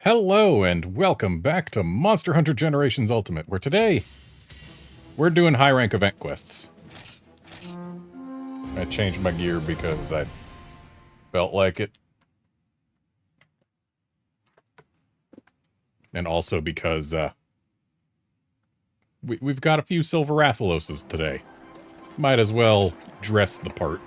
Hello and welcome back to Monster Hunter Generations Ultimate, where today we're doing high rank event quests. I changed my gear because I felt like it. And also because we've got a few Silver Rathaloses today. Might as well dress the part.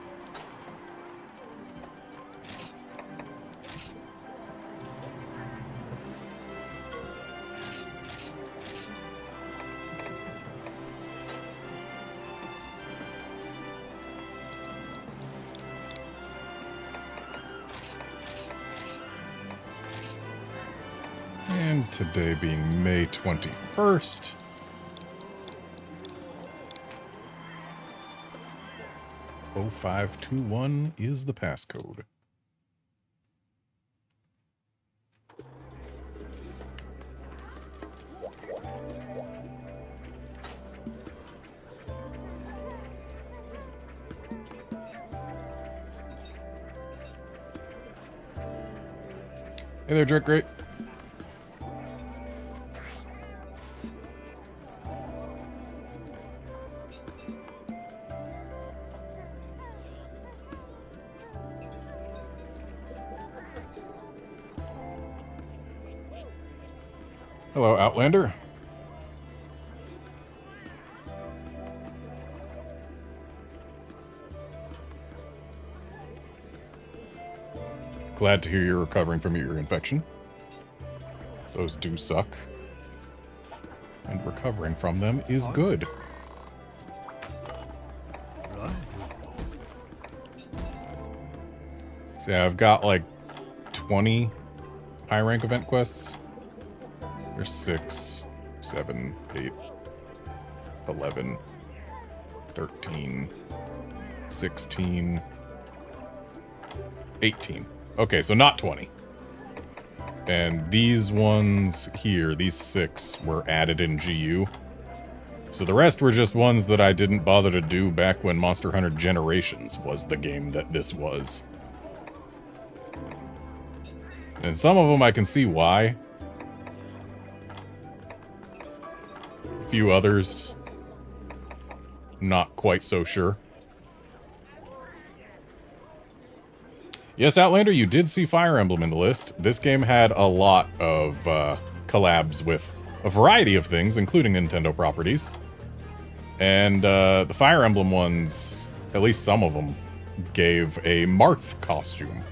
And today being May 21st. $0521 is the passcode. Hey there, Jerk Great. Hello, Outlander. Glad to hear you're recovering from your ear infection. Those do suck. And recovering from them is good. So yeah, I've got like 20 high rank event quests. There's 6, 7, 8, 11, 13, 16, 18. Okay, so not 20. And these ones here, these 6, were added in GU. So the rest were just ones that I didn't bother to do back when Monster Hunter Generations was the game that this was. And some of them I can see why. A few others, not quite so sure. Yes, Outlander, you did see Fire Emblem in the list. This game had a lot of collabs with a variety of things, including Nintendo properties. And the Fire Emblem ones, at least some of them, gave a Marth costume.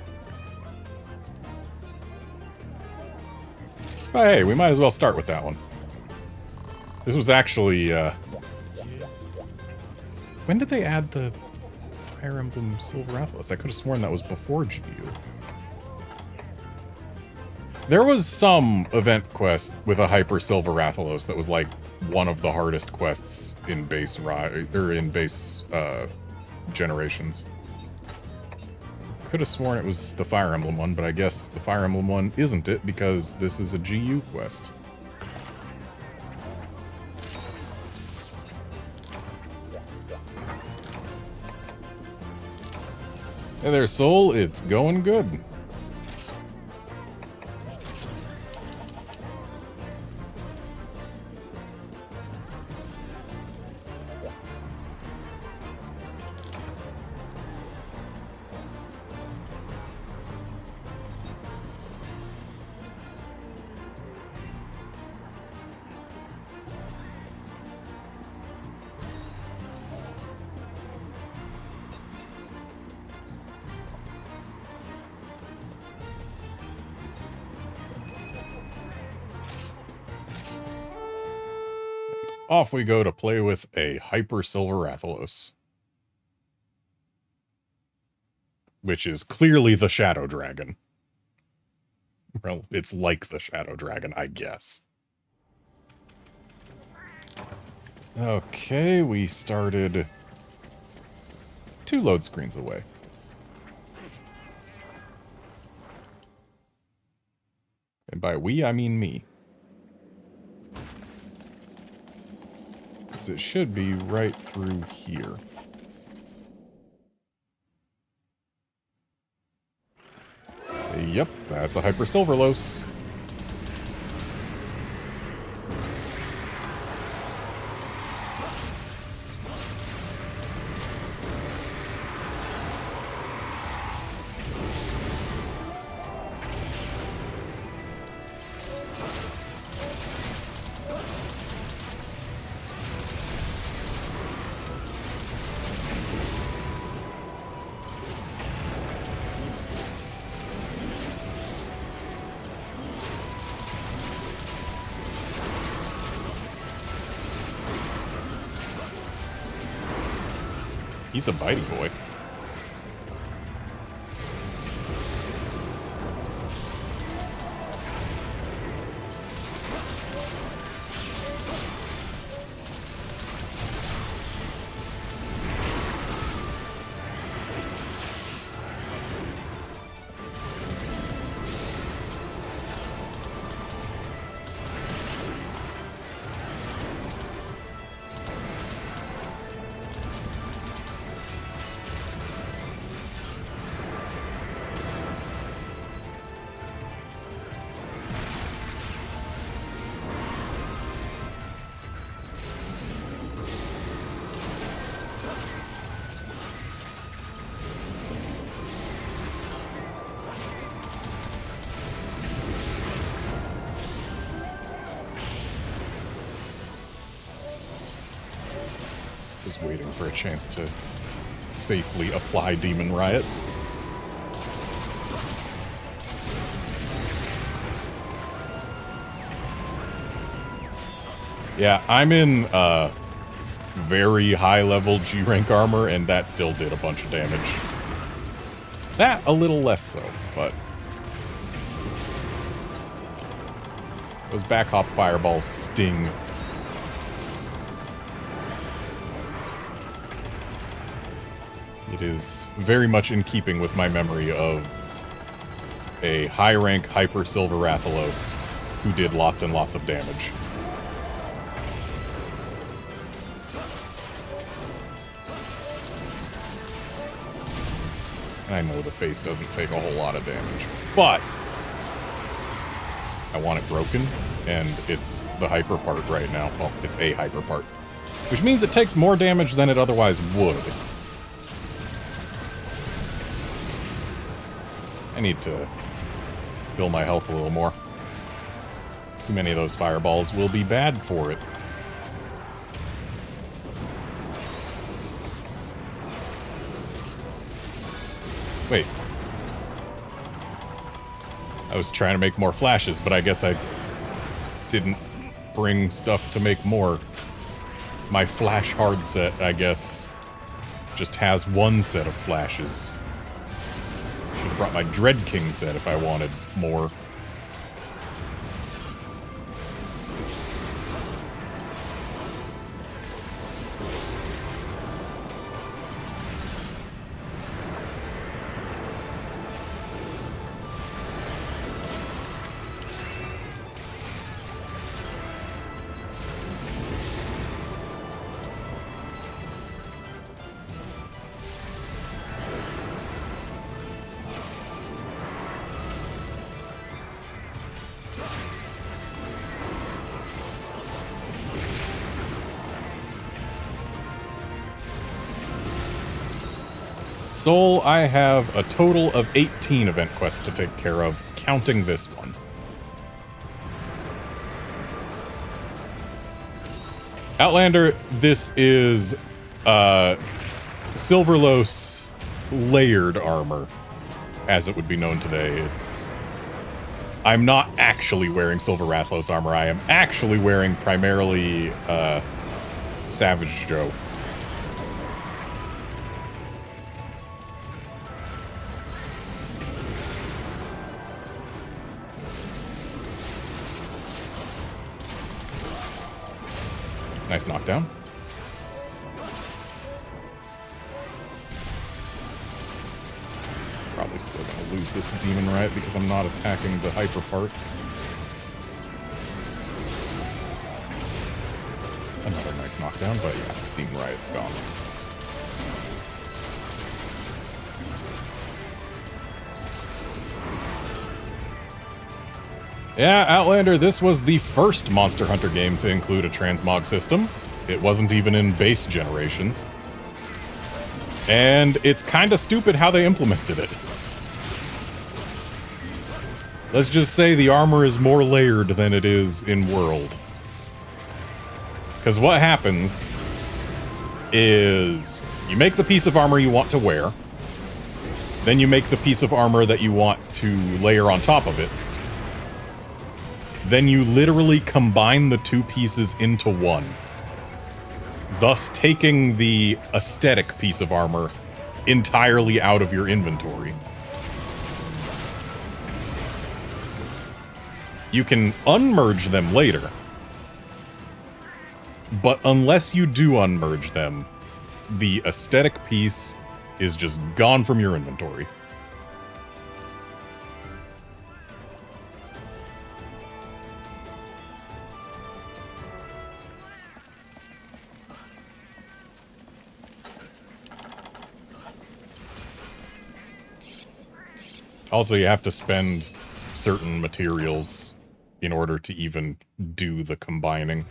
But hey, we might as well start with that one. This was actually, when did they add the Fire Emblem Silver Rathalos? I could have sworn that was before GU. There was some event quest with a Hyper Silver Rathalos that was like one of the hardest quests in base generations. Could have sworn it was the Fire Emblem one, but I guess the Fire Emblem one isn't it because this is a GU quest. Hey there, Soul. It's going good. Off we go to play with a Hyper Silver Rathalos. Which is clearly the Shadow Dragon. Well, it's like the Shadow Dragon, I guess. Okay, we started 2 load screens away. And by we, I mean me. It should be right through here. Yep, that's a Hyper Silverlos. He's a bitey boy. Was waiting for a chance to safely apply Demon Riot. Yeah, I'm in very high level G rank armor, and that still did a bunch of damage. That a little less so, but those back hop fireballs sting. It is very much in keeping with my memory of a high-rank Hyper Silver Rathalos who did lots and lots of damage. I know the face doesn't take a whole lot of damage, but I want it broken, and it's the hyper part right now. Well, it's a hyper part, which means it takes more damage than it otherwise would. I need to fill my health a little more. Too many of those fireballs will be bad for it. Wait. I was trying to make more flashes, but I guess I didn't bring stuff to make more. My flash hard set, I guess, just has one set of flashes. Should have brought my Dread King set if I wanted more. Soul, I have a total of 18 event quests to take care of, counting this one. Outlander, this is Silverlos layered armor, as it would be known today. I'm not actually wearing Silver Rathalos armor. I am actually wearing primarily Savage Joe. Nice knockdown. Probably still gonna lose this Demon Riot because I'm not attacking the hyper parts. Another nice knockdown, but yeah, Demon Riot gone. Yeah, Outlander, this was the first Monster Hunter game to include a transmog system. It wasn't even in base generations. And it's kinda stupid how they implemented it. Let's just say the armor is more layered than it is in World. Because what happens is you make the piece of armor you want to wear, then you make the piece of armor that you want to layer on top of it, then you literally combine the two pieces into one. thus taking the aesthetic piece of armor entirely out of your inventory. You can unmerge them later, but unless you do unmerge them, the aesthetic piece is just gone from your inventory. Also, you have to spend certain materials in order to even do the combining.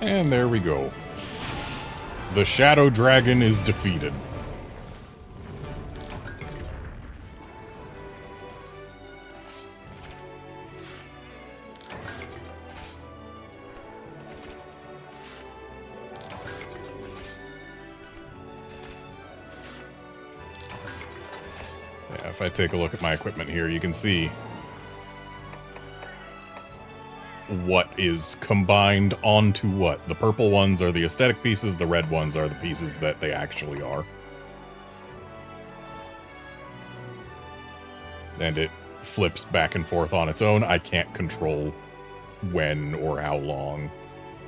And there we go. The Shadow Dragon is defeated. Yeah, if I take a look at my equipment here, you can see what is combined onto what. The purple ones are the aesthetic pieces, the red ones are the pieces that they actually are. And it flips back and forth on its own. I can't control when or how long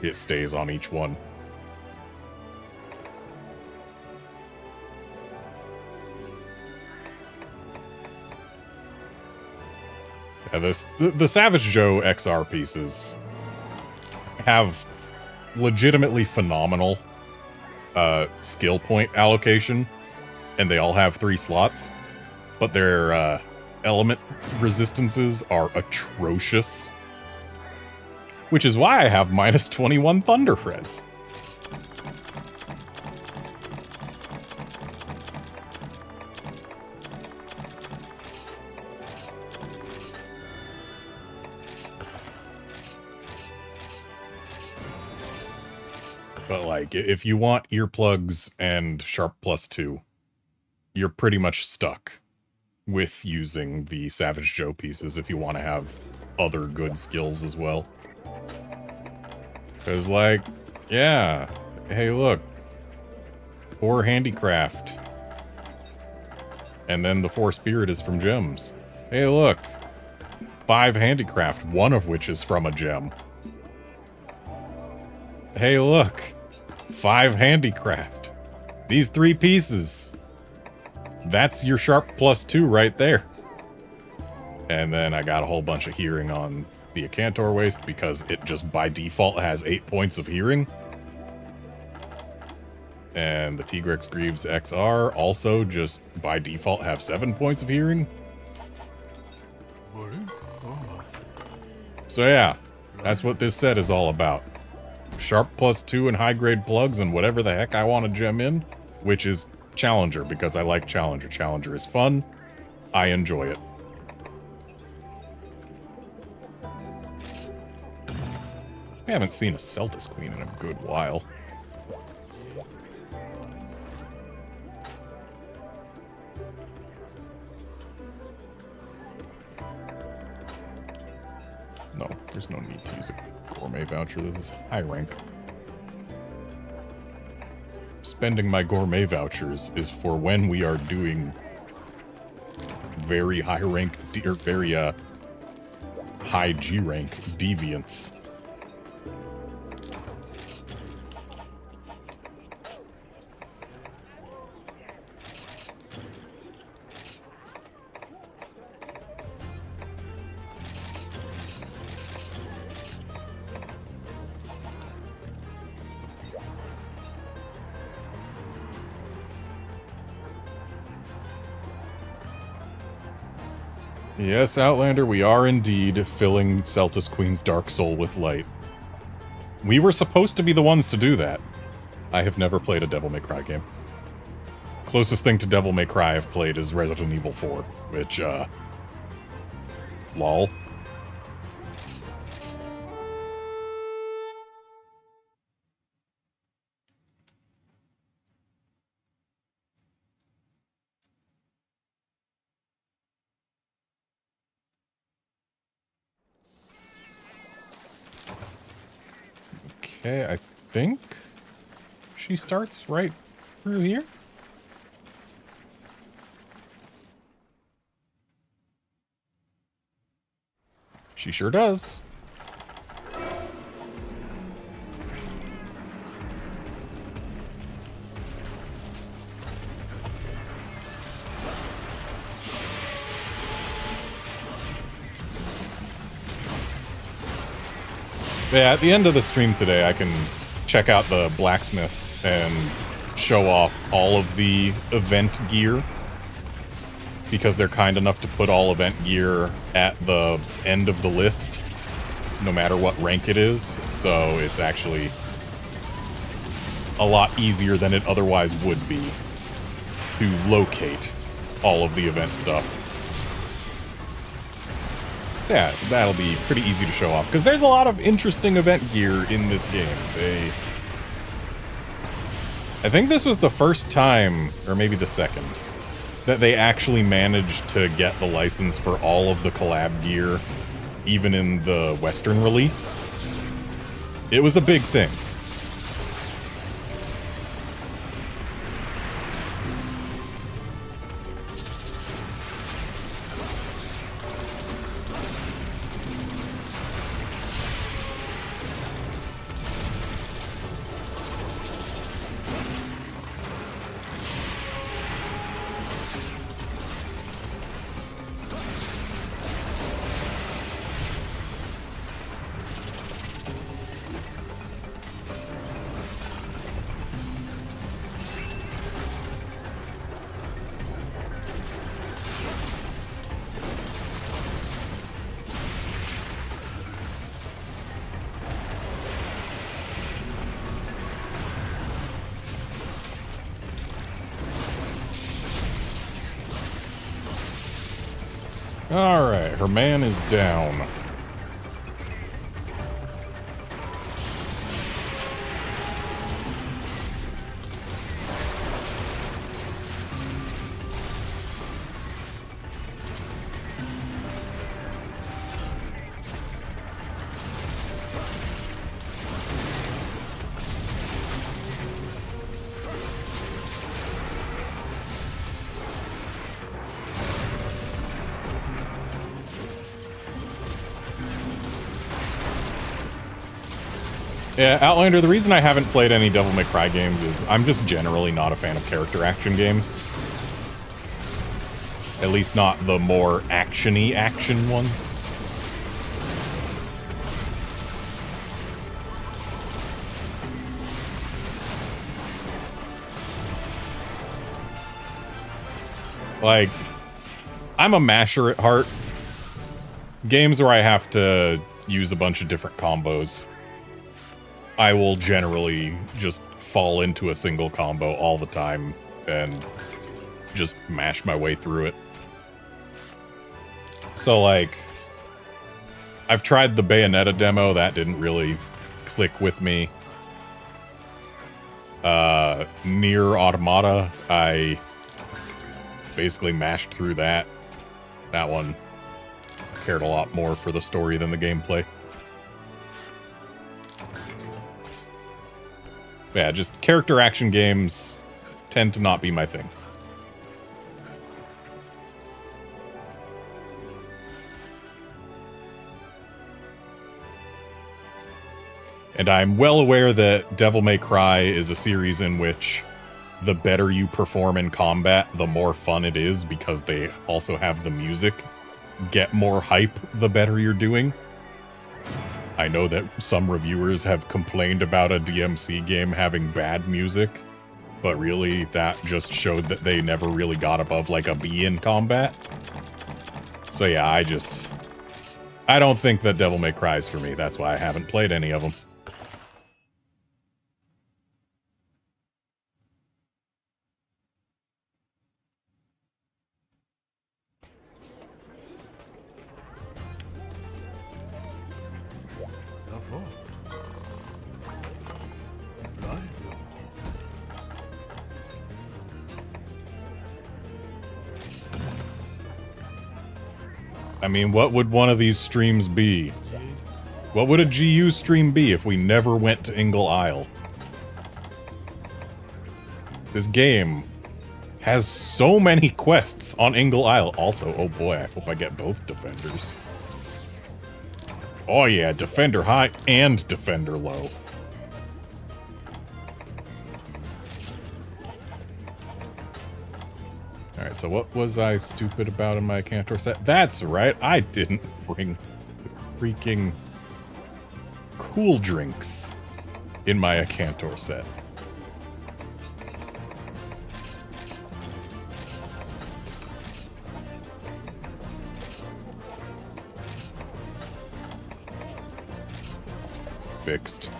it stays on each one. Yeah, the Savage Joe XR pieces have legitimately phenomenal skill point allocation, and they all have 3 slots, but their element resistances are atrocious, which is why I have minus 21 Thunder Res. But, like, if you want earplugs and Sharp +2, you're pretty much stuck with using the Savage Joe pieces if you want to have other good skills as well. Because, like, yeah, hey, look, 4 handicraft. And then the 4 spirit is from gems. Hey, look, 5 handicraft, 1 of which is from a gem. Hey, look, 5 handicraft. These 3 pieces. That's your Sharp +2 right there. And then I got a whole bunch of hearing on the Acantor Waste because it just by default has 8 points of hearing. And the Tigrex Greaves XR also just by default have 7 points of hearing. So yeah, that's what this set is all about. Sharp +2 and high grade plugs and whatever the heck I want to gem in, which is Challenger, because I like Challenger. Challenger is fun. I enjoy it. I haven't seen a Celtis Queen in a good while. No, there's no need to use a gourmet voucher. This is high rank. Spending my gourmet vouchers is for when we are doing very high rank, or very high G rank deviants. Yes, Outlander, we are indeed filling Celtis Queen's Dark Soul with light. We were supposed to be the ones to do that. I have never played a Devil May Cry game. Closest thing to Devil May Cry I've played is Resident Evil 4, which, lol. Okay, I think she starts right through here. She sure does. Yeah, at the end of the stream today, I can check out the blacksmith and show off all of the event gear, because they're kind enough to put all event gear at the end of the list, no matter what rank it is, so it's actually a lot easier than it otherwise would be to locate all of the event stuff. So yeah, that'll be pretty easy to show off, because there's a lot of interesting event gear in this game. I think this was the first time, or maybe the second, that they actually managed to get the license for all of the collab gear, even in the Western release. It was a big thing. Alright, her man is down. Yeah, Outlander, the reason I haven't played any Devil May Cry games is I'm just generally not a fan of character action games. At least not the more action-y action ones. Like, I'm a masher at heart. Games where I have to use a bunch of different combos, I will generally just fall into a single combo all the time and just mash my way through it. So, like, I've tried the Bayonetta demo. That didn't really click with me. Nier Automata, I basically mashed through that. That one cared a lot more for the story than the gameplay. Yeah, just character action games tend to not be my thing. And I'm well aware that Devil May Cry is a series in which the better you perform in combat, the more fun it is, because they also have the music get more hype the better you're doing. I know that some reviewers have complained about a DMC game having bad music, but really that just showed that they never really got above like a B in combat. So yeah, I don't think that Devil May Cry is for me. That's why I haven't played any of them. I mean, what would one of these streams be? What would a GU stream be if we never went to Ingle Isle? This game has so many quests on Ingle Isle. Also, oh boy, I hope I get both defenders. Oh yeah, defender high and defender low. Alright, so what was I stupid about in my Cantor set? That's right, I didn't bring freaking cool drinks in my Cantor set. Fixed.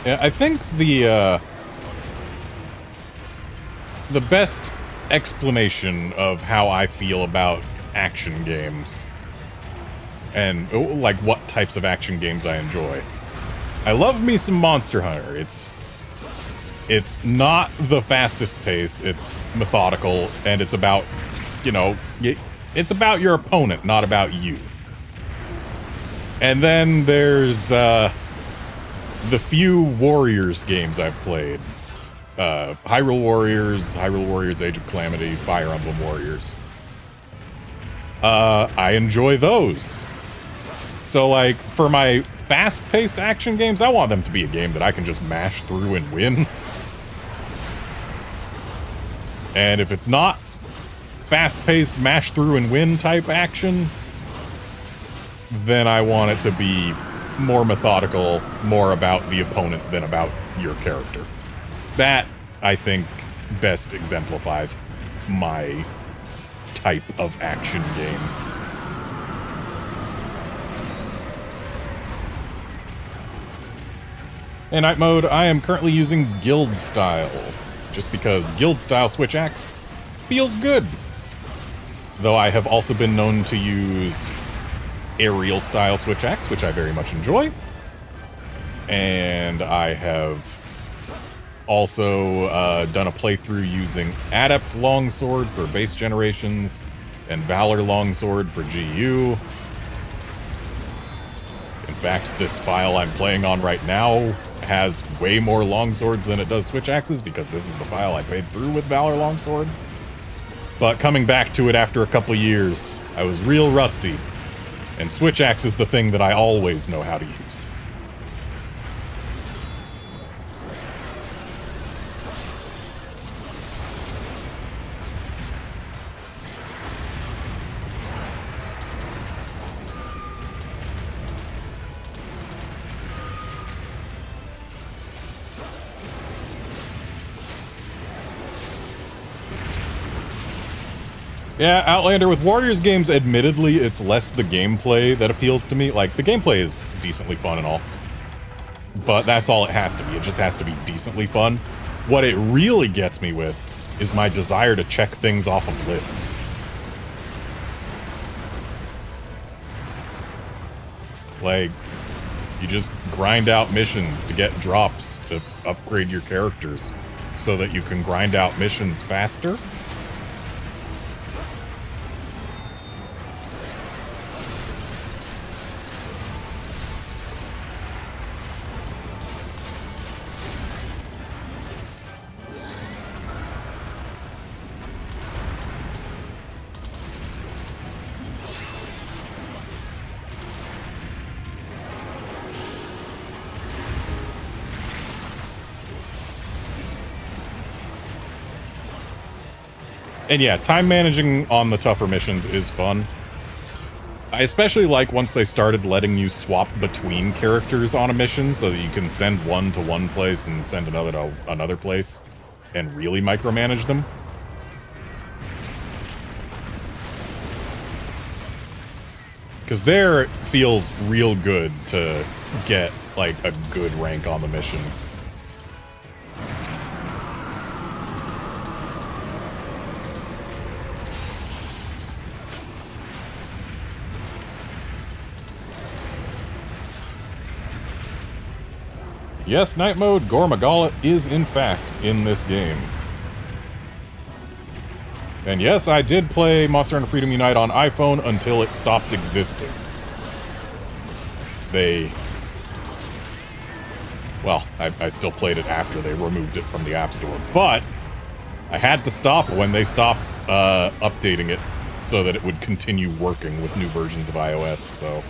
Yeah, I think the best explanation of how I feel about action games and like what types of action games I enjoy. I love me some Monster Hunter. It's not the fastest pace. It's methodical, and it's about, you know, it's about your opponent, not about you. And then there's the few Warriors games I've played. Hyrule Warriors Age of Calamity, Fire Emblem Warriors. I enjoy those. So, like, for my fast-paced action games, I want them to be a game that I can just mash through and win. And if it's not fast-paced, mash through and win type action, then I want it to be more methodical, more about the opponent than about your character. That, I think, best exemplifies my type of action game. In night mode, I am currently using Guild Style, just because Guild Style Switch Axe feels good. Though I have also been known to use Aerial Style Switch Axe, which I very much enjoy. And I have also done a playthrough using Adept Longsword for base generations and Valor Longsword for GU. In fact, this file I'm playing on right now has way more longswords than it does switch axes, because this is the file I played through with Valor Longsword. But coming back to it after a couple years, I was real rusty. And switch axe is the thing that I always know how to use. Yeah, Outlander, with Warriors games, admittedly, it's less the gameplay that appeals to me. Like, the gameplay is decently fun and all. But that's all it has to be. It just has to be decently fun. What it really gets me with is my desire to check things off of lists. Like, you just grind out missions to get drops to upgrade your characters so that you can grind out missions faster. And yeah, time managing on the tougher missions is fun. I especially like once they started letting you swap between characters on a mission so that you can send one to one place and send another to another place and really micromanage them. Because there it feels real good to get, like, a good rank on the mission. Yes, night mode, Gormagala is in fact in this game. And yes, I did play Monster Hunter Freedom Unite on iPhone until it stopped existing. Well, I still played it after they removed it from the App Store, but I had to stop when they stopped updating it so that it would continue working with new versions of iOS, so...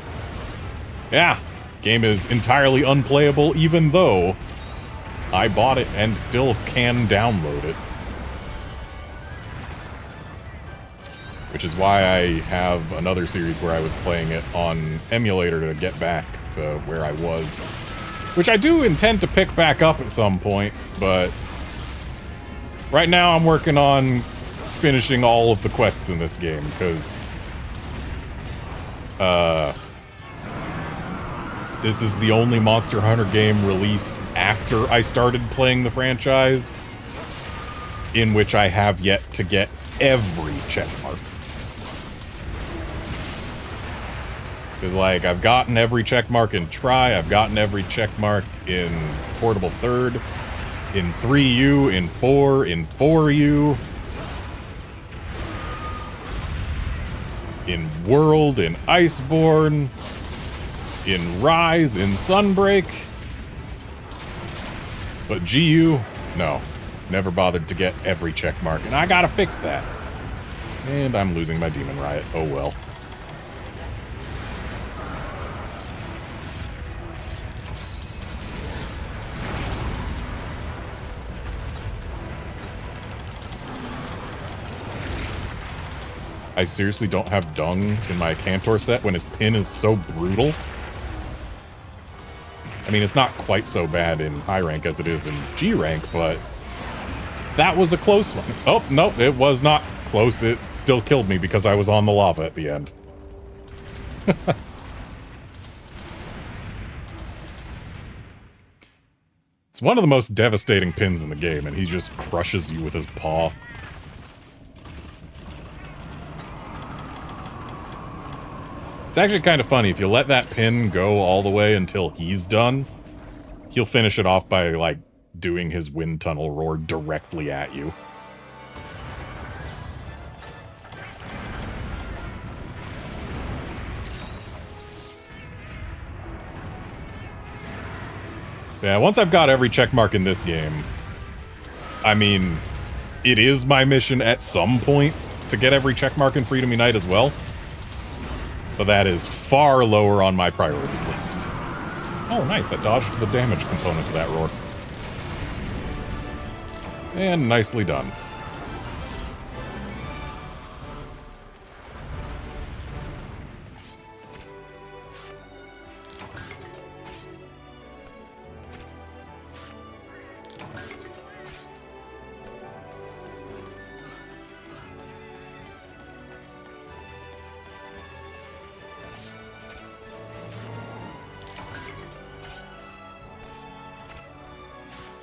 yeah. Game is entirely unplayable, even though I bought it and still can download it. Which is why I have another series where I was playing it on emulator to get back to where I was. Which I do intend to pick back up at some point, but right now I'm working on finishing all of the quests in this game, because this is the only Monster Hunter game released after I started playing the franchise in which I have yet to get every checkmark. Because, like, I've gotten every checkmark in Try, I've gotten every checkmark in Portable Third, in 3U, in 4, in 4U, in World, in Iceborne, in Rise, in Sunbreak. But GU, no. Never bothered to get every checkmark, and I gotta fix that. And I'm losing my Demon Riot. Oh well. I seriously don't have Dung in my Cantor set when his pin is so brutal. I mean, it's not quite so bad in high rank as it is in G rank, but that was a close one. Oh, no, it was not close. It still killed me because I was on the lava at the end. It's one of the most devastating pins in the game, and he just crushes you with his paw. It's actually kind of funny. If you let that pin go all the way until he's done, he'll finish it off by, like, doing his wind tunnel roar directly at you. Yeah, once I've got every checkmark in this game, I mean, it is my mission at some point to get every checkmark in Freedom Unite as well. But that is far lower on my priorities list. Oh, nice. I dodged the damage component to that roar. And nicely done.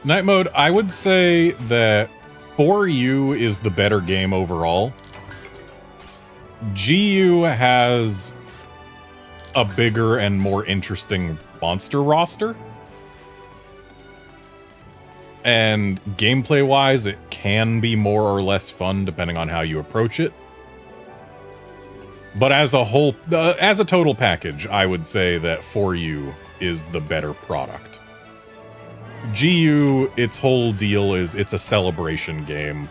Night Mode, I would say that For You is the better game overall. GU has a bigger and more interesting monster roster. And gameplay-wise, it can be more or less fun depending on how you approach it. But as a whole, as a total package, I would say that For You is the better product. GU, its whole deal is it's a celebration game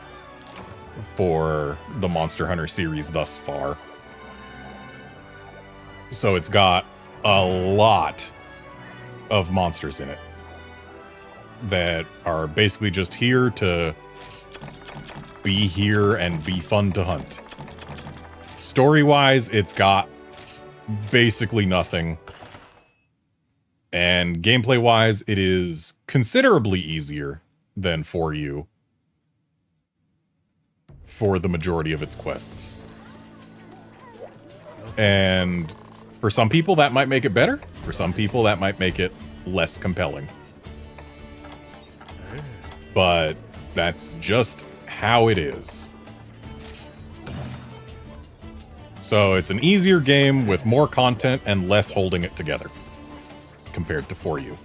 for the Monster Hunter series thus far. So it's got a lot of monsters in it that are basically just here to be here and be fun to hunt. Story-wise, it's got basically nothing. And gameplay-wise, it is considerably easier than For You for the majority of its quests. And for some people, that might make it better. For some people, that might make it less compelling. But that's just how it is. So it's an easier game with more content and less holding it together compared to For You.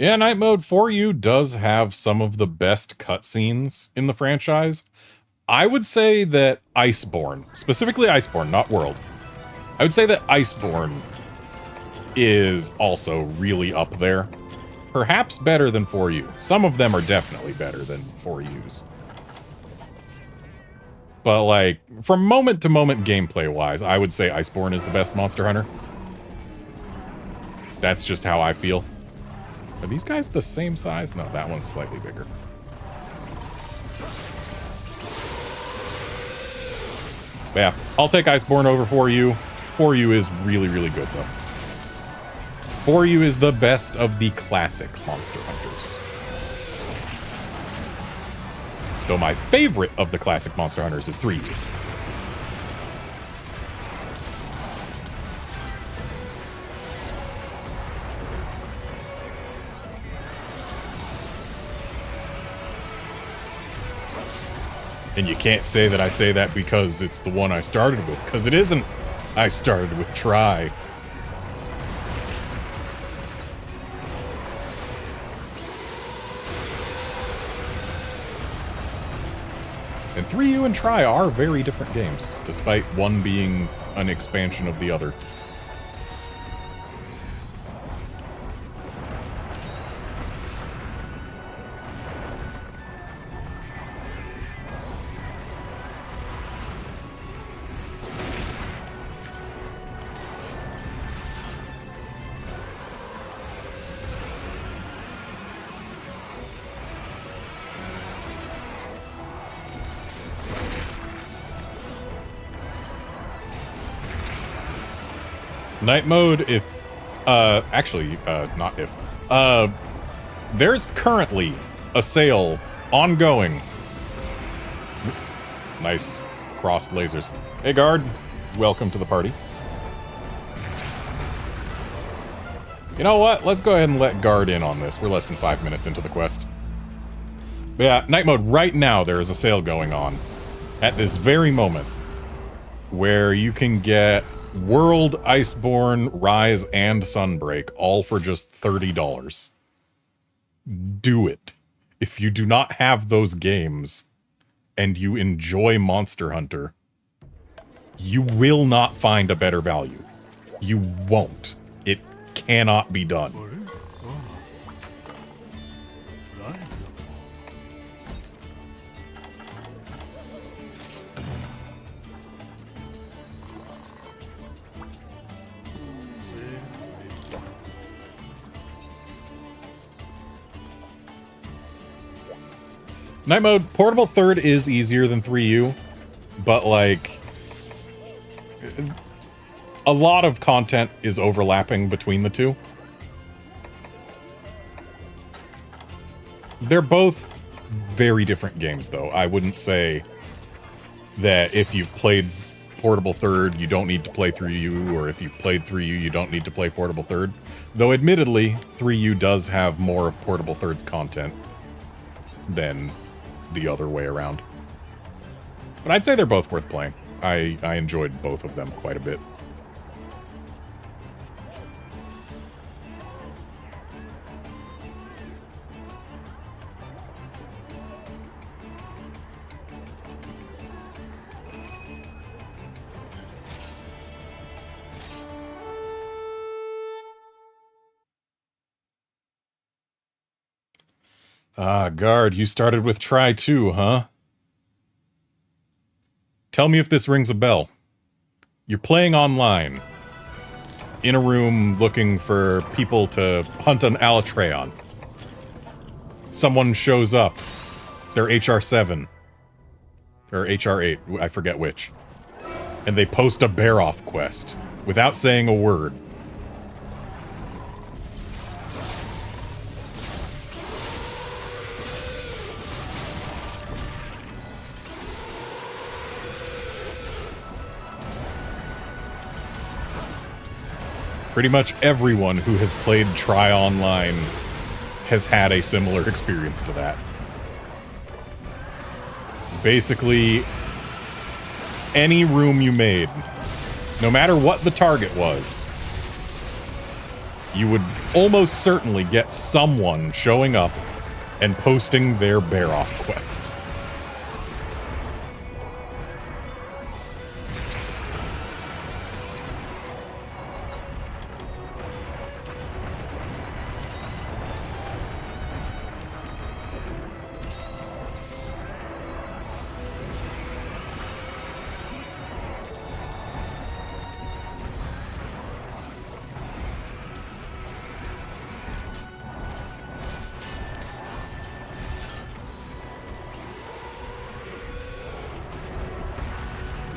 Yeah, Night Mode For You does have some of the best cutscenes in the franchise. I would say that Iceborne, specifically Iceborne, not World. I would say that Iceborne is also really up there. Perhaps better than For You. Some of them are definitely better than For U's. But, like, from moment to moment gameplay-wise, I would say Iceborne is the best Monster Hunter. That's just how I feel. Are these guys the same size? No, that one's slightly bigger. But yeah, I'll take Iceborne over For You. For You is really, really good, though. For You is the best of the classic Monster Hunters. Though my favorite of the classic Monster Hunters is 3U. And you can't say that I say that because it's the one I started with, because it isn't. I started with Try. And 3U and Try are very different games, despite one being an expansion of the other. Night Mode, if, actually, not if, there's currently a sale ongoing. Nice crossed lasers. Hey, guard. Welcome to the party. You know what? Let's go ahead and let guard in on this. We're less than 5 minutes into the quest. But yeah, Night Mode, right now there is a sale going on at this very moment where you can get World, Iceborne, Rise, and Sunbreak, all for just $30. Do it. If you do not have those games, and you enjoy Monster Hunter, you will not find a better value. You won't. It cannot be done. Night mode, portable third is easier than 3U, but like a lot of content is overlapping between the two. They're both very different games, though. I wouldn't say that if you've played portable third, you don't need to play 3U, or if you've played 3U, you don't need to play portable third. Though, admittedly, 3U does have more of portable third's content than the other way around. But I'd say they're both worth playing. I enjoyed both of them quite a bit. Ah, guard, you started with try 2, huh? Tell me if this rings a bell. You're playing online. In a room looking for people to hunt an Alatreon. Someone shows up. They're HR7. Or HR8, I forget which. And they post a Bearoth quest. Without saying a word. Pretty much everyone who has played Try Online has had a similar experience to that. Basically, any room you made, no matter what the target was, you would almost certainly get someone showing up and posting their Bearoth quest.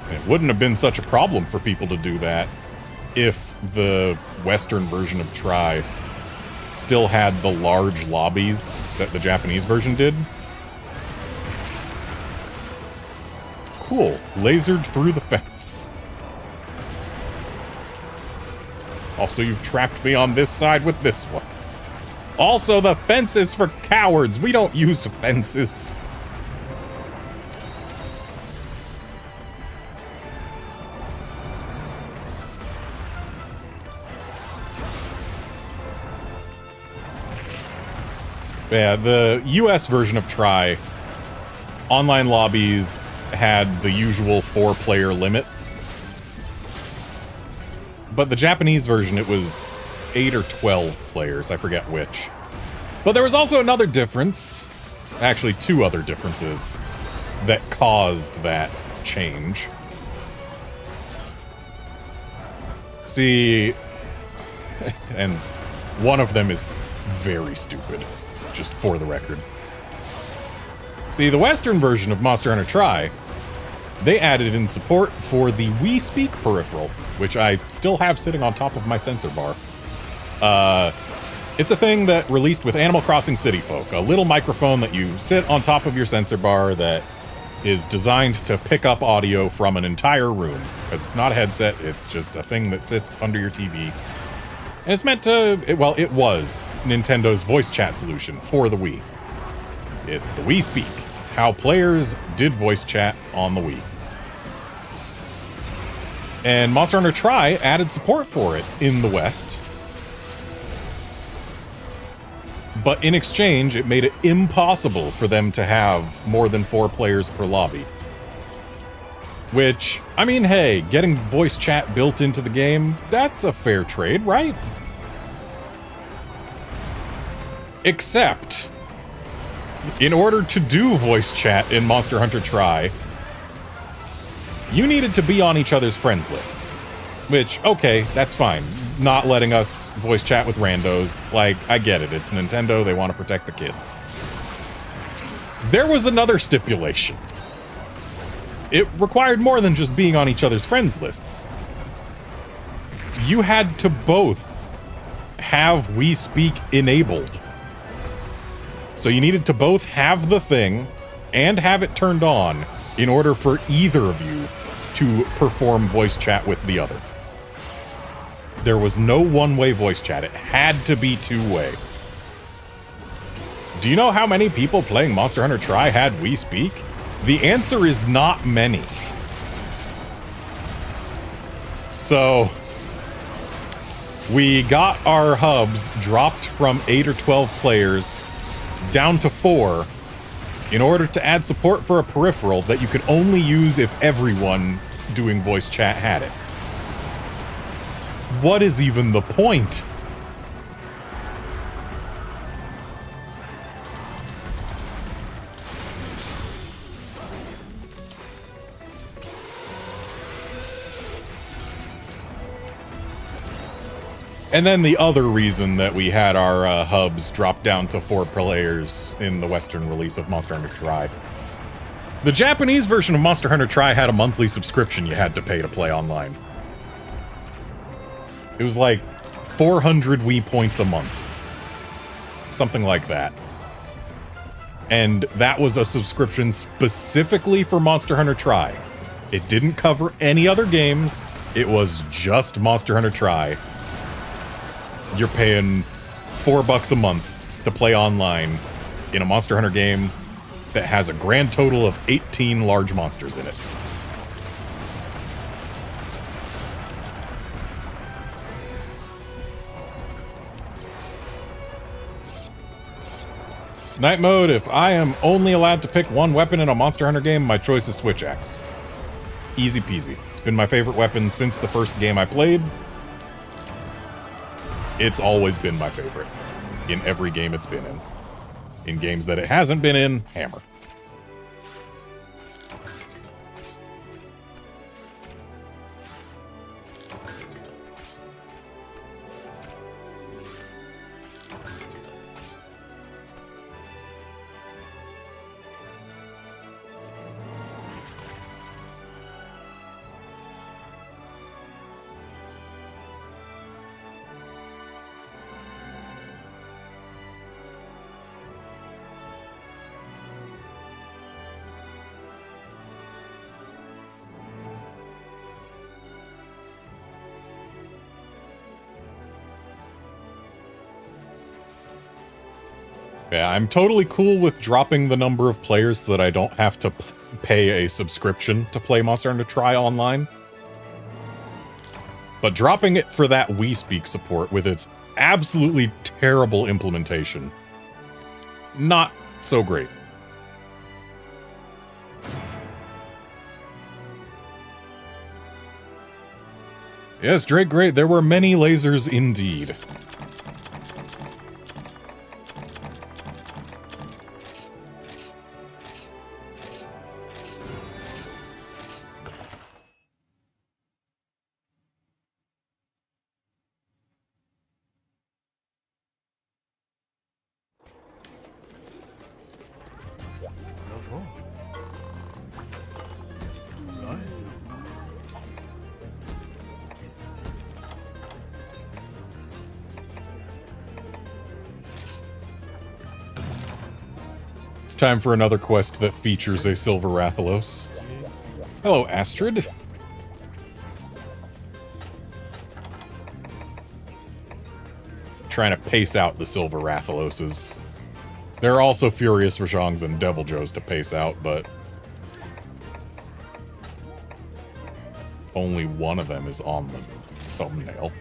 It wouldn't have been such a problem for people to do that if the Western version of Try still had the large lobbies that the Japanese version did. Cool. Lasered through the fence. Also, you've trapped me on this side with this one. Also, the fence is for cowards. We don't use fences. Yeah, the US version of Try, online lobbies had the usual 4-player limit. But the Japanese version, it was 8 or 12 players, I forget which. But there was also another difference, actually 2 other differences, that caused that change. See, and one of them is very stupid. Just for the record. See, the Western version of Monster Hunter Try, they added in support for the We Speak peripheral, which I still have sitting on top of my sensor bar. It's a thing that released with Animal Crossing City Folk, a little microphone that you sit on top of your sensor bar that is designed to pick up audio from an entire room. Because it's not a headset, it's just a thing that sits under your TV. And it's meant to, well, it was Nintendo's voice chat solution for the Wii. It's the Wii Speak. It's how players did voice chat on the Wii. And Monster Hunter Try added support for it in the West. But in exchange, it made it impossible for them to have more than 4 players per lobby. Which, I mean, hey, getting voice chat built into the game, that's a fair trade, right? Except, in order to do voice chat in Monster Hunter Try, you needed to be on each other's friends list. Which, okay, that's fine. Not letting us voice chat with randos, like, I get it, it's Nintendo, they want to protect the kids. There was another stipulation. It required more than just being on each other's friends lists. You had to both have We Speak enabled. So you needed to both have the thing and have it turned on in order for either of you to perform voice chat with the other. There was no one-way voice chat. It had to be two-way. Do you know how many people playing Monster Hunter Tri had We Speak? The answer is not many. So we got our hubs dropped from 8 or 12 players down to 4 in order to add support for a peripheral that you could only use if everyone doing voice chat had it. What is even the point? And then the other reason that we had our hubs drop down to 4 players in the Western release of Monster Hunter Tri. The Japanese version of Monster Hunter Tri had a monthly subscription you had to pay to play online. It was like 400 Wii points a month. Something like that. And that was a subscription specifically for Monster Hunter Tri. It didn't cover any other games. It was just Monster Hunter Tri. You're paying $4 a month to play online in a Monster Hunter game that has a grand total of 18 large monsters in it. Night mode, if I am only allowed to pick one weapon in a Monster Hunter game, my choice is Switch Axe. Easy peasy. It's been my favorite weapon since the first game I played. It's always been my favorite. In every game it's been in. In games that it hasn't been in, hammer. Yeah, I'm totally cool with dropping the number of players so that I don't have to pay a subscription to play Monster Hunter Tri online. But dropping it for that We Speak support with its absolutely terrible implementation, not so great. Yes, Drake, great. There were many lasers indeed. Time for another quest that features a Silver Rathalos. Hello, Astrid. Trying to pace out the Silver Rathaloses. There are also Furious Rajangs and Devil Joes to pace out, but only one of them is on the thumbnail.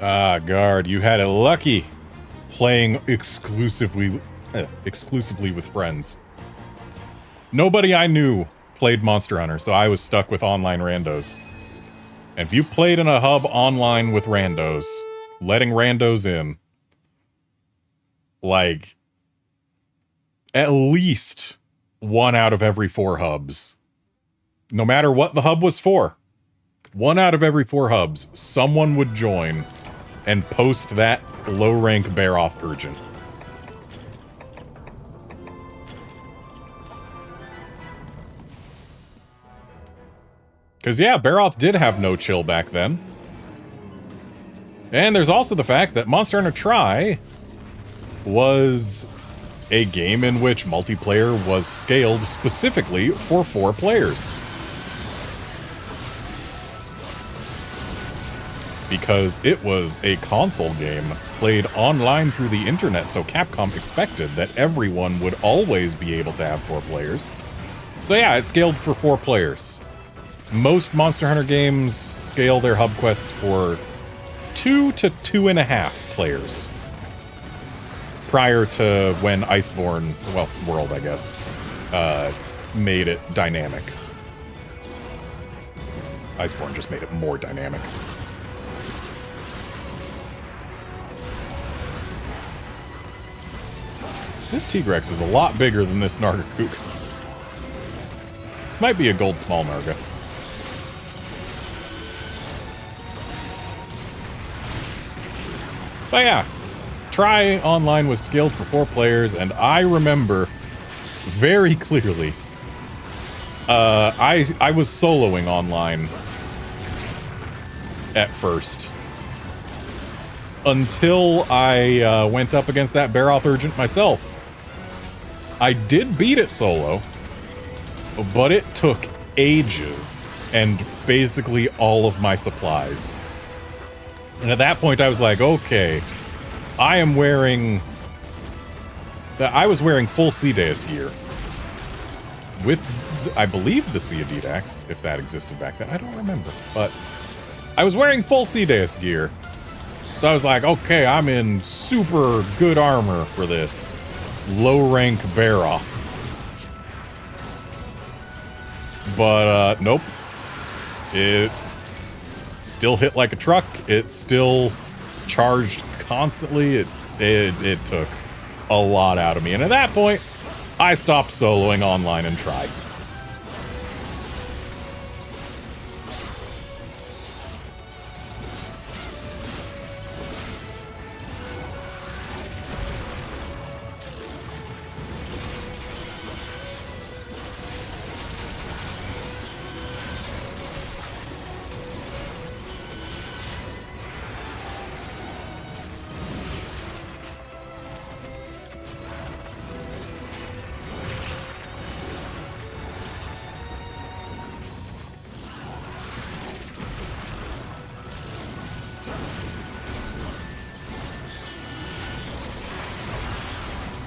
Ah, guard, you had it lucky playing exclusively with friends. Nobody I knew played Monster Hunter, so I was stuck with online randos. And if you played in a hub online with randos, letting randos in, like, at least 1 out of every 4 hubs, no matter what the hub was for, 1 out of every 4 hubs, someone would join and post that low-rank bear-off urgent. Because, yeah, Baroth did have no chill back then. And there's also the fact that Monster Hunter Tri was a game in which multiplayer was scaled specifically for 4 players. Because it was a console game played online through the internet, so Capcom expected that everyone would always be able to have 4 players. So yeah, it scaled for 4 players. Most Monster Hunter games scale their hub quests for 2 to 2.5 players. Prior to when Iceborne, well, World, I guess, made it dynamic. Iceborne just made it more dynamic. This Tigrex is a lot bigger than this Nargacook. This might be a gold small Narga. But yeah, Tri Online was scaled for 4 players, and I remember very clearly, I was soloing online at first. Until I went up against that Baroth Urgent myself. I did beat it solo, but it took ages and basically all of my supplies. And at that point I was like, okay, I was wearing full C-Deus gear. With, I believe, the Sea Adidax, if that existed back then. I don't remember, but I was wearing full C-Deus gear. So I was like, okay, I'm in super good armor for this low-rank Baroth. But, nope. It still hit like a truck. It still charged constantly. It took a lot out of me. And at that point, I stopped soloing online and tried.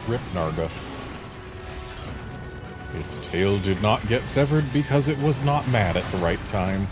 Rip Narga. Its tail did not get severed because it was not mad at the right time.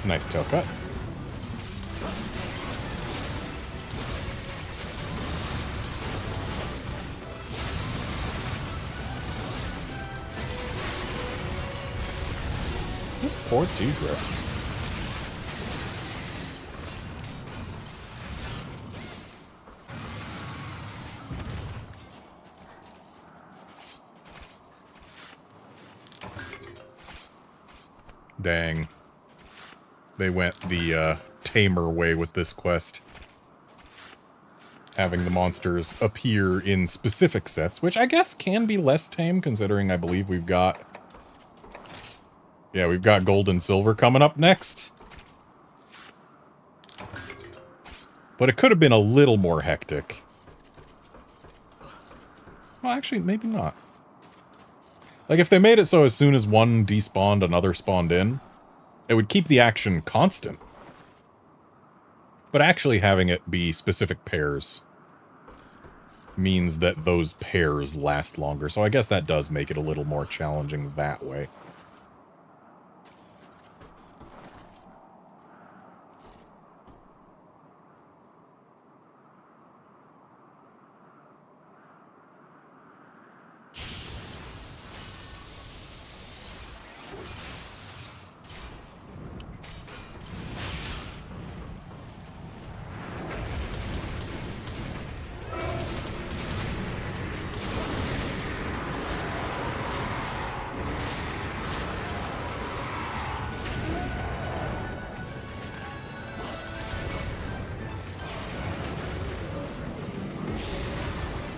Nice tail cut. This poor Tigrex. Dang. They went the tamer way with this quest. having the monsters appear in specific sets, which I guess can be less tame, considering I believe we've got... Yeah, we've got gold and silver coming up next. But it could have been a little more hectic. Well, actually, maybe not. Like, if they made it so as soon as one despawned, another spawned in, it would keep the action constant. But actually having it be specific pairs means that those pairs last longer. So I guess that does make it a little more challenging that way.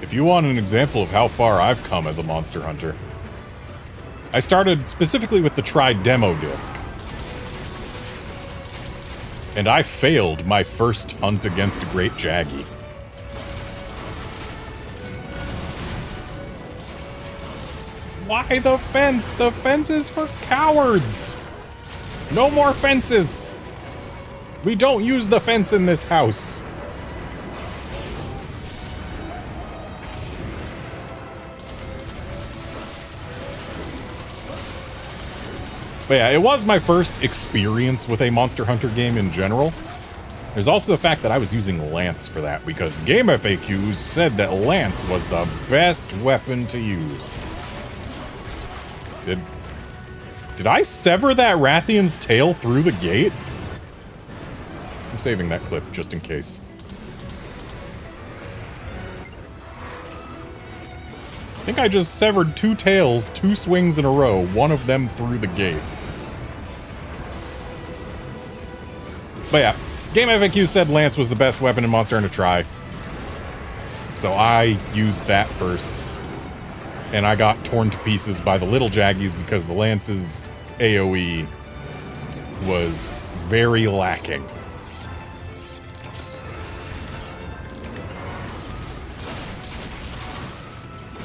If you want an example of how far I've come as a monster hunter, I started specifically with the Try Demo disc. And I failed my first hunt against a Great Jaggy. Why the fence? The fence is for cowards! No more fences! We don't use the fence in this house. But yeah, it was my first experience with a Monster Hunter game in general. There's also the fact that I was using Lance for that, because Game FAQs said that Lance was the best weapon to use. Did I sever that Rathian's tail through the gate? I'm saving that clip just in case. I think I just severed 2 tails, 2 swings in a row, one of them through the gate. But yeah, Game FAQ said Lance was the best weapon in Monster Hunter Try. So I used that first. And I got torn to pieces by the little Jaggies because the Lance's AoE was very lacking.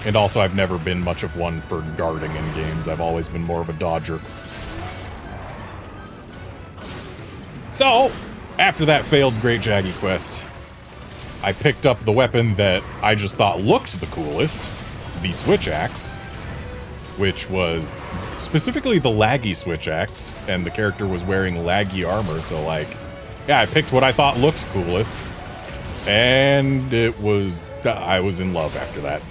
And also, I've never been much of one for guarding in games. I've always been more of a dodger. So, after that failed Great Jaggy quest, I picked up the weapon that I just thought looked the coolest, the Switch Axe, which was specifically the laggy Switch Axe, and the character was wearing laggy armor, so like, yeah, I picked what I thought looked coolest, and it was, I was in love after that.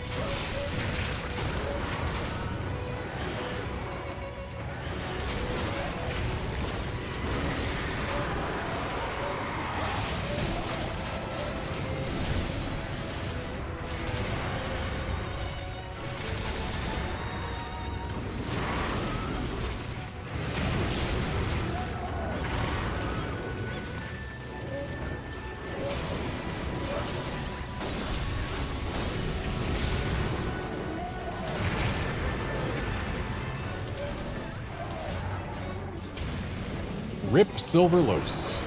Rip Silverlos.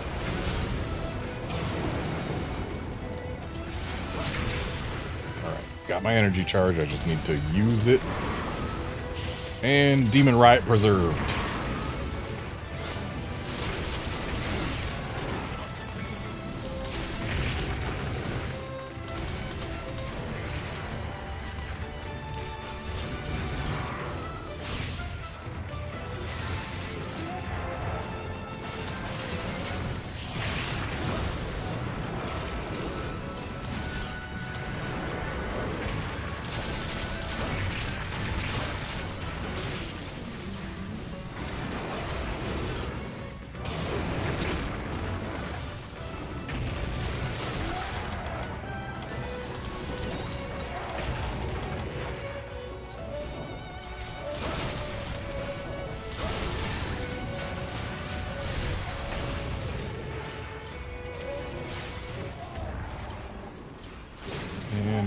Alright, got my energy charge, I just need to use it. And Demon Riot preserved.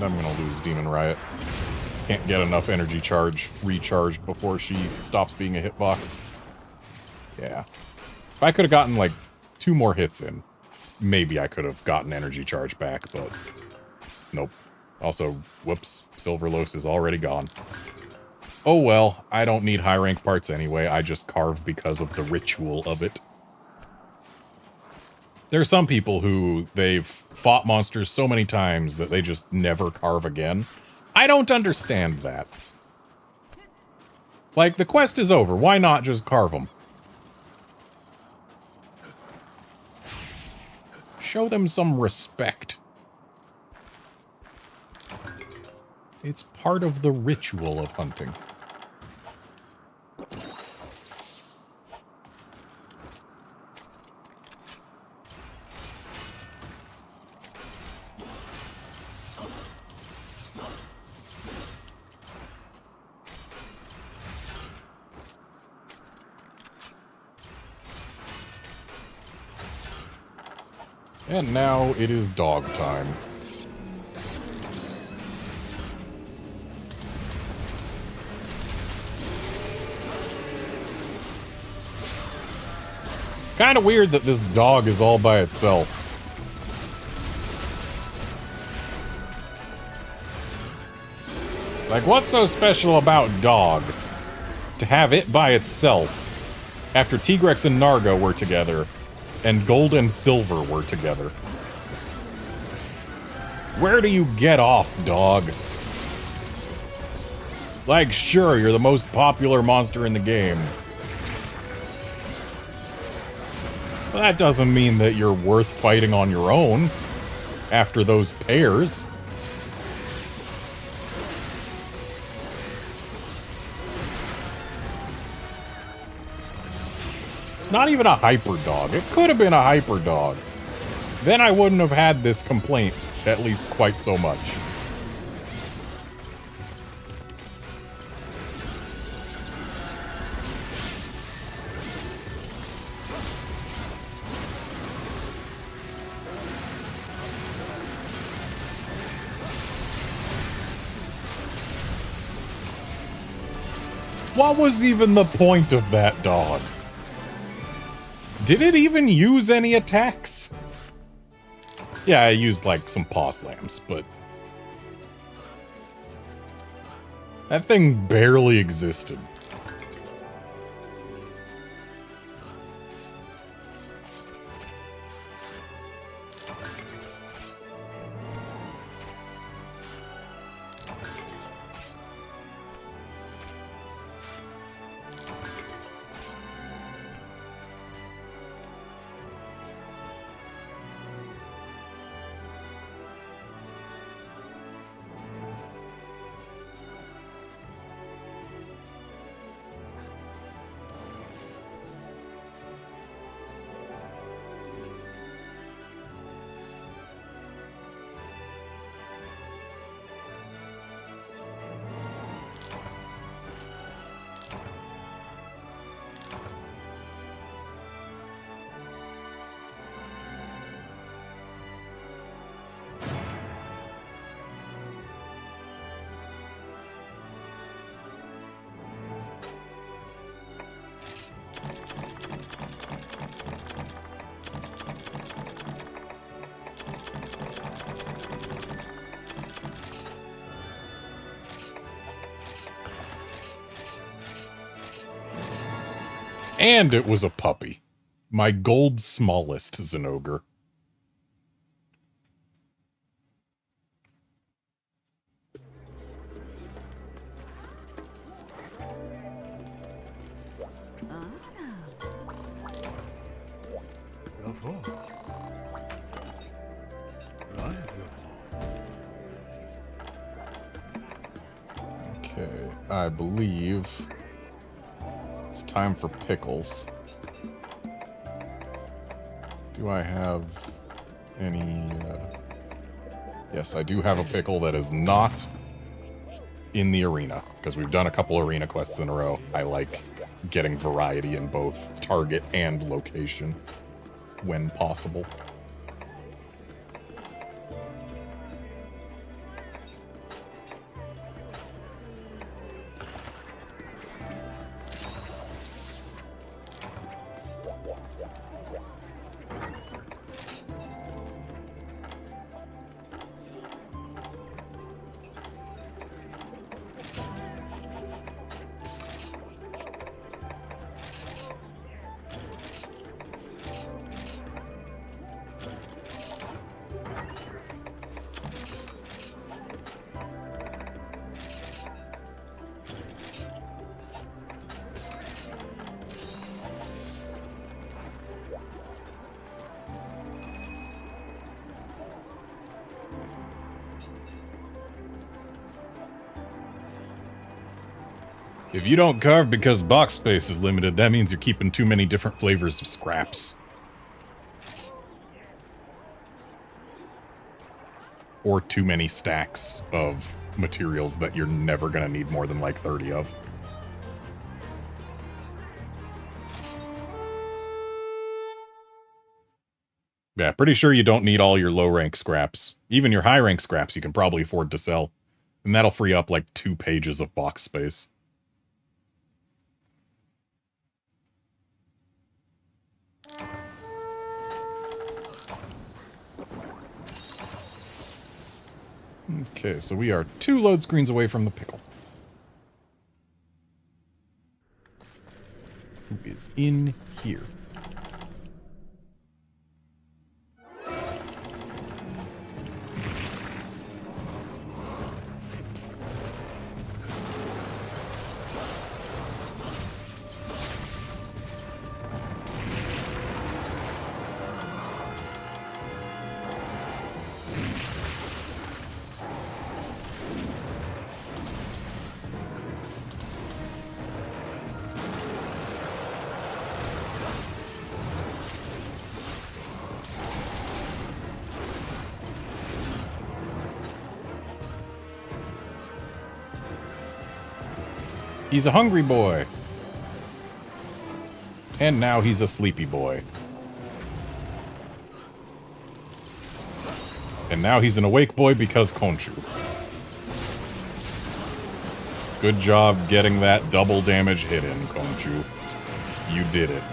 And I'm gonna lose Demon Riot. Can't get enough energy charge recharged before she stops being a hitbox. Yeah. If I could have gotten, like, 2 more hits in, maybe I could have gotten energy charge back, but nope. Also, whoops, Silverlos is already gone. Oh well, I don't need high rank parts anyway, I just carve because of the ritual of it. There are some people who, they've fought monsters so many times that they just never carve again. I don't understand that. Like, the quest is over, why not just carve them? Show them some respect. It's part of the ritual of hunting. And now it is dog time. Kind of weird that this dog is all by itself. Like, what's so special about dog to have it by itself after Tigrex and Nargo were together? And gold and silver were together. Where do you get off, dog? Like, sure, you're the most popular monster in the game. But that doesn't mean that you're worth fighting on your own after those pairs. Not even a hyper dog. It could have been a hyper dog. Then I wouldn't have had this complaint, at least quite so much. What was even the point of that dog? Did it even use any attacks? Yeah, I used, like, some paw slams, but... that thing barely existed. And it was a puppy. My gold smallest Zinogre. Okay, I believe it's time for pickles. Do I have any... Yes, I do have a pickle that is not in the arena, because we've done a couple arena quests in a row. I like getting variety in both target and location when possible. If you don't carve because box space is limited, that means you're keeping too many different flavors of scraps. Or too many stacks of materials that you're never gonna need more than like 30 of. Yeah, pretty sure you don't need all your low-rank scraps. Even your high-rank scraps you can probably afford to sell. And that'll free up like 2 pages of box space. Okay, so we are 2 load screens away from the pickle. Who is in here? He's a hungry boy. And now he's a sleepy boy. And now he's an awake boy because Khonshu. Good job getting that double damage hit in, Khonshu. You did it.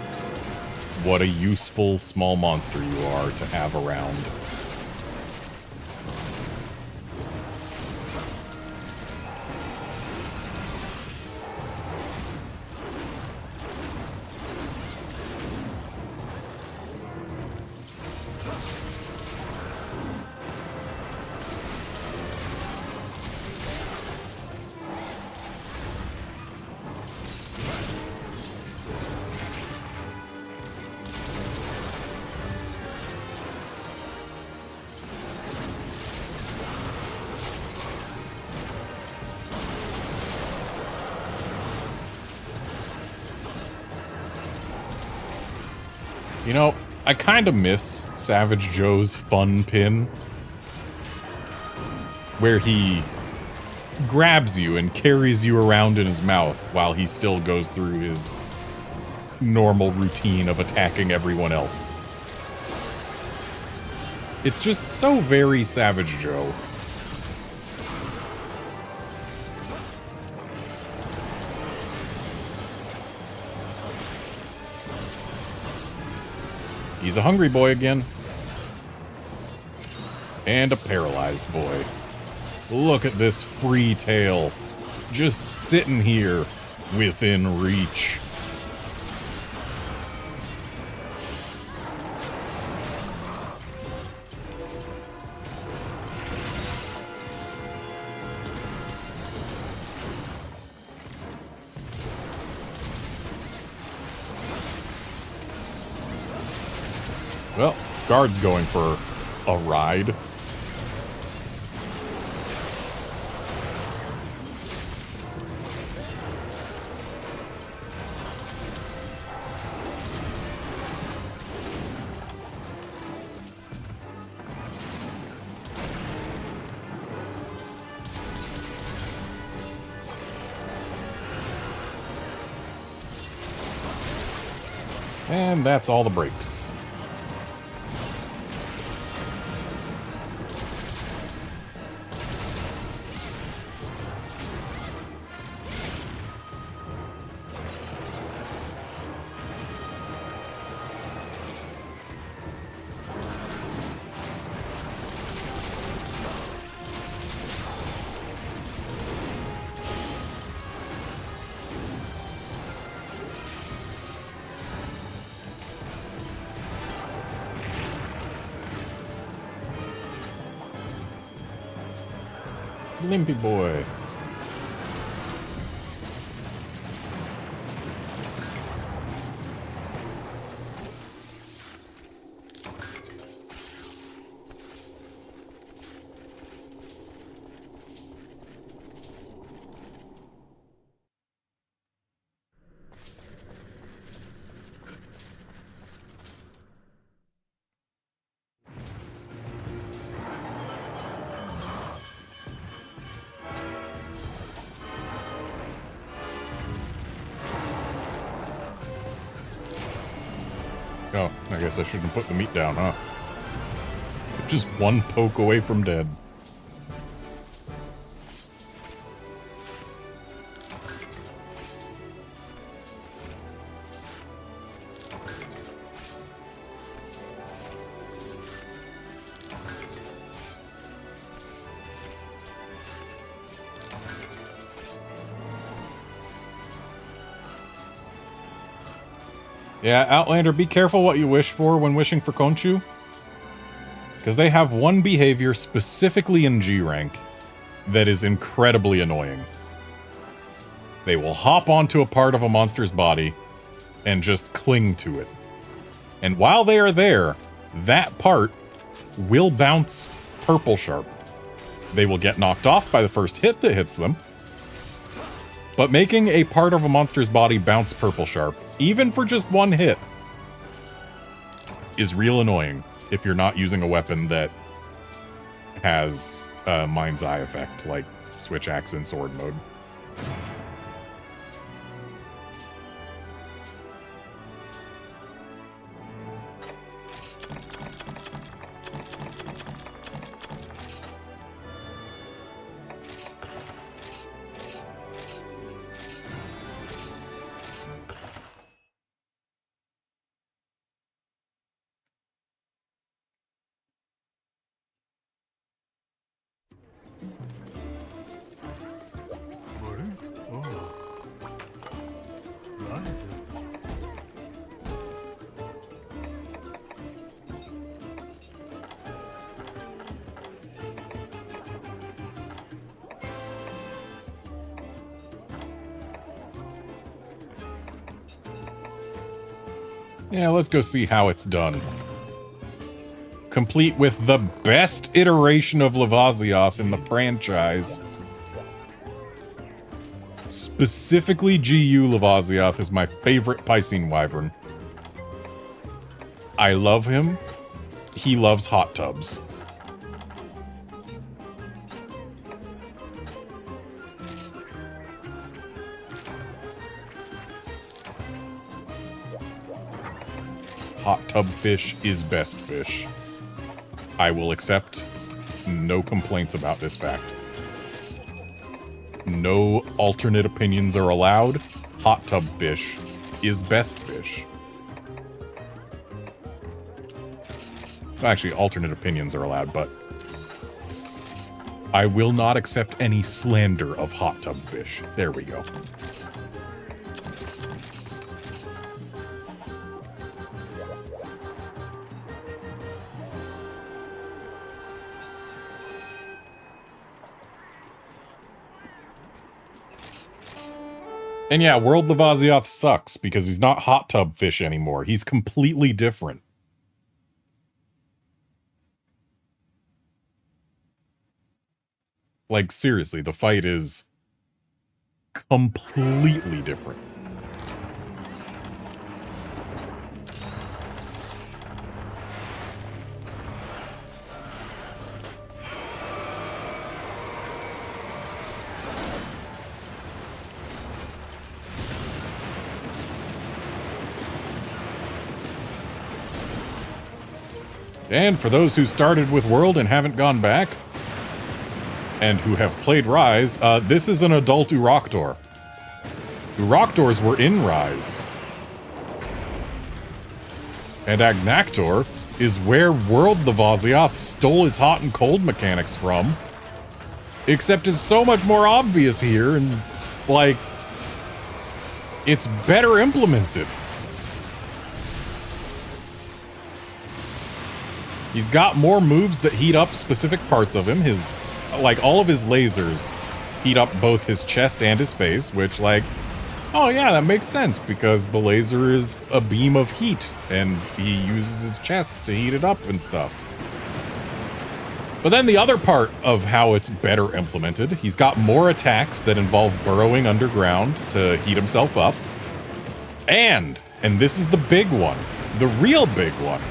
What a useful small monster you are to have around. You know, I kind of miss Savage Joe's fun pin, where he grabs you and carries you around in his mouth while he still goes through his normal routine of attacking everyone else. It's just so very Savage Joe. He's a hungry boy again. And a paralyzed boy. Look at this free tail. Just sitting here within reach. Well, guard's going for a ride. And that's all the breaks. Limpy boy. Oh, I guess I shouldn't put the meat down, huh? Just one poke away from dead. Yeah, Outlander, be careful what you wish for when wishing for Khonshu. Because they have one behavior specifically in G rank that is incredibly annoying. They will hop onto a part of a monster's body and just cling to it. And while they are there, that part will bounce purple sharp. They will get knocked off by the first hit that hits them. But making a part of a monster's body bounce purple sharp, even for just one hit, is real annoying if you're not using a weapon that has a mind's eye effect, like switch axe in sword mode. Yeah, let's go see how it's done. Complete with the best iteration of Lavasioth in the franchise. Specifically, GU Lavasioth is my favorite Piscine Wyvern. I love him. He loves hot tubs. Hot tub fish is best fish. I will accept no complaints about this fact. No alternate opinions are allowed. Hot tub fish is best fish. Actually, alternate opinions are allowed, but I will not accept any slander of hot tub fish. There we go. And yeah, World Lavasioth sucks because he's not hot tub fish anymore. He's completely different. Like, seriously, the fight is completely different. And for those who started with World and haven't gone back, and who have played Rise, this is an adult Uroctor. Uroctors were in Rise. And Agnactor is where World Lavasioth stole his hot and cold mechanics from. Except it's so much more obvious here, and, like, it's better implemented. He's got more moves that heat up specific parts of him. His, like, all of his lasers heat up both his chest and his face, which, like, oh yeah, that makes sense, because the laser is a beam of heat, and he uses his chest to heat it up and stuff. But then the other part of how it's better implemented, he's got more attacks that involve burrowing underground to heat himself up. And this is the big one, the real big one.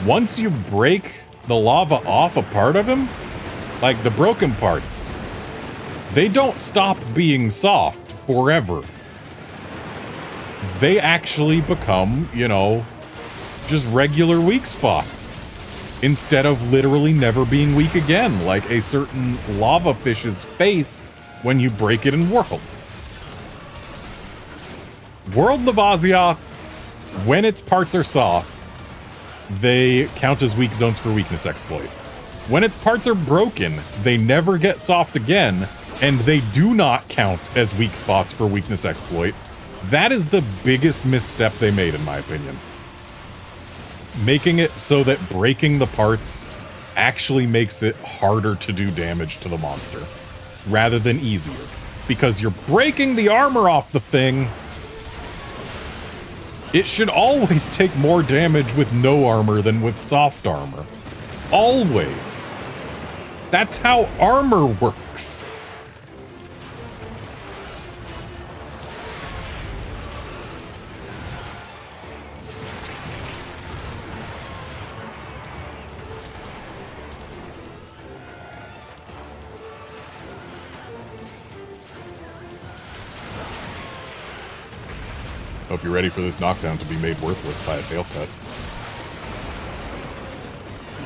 Once you break the lava off a part of him, like the broken parts, they don't stop being soft forever. they actually become, you know, just regular weak spots. Instead of literally never being weak again, like a certain lava fish's face when you break it in World. World Lavasioth, when its parts are soft, they count as weak zones for weakness exploit. When its parts are broken, they never get soft again, and they do not count as weak spots for weakness exploit. That is the biggest misstep they made, in my opinion. Making it so that breaking the parts actually makes it harder to do damage to the monster, rather than easier. Because you're breaking the armor off the thing, it should always take more damage with no armor than with soft armor. Always. That's how armor works. Hope you're ready for this knockdown to be made worthless by a tail cut. See?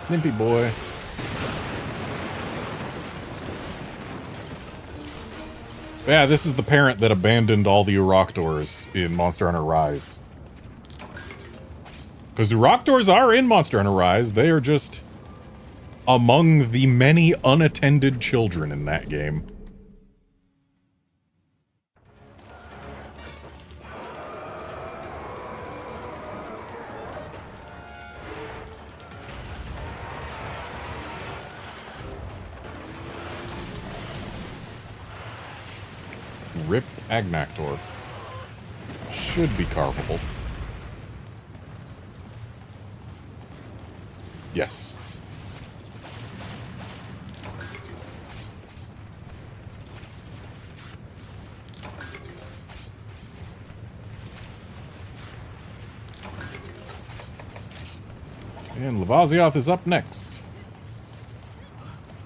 Limpy boy. Yeah, this is the parent that abandoned all the Uroctors in Monster Hunter Rise. Because Uroctors are in Monster Hunter Rise, they are just among the many unattended children in that game. Rip Agnactor. Should be carvable. Yes. And Lavasioth is up next.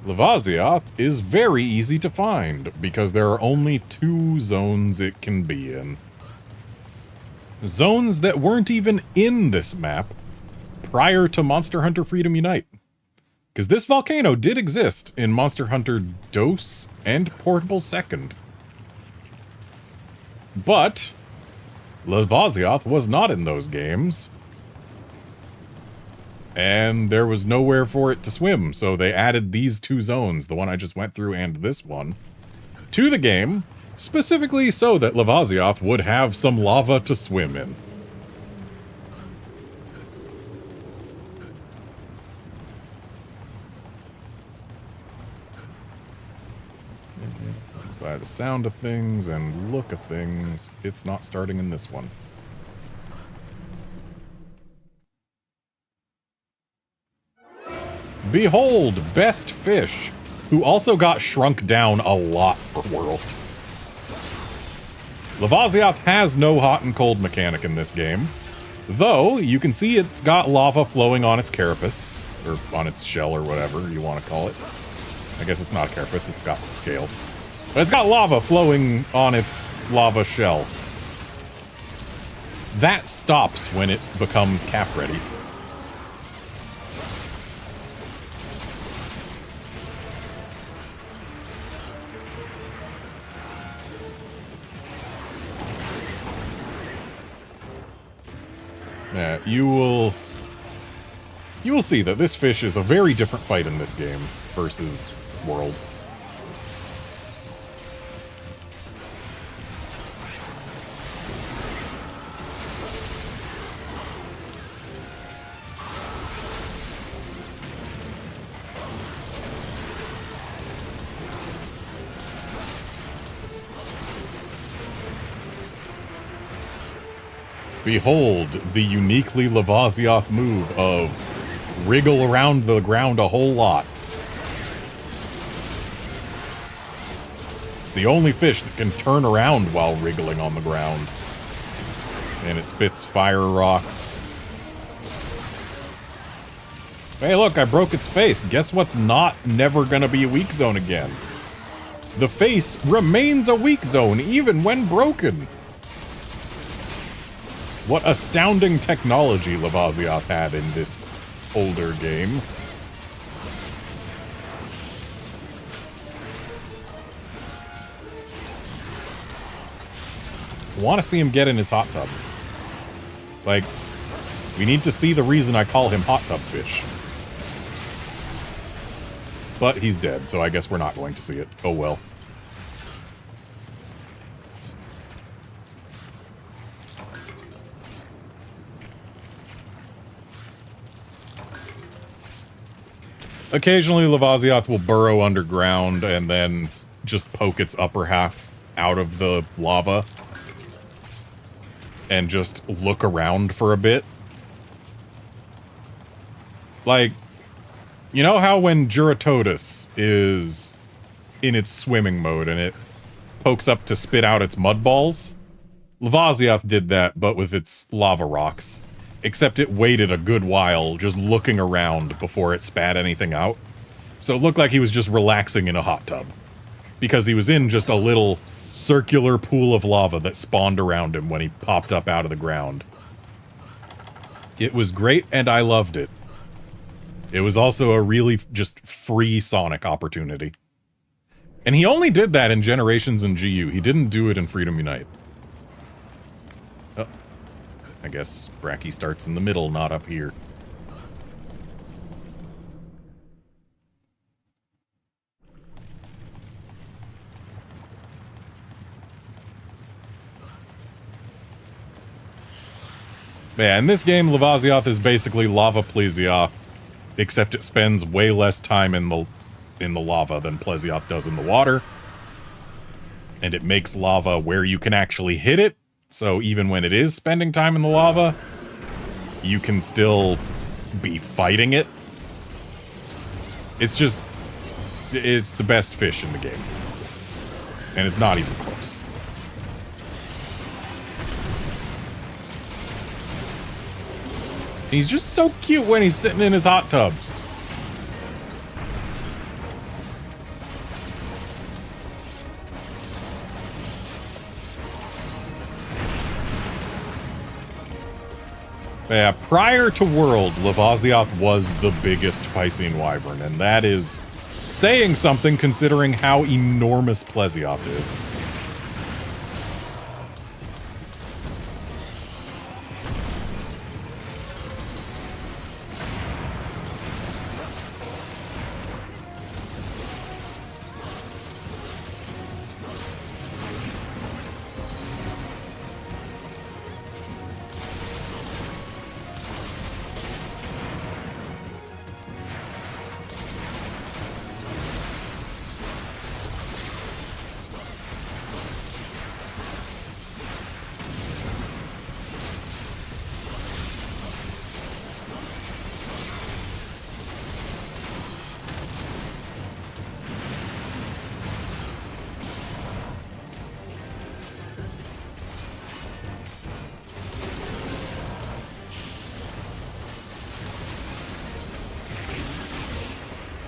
Lavasioth is very easy to find, because there are only 2 zones it can be in. Zones that weren't even in this map prior to Monster Hunter Freedom Unite. Because this volcano did exist in Monster Hunter DOS and Portable Second. But Lavasioth was not in those games. And there was nowhere for it to swim, so they added these 2 zones, the one I just went through and this one, to the game, specifically so that Lavasioth would have some lava to swim in. By the sound of things and look of things, it's not starting in this one. Behold, Best Fish, who also got shrunk down a lot for World. Lavasioth has no hot and cold mechanic in this game, though you can see it's got lava flowing on its carapace, or on its shell, or whatever you want to call it. I guess it's not a carapace, it's got scales. But it's got lava flowing on its lava shell. That stops when it becomes cap ready. Yeah, you will see that this fish is a very different fight in this game versus World. Behold the uniquely Lavasioth move of wriggle around the ground a whole lot. It's the only fish that can turn around while wriggling on the ground. And it spits fire rocks. Hey look, I broke its face. Guess what's not never gonna be a weak zone again? The face remains a weak zone even when broken. What astounding technology Lavasioth had in this older game. Want to see him get in his hot tub. Like, we need to see the reason I call him Hot Tub Fish. But he's dead, so I guess we're not going to see it. Oh well. Occasionally, Lavasioth will burrow underground and then just poke its upper half out of the lava and just look around for a bit. Like, you know how when Juratodus is in its swimming mode and it pokes up to spit out its mud balls? Lavasioth did that, but with its lava rocks. Except it waited a good while just looking around before it spat anything out. So it looked like he was just relaxing in a hot tub. Because he was in just a little circular pool of lava that spawned around him when he popped up out of the ground. It was great, and I loved it. It was also a really just free Sonic opportunity. And he only did that in Generations and GU. He didn't do it in Freedom Unite. Oh. I guess Bracky starts in the middle, not up here. Yeah, in this game, Lavasioth is basically Lava Plesioth, except it spends way less time in the lava than Plesioth does in the water. And it makes lava where you can actually hit it, so even when it is spending time in the lava, you can still be fighting it. It's just, it's the best fish in the game. And it's not even close. He's just so cute when he's sitting in his hot tubs. Yeah, prior to World, Lavasioth was the biggest Piscean Wyvern, and that is saying something considering how enormous Plesioth is.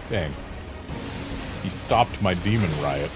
Dang. He stopped my demon riot.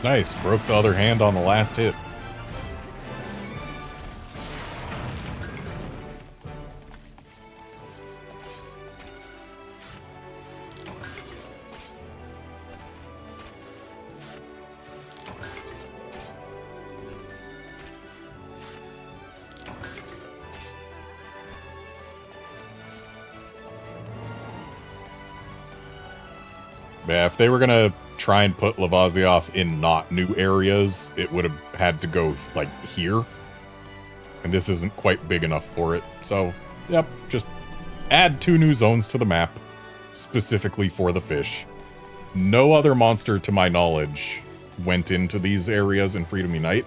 Nice, broke the other hand on the last hit. Yeah, if they were gonna try and put Lavasioth in not new areas, it would have had to go, like, here. And this isn't quite big enough for it. So, yep, just add 2 new zones to the map, specifically for the fish. No other monster, to my knowledge, went into these areas in Freedom Unite.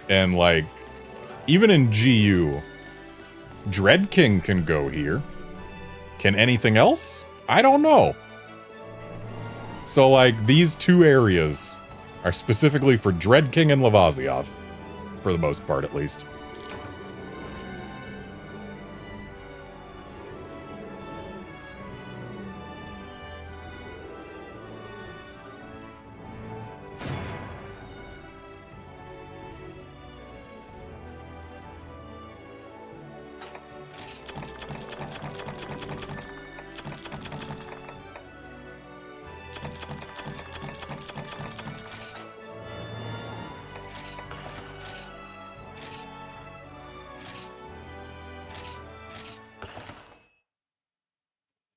And, like, even in GU, Dread King can go here. Can anything else? I don't know. So, like, these 2 areas are specifically for Dread King and Lavasioth. For the most part, at least.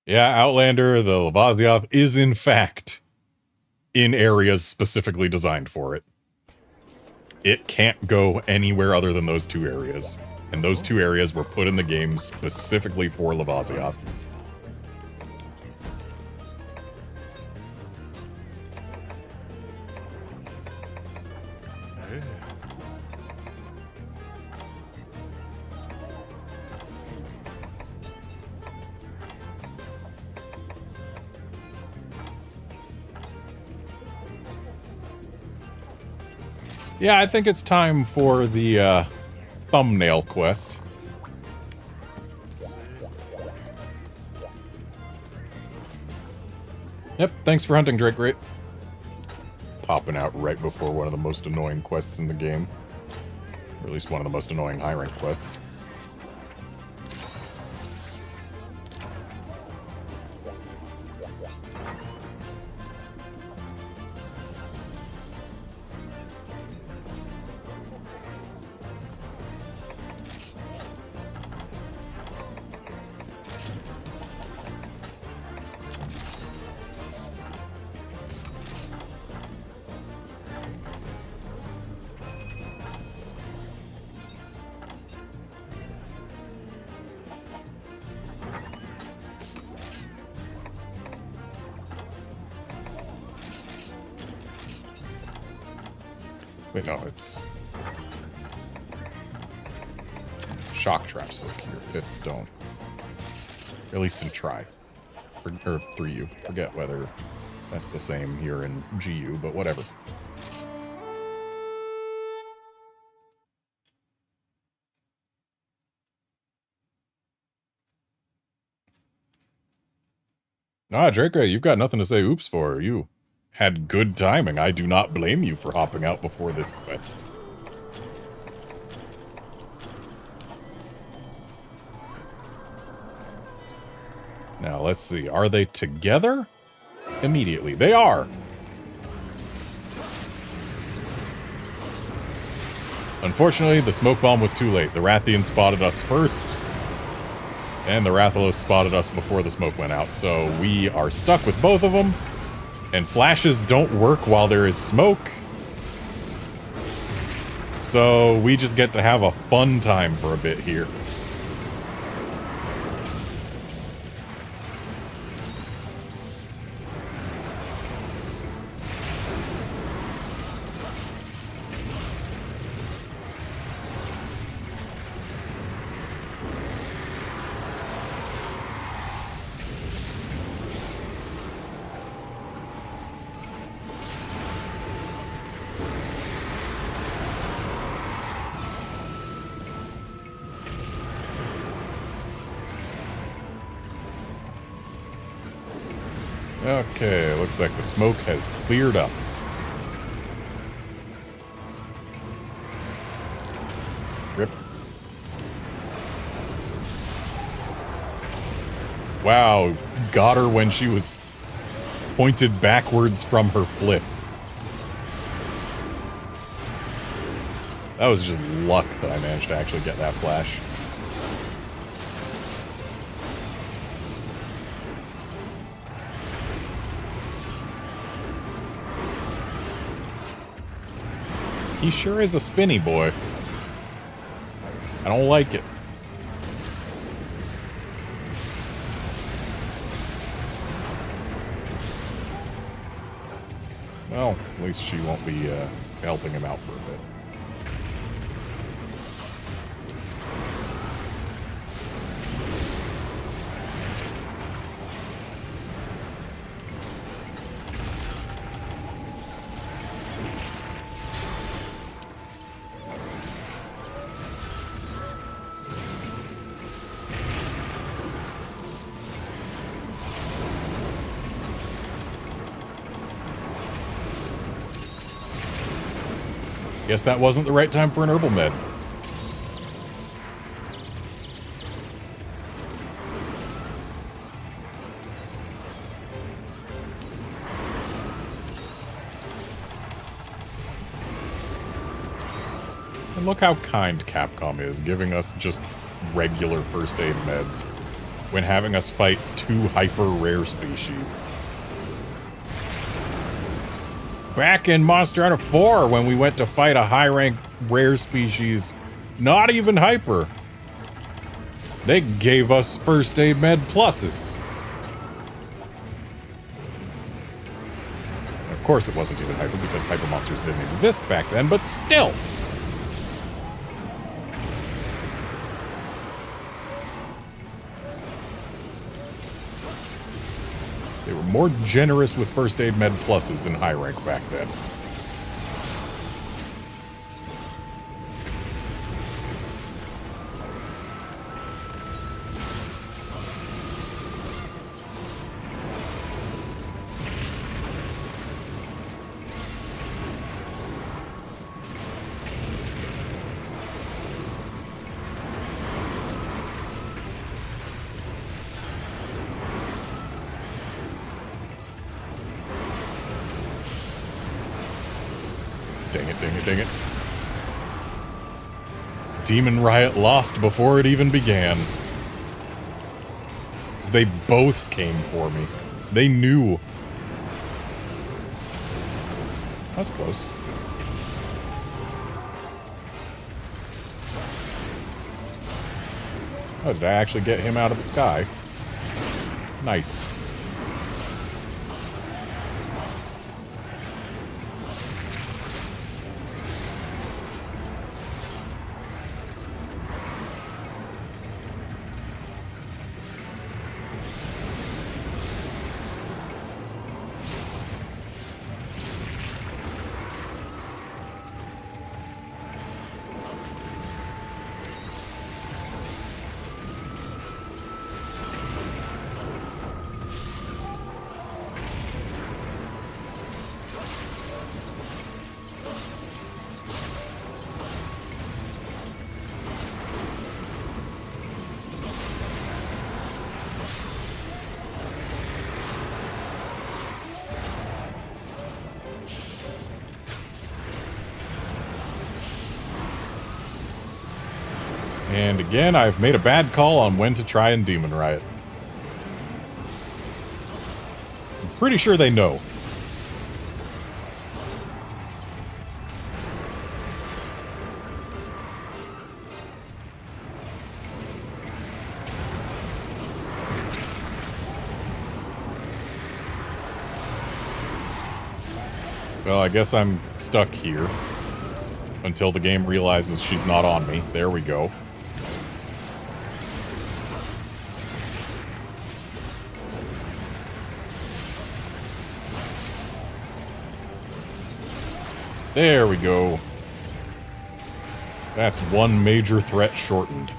Yeah, Outlander, the Lavasioth is in fact in areas specifically designed for it. It can't go anywhere other than those 2 areas. And those 2 areas were put in the game specifically for Lavasioth. Yeah, I think it's time for the thumbnail quest. Yep, thanks for hunting, Drake Great. Popping out right before one of the most annoying quests in the game. Or at least one of the most annoying high-rank quests. Wait, no, it's... Shock traps work here. Bits don't. At least in Try. Or 3U. Forget whether that's the same here in GU, but whatever. Ah, Drake, you've got nothing to say oops for. You had good timing. I do not blame you for hopping out before this quest. Now, let's see. Are they together? Immediately. They are! Unfortunately, the smoke bomb was too late. The Rathian spotted us first, and the Rathalos spotted us before the smoke went out. So we are stuck with both of them, and flashes don't work while there is smoke. So we just get to have a fun time for a bit here. Okay, looks like the smoke has cleared up. Rip. Wow, got her when she was pointed backwards from her flip. That was just luck that I managed to actually get that flash. He sure is a spinny boy. I don't like it. Well, at least she won't be helping him out for a bit. Guess that wasn't the right time for an herbal med. And look how kind Capcom is, giving us just regular first aid meds when having us fight 2 hyper rare species. Back in Monster Hunter 4, when we went to fight a high-rank rare species, not even hyper, they gave us first aid med pluses. Of course it wasn't even hyper, because hyper monsters didn't exist back then, but still! They were more generous with first aid med pluses in high rank back then. Dang it. Demon Riot lost before it even began. 'Cause they both came for me. They knew. That's close. Oh, did I actually get him out of the sky? Nice. And again, I've made a bad call on when to try and Demon Riot. I'm pretty sure they know. Well, I guess I'm stuck here until the game realizes she's not on me. There we go. There we go. That's one major threat shortened.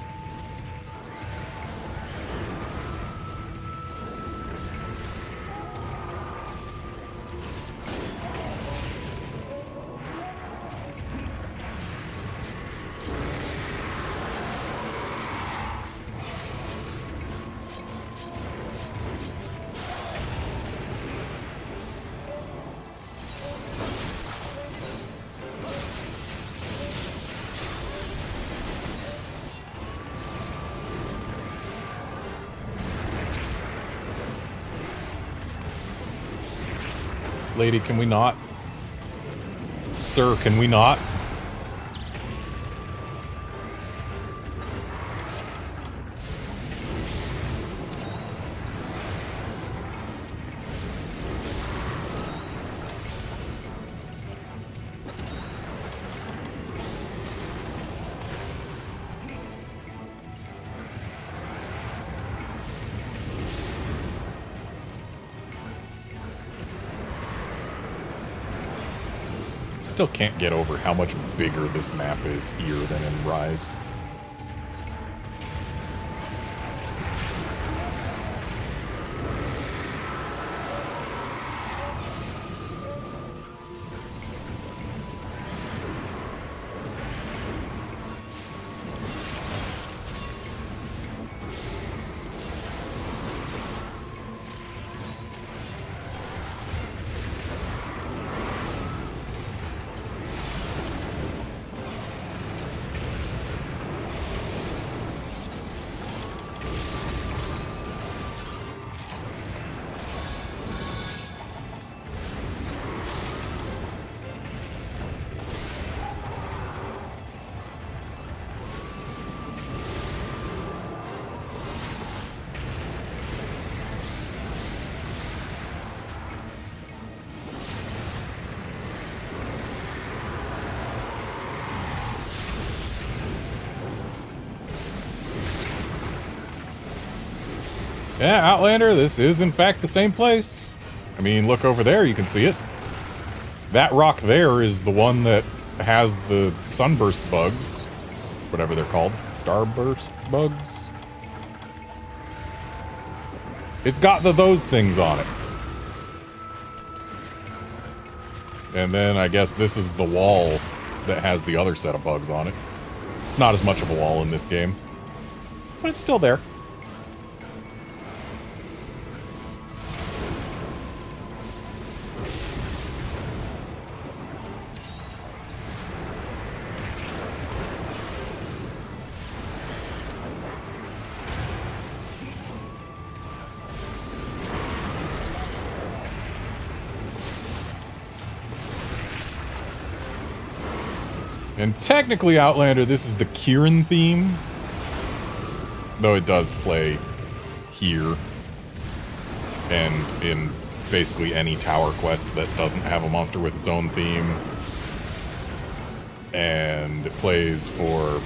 Lady, can we not? Sir, can we not? still can't get over how much bigger this map is here than in Rise. Yeah, Outlander, this is in fact the same place. I mean, look over there, you can see it. That rock there is the one that has the sunburst bugs. Whatever they're called. Starburst bugs? It's got those things on it. And then I guess this is the wall that has the other set of bugs on it. It's not as much of a wall in this game, but it's still there. And technically, Outlander, this is the Kieran theme. Though it does play here. And in basically any tower quest that doesn't have a monster with its own theme. And it plays for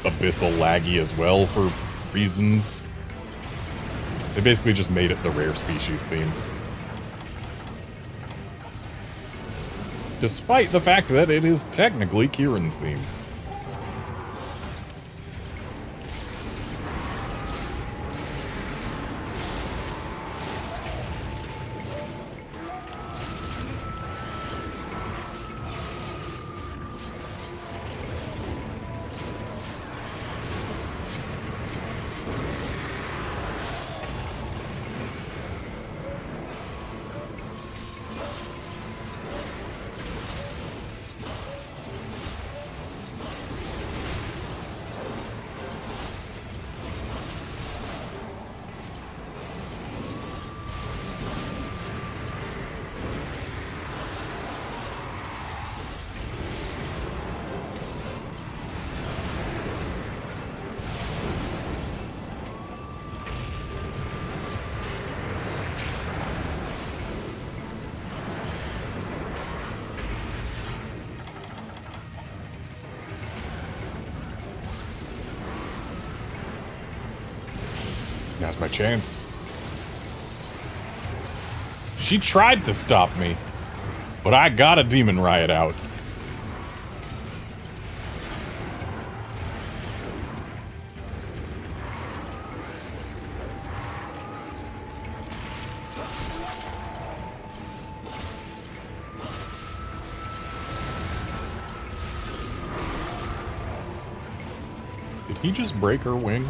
Abyssal Laggy as well for reasons. They basically just made it the rare species theme. Despite the fact that it is technically Kieran's theme. Now's my chance. She tried to stop me, but I got a Demon Riot out. Did he just break her wing?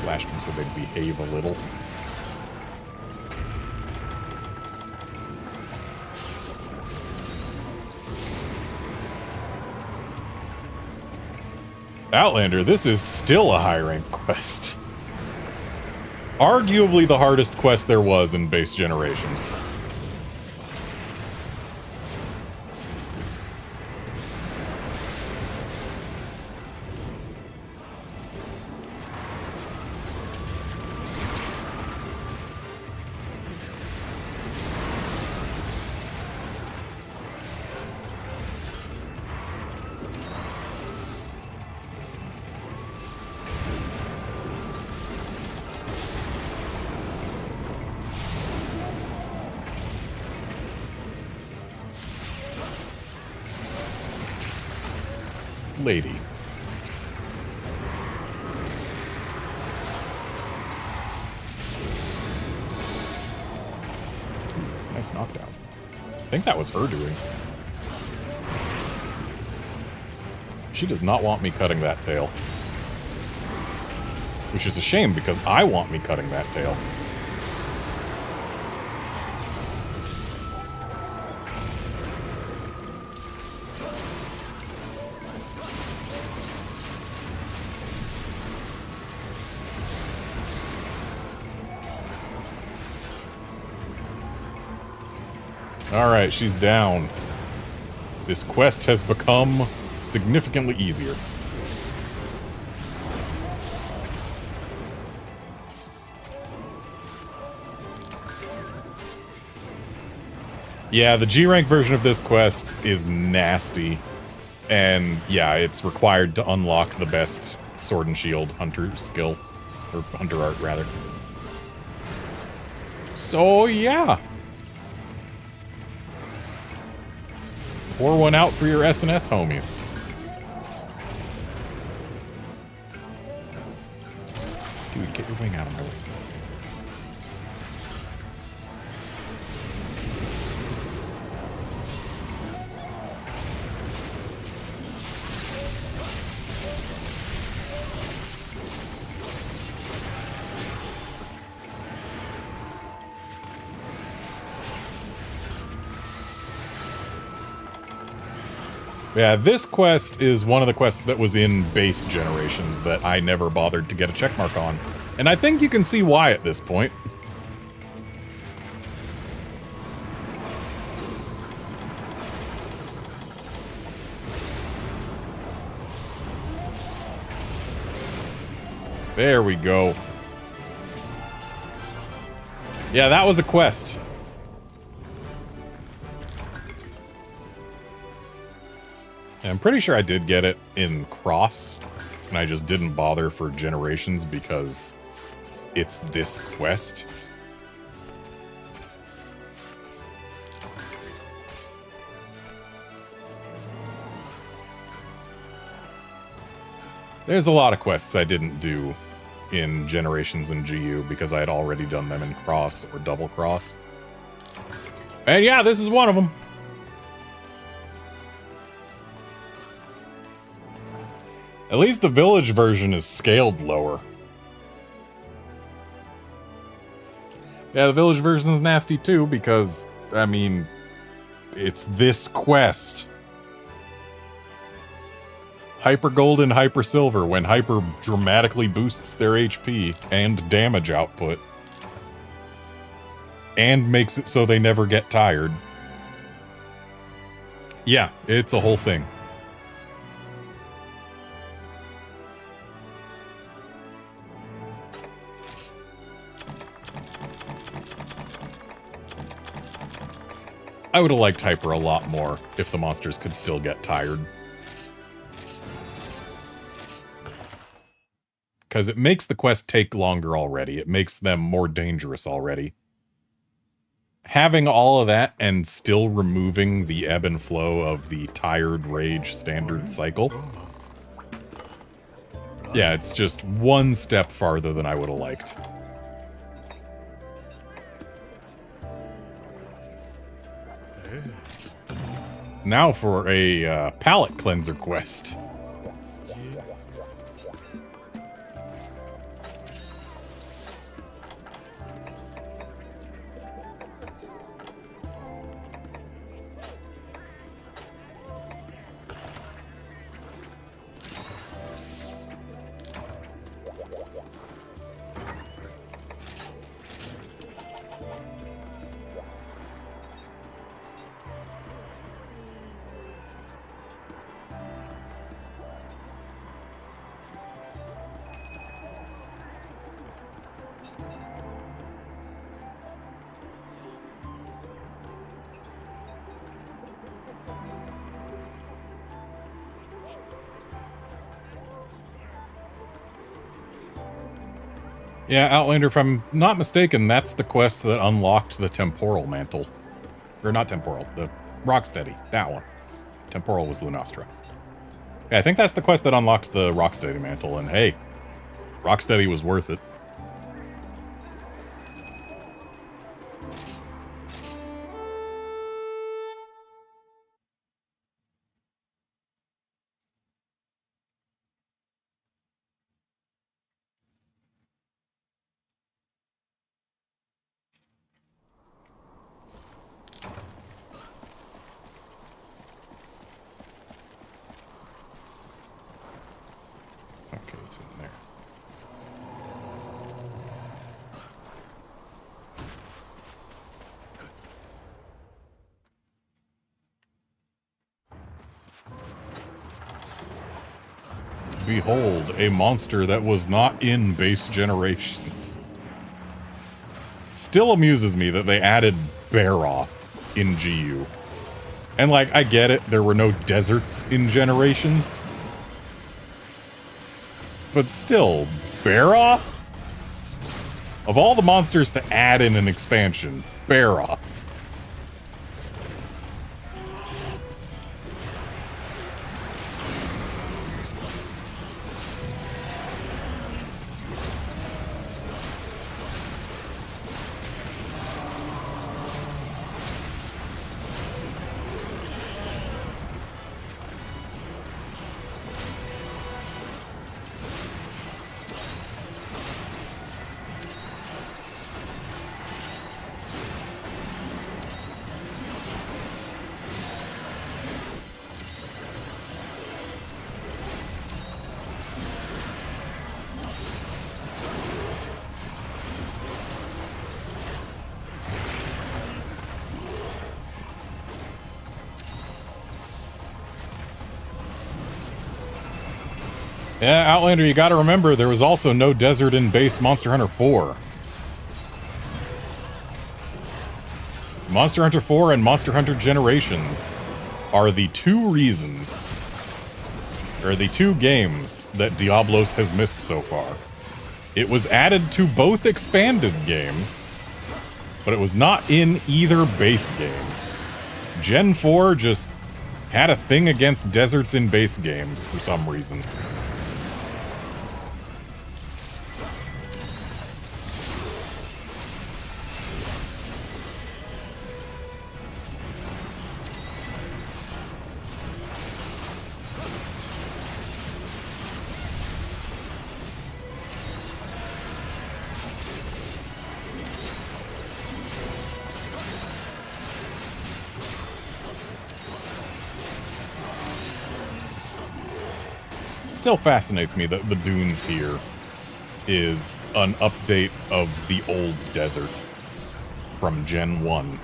slashed them so they'd behave a little. Outlander, this is still a high rank quest. Arguably the hardest quest there was in base Generations. Lady. Nice knockdown. I think that was her doing. She does not want me cutting that tail. Which is a shame, because I want me cutting that tail. Alright, she's down. This quest has become significantly easier. Yeah, the G-rank version of this quest is nasty. And yeah, it's required to unlock the best sword and shield hunter skill. Or hunter art, rather. So, yeah. Pour one out for your S&S homies. Dude, get your wing out of my way. Yeah, this quest is one of the quests that was in base Generations that I never bothered to get a checkmark on. And I think you can see why at this point. There we go. Yeah, that was a quest. I'm pretty sure I did get it in Cross, and I just didn't bother for Generations because it's this quest. There's a lot of quests I didn't do in Generations and GU because I had already done them in Cross or Double Cross. And yeah, this is one of them. At least the village version is scaled lower. Yeah, the village version is nasty too because, I mean, it's this quest. Hyper Gold and Hyper Silver when Hyper dramatically boosts their HP and damage output. And makes it so they never get tired. Yeah, it's a whole thing. I would have liked Hyper a lot more if the monsters could still get tired. Because it makes the quest take longer already. It makes them more dangerous already. Having all of that and still removing the ebb and flow of the tired rage standard cycle. Yeah, it's just one step farther than I would have liked. Now for a palate cleanser quest. Yeah, Outlander, if I'm not mistaken, that's the quest that unlocked the temporal mantle. Or not temporal, the Rocksteady. That one. Temporal was Lunastra. Yeah, I think that's the quest that unlocked the Rocksteady mantle, and hey, Rocksteady was worth it. Okay, it's in there. Behold, a monster that was not in base generations. Still amuses me that they added Baroth in GU. And, like, I get it, there were no deserts in Generations. But still, Baroth? Of all the monsters to add in an expansion, Baroth. Yeah, Outlander, you gotta remember, there was also no desert in base Monster Hunter 4. Monster Hunter 4 and Monster Hunter Generations are the two reasons, or the two games that Diablos has missed so far. It was added to both expanded games, but it was not in either base game. Gen 4 just had a thing against deserts in base games for some reason. Still fascinates me that the dunes here is an update of the old desert from Gen 1.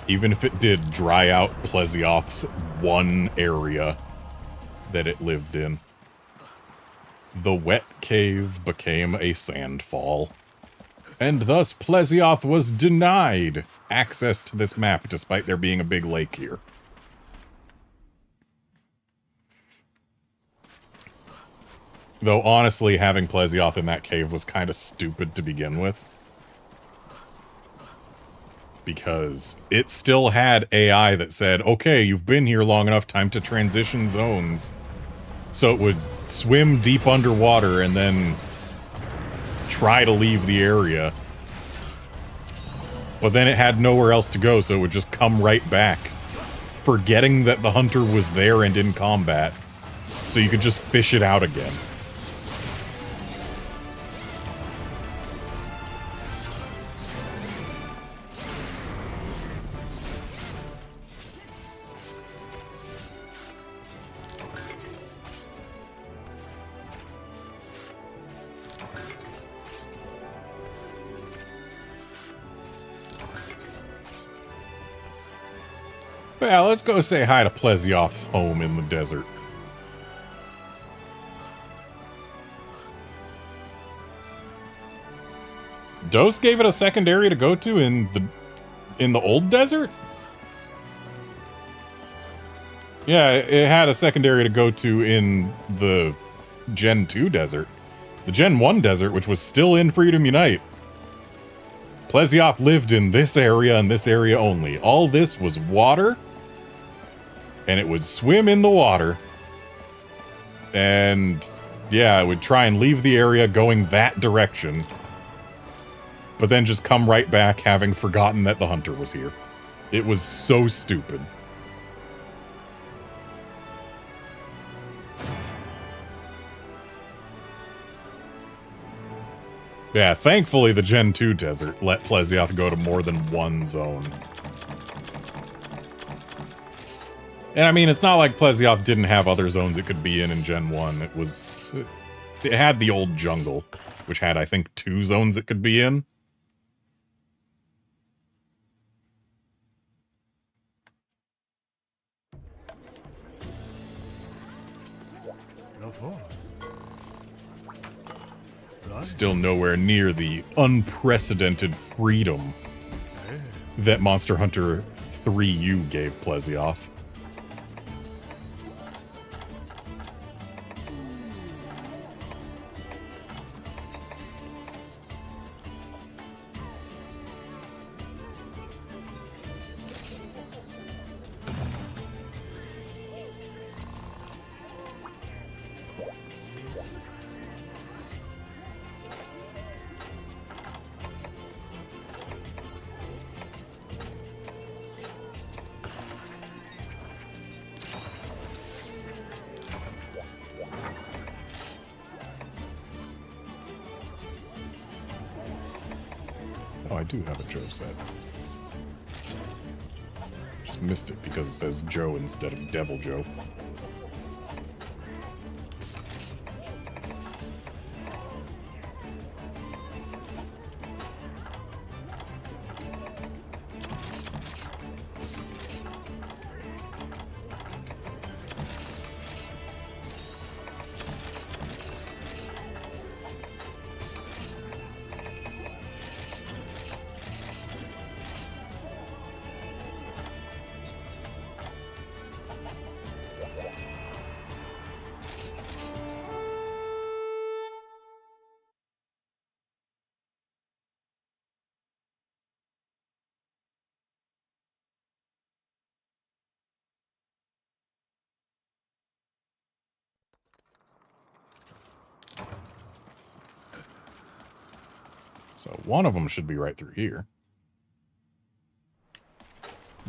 Even if it did dry out Plesioth's one area that it lived in. The wet cave became a sandfall. And thus Plesioth was denied access to this map despite there being a big lake here. Though, honestly, having Plesioth in that cave was kind of stupid to begin with. Because it still had AI that said, okay, you've been here long enough, time to transition zones. So it would swim deep underwater and then try to leave the area. But then it had nowhere else to go, so it would just come right back, forgetting that the hunter was there and in combat. So you could just fish it out again. Yeah, let's go say hi to Plesioth's home in the desert. Dose gave it a secondary to go to in the old desert? Yeah, it had a secondary to go to in the Gen 2 desert. The Gen 1 desert, which was still in Freedom Unite. Plesioth lived in this area and this area only. All this was water, and it would swim in the water. And yeah, it would try and leave the area going that direction, but then just come right back having forgotten that the hunter was here. It was so stupid. Yeah, thankfully the Gen 2 desert let Plesioth go to more than one zone. And I mean, it's not like Plesioth didn't have other zones it could be in Gen 1. It had the old jungle, which had, I think, 2 zones it could be in. Still nowhere near the unprecedented freedom that Monster Hunter 3U gave Plesioth. Oh, I do have a Joe set. Just missed it because it says Joe instead of Devil Joe. So one of them should be right through here.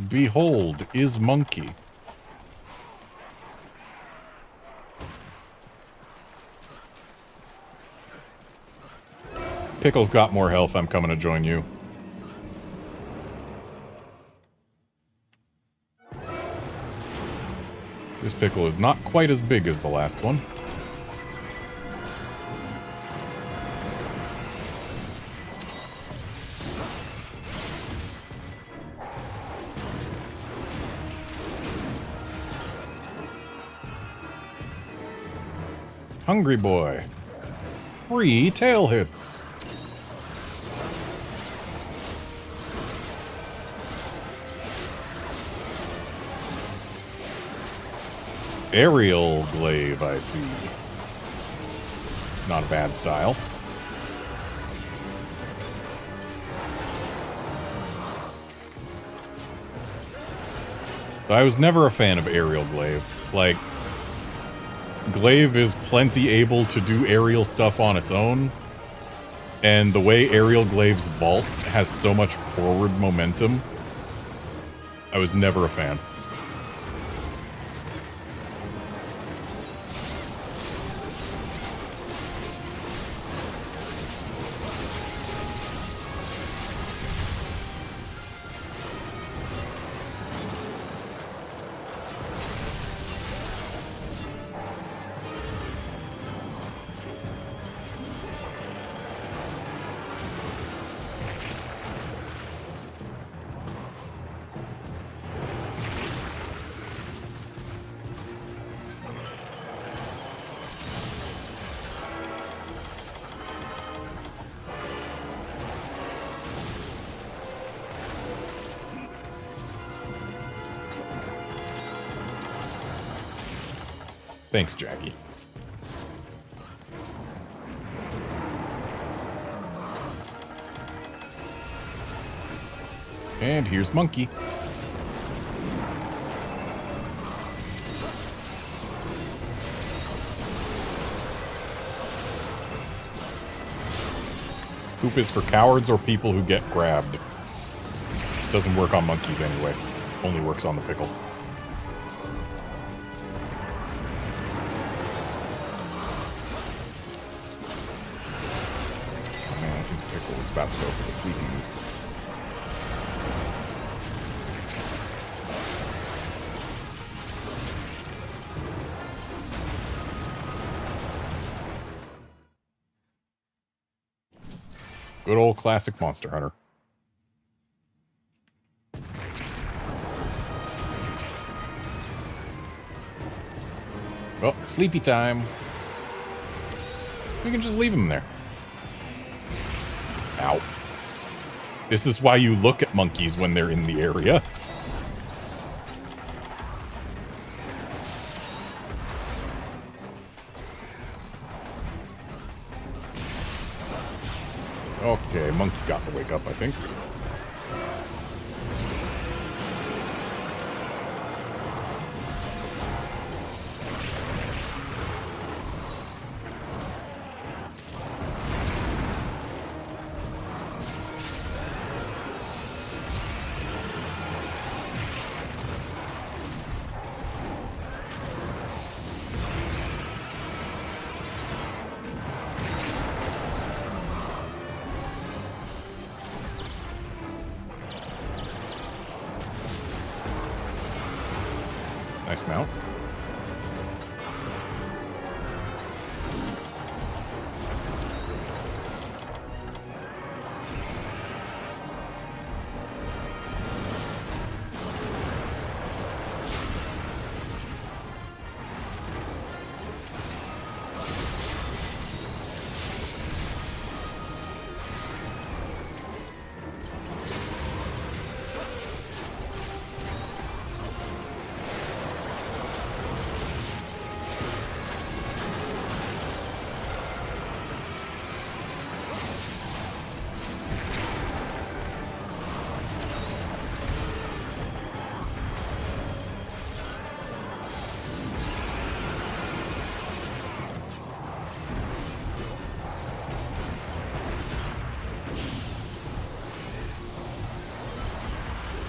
Behold, is monkey. Pickle's got more health. I'm coming to join you. This pickle is not quite as big as the last one. Hungry boy. 3 tail hits. Aerial glaive, I see. Not a bad style. I was never a fan of aerial glaive. Like, glaive is plenty able to do aerial stuff on its own, and the way aerial glaive's vault has so much forward momentum, I was never a fan. Thanks, Jackie. And here's Monkey. Poop is for cowards or people who get grabbed. Doesn't work on monkeys anyway. Only works on the pickle. Oh man, I think the pickle is about to go for the sleepy move. Good old classic Monster Hunter. Oh, sleepy time. We can just leave him there. Ow. This is why you look at monkeys when they're in the area. Okay, monkey got to wake up, I think. Nice mount.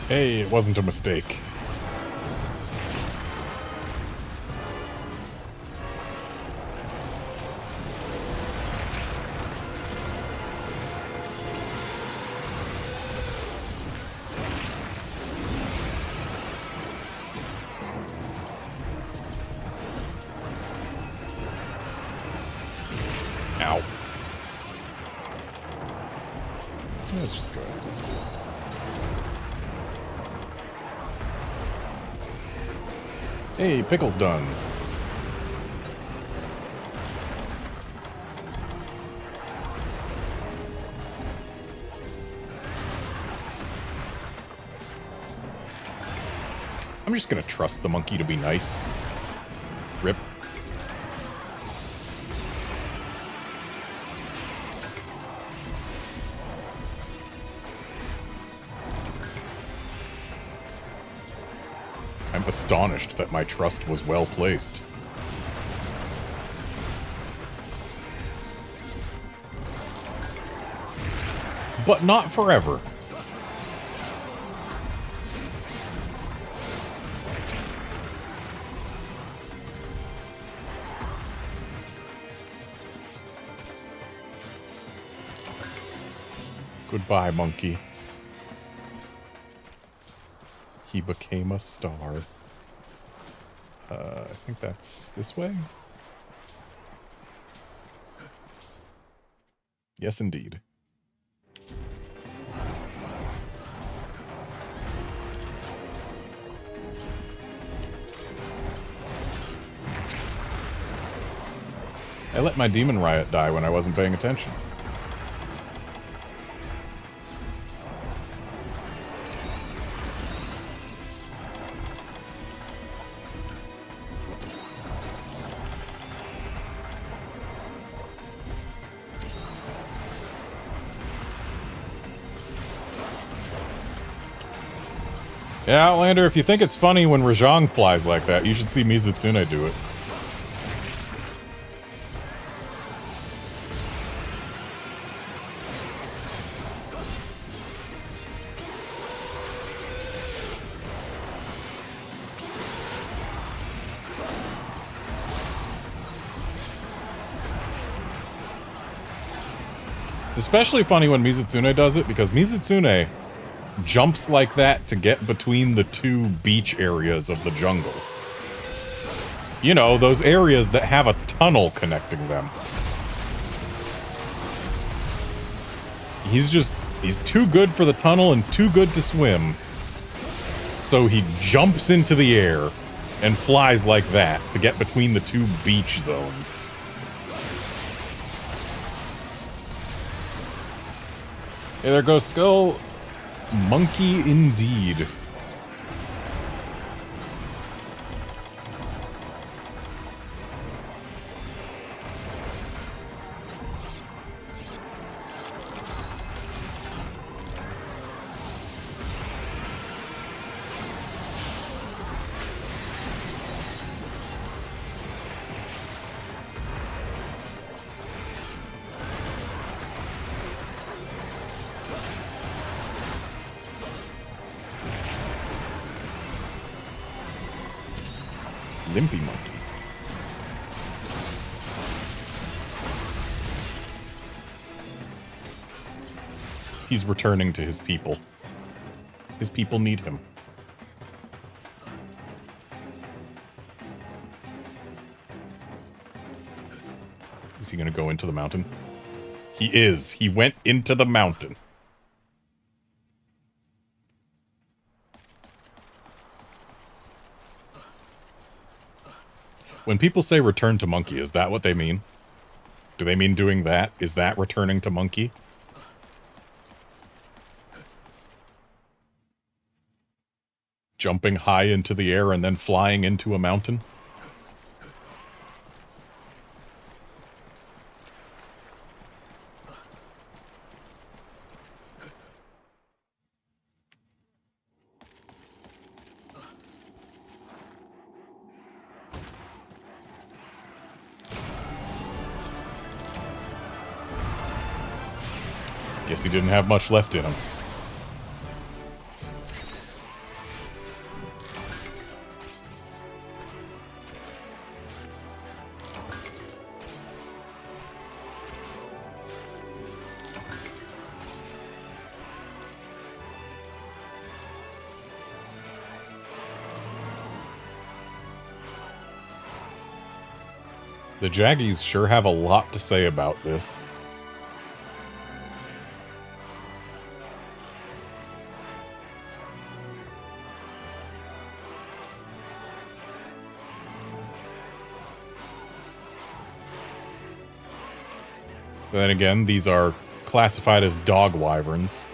Hey, it wasn't a mistake. Ow. Let's just go ahead and use this. Hey, pickle's done. I'm just gonna trust the monkey to be nice. Rip. I'm astonished that my trust was well placed. But not forever. Goodbye, monkey. He became a star. I think that's this way? Yes, indeed. I let my demon riot die when I wasn't paying attention. Yeah, Outlander, if you think it's funny when Rajang flies like that, you should see Mizutsune do it. It's especially funny when Mizutsune does it, because Mizutsune jumps like that to get between the two beach areas of the jungle. You know, those areas that have a tunnel connecting them. He's too good for the tunnel and too good to swim. So he jumps into the air and flies like that to get between the two beach zones. Hey, there goes Skull. Monkey indeed. Limpy monkey. He's returning to his people. His people need him. Is he going to go into the mountain? He is. He went into the mountain. When people say return to monkey, is that what they mean? Do they mean doing that? Is that returning to monkey? Jumping high into the air and then flying into a mountain? Guess he didn't have much left in him. The Jaggies sure have a lot to say about this. But then again, these are classified as dog wyverns.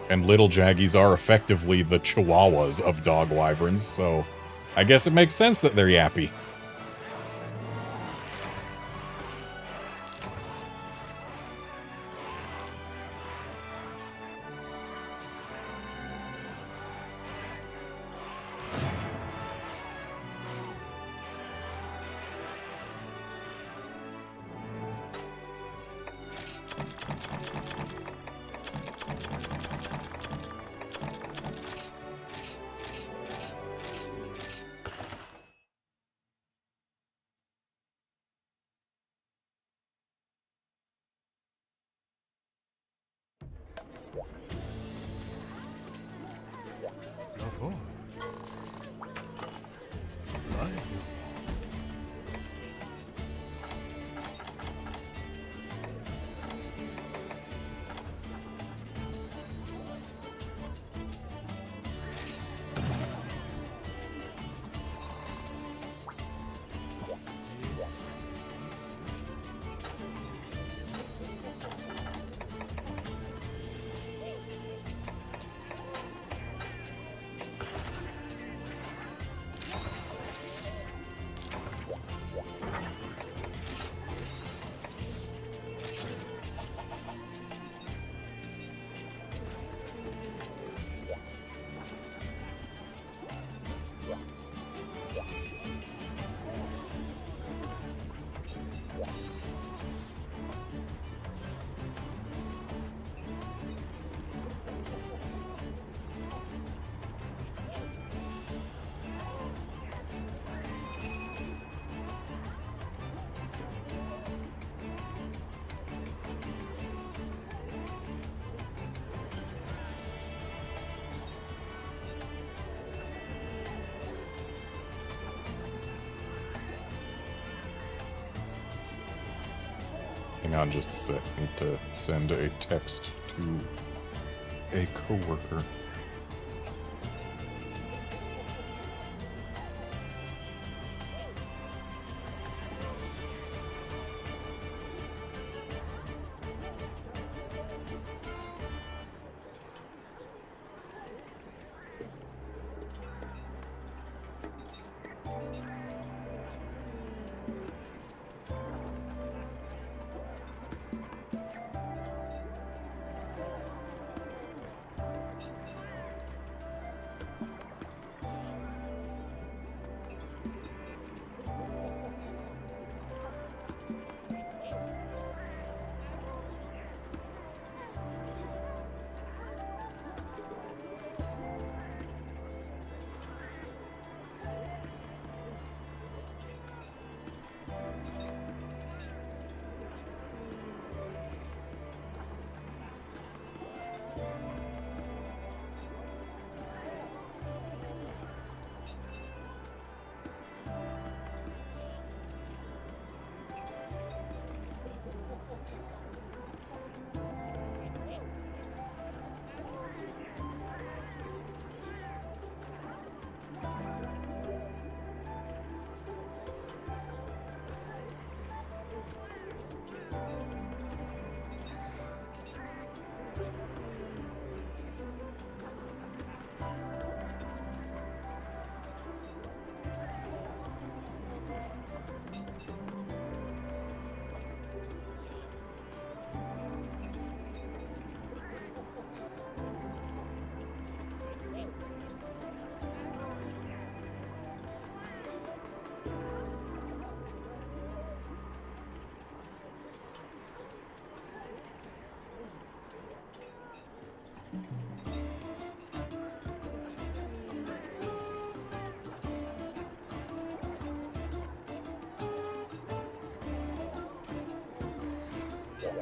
And little Jaggies are effectively the chihuahuas of dog wyverns, so I guess it makes sense that they're yappy. Hang on just a sec. Need to send a text to a coworker.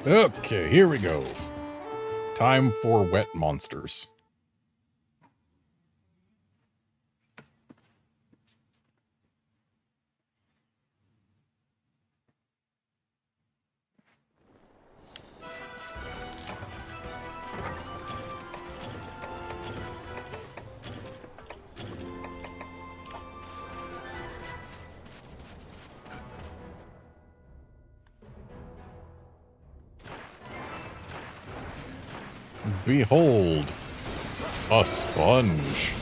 Okay, here we go. Time for wet monsters. Behold, a sponge.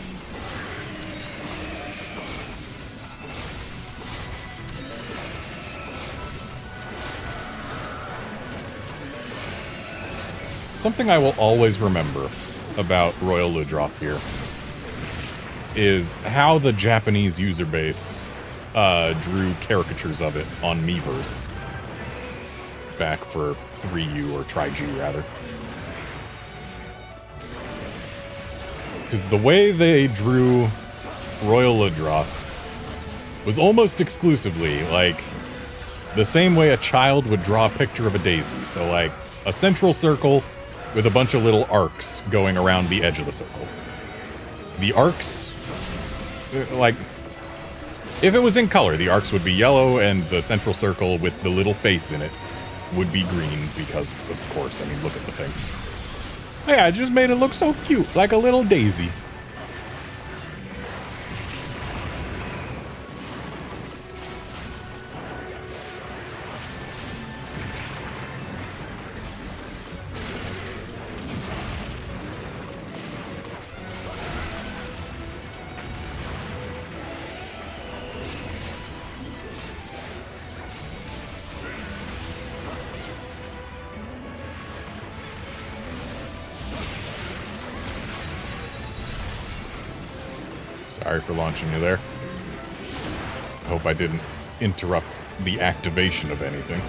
Something I will always remember about Royal Ludroth here is how the Japanese user base drew caricatures of it on Miiverse back for 3U or Tri-G rather. Because the way they drew Royal Ludroth was almost exclusively, like, the same way a child would draw a picture of a daisy. So, like, a central circle with a bunch of little arcs going around the edge of the circle. The arcs, like, if it was in color, the arcs would be yellow, and the central circle with the little face in it would be green, because, of course, I mean, look at the thing. Yeah, I just made it look so cute, like a little daisy. Sorry for launching you there. Hope I didn't interrupt the activation of anything.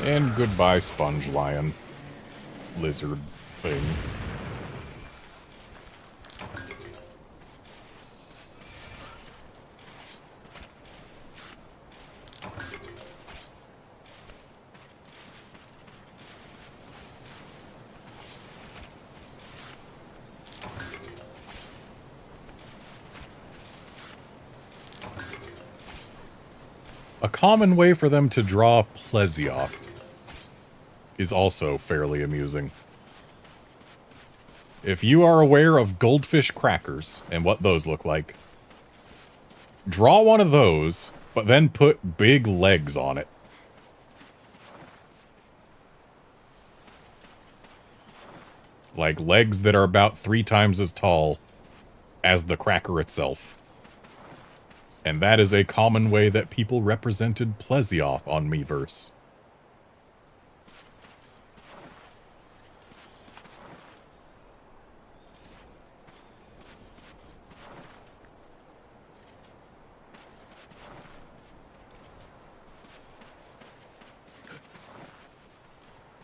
And goodbye, sponge lion. Lizard thing. common way for them to draw plesioth is also fairly amusing. If you are aware of goldfish crackers and what those look like, draw one of those, but then put big legs on it. Like legs that are about 3 times as tall as the cracker itself. And that is a common way that people represented plesioth on Miiverse.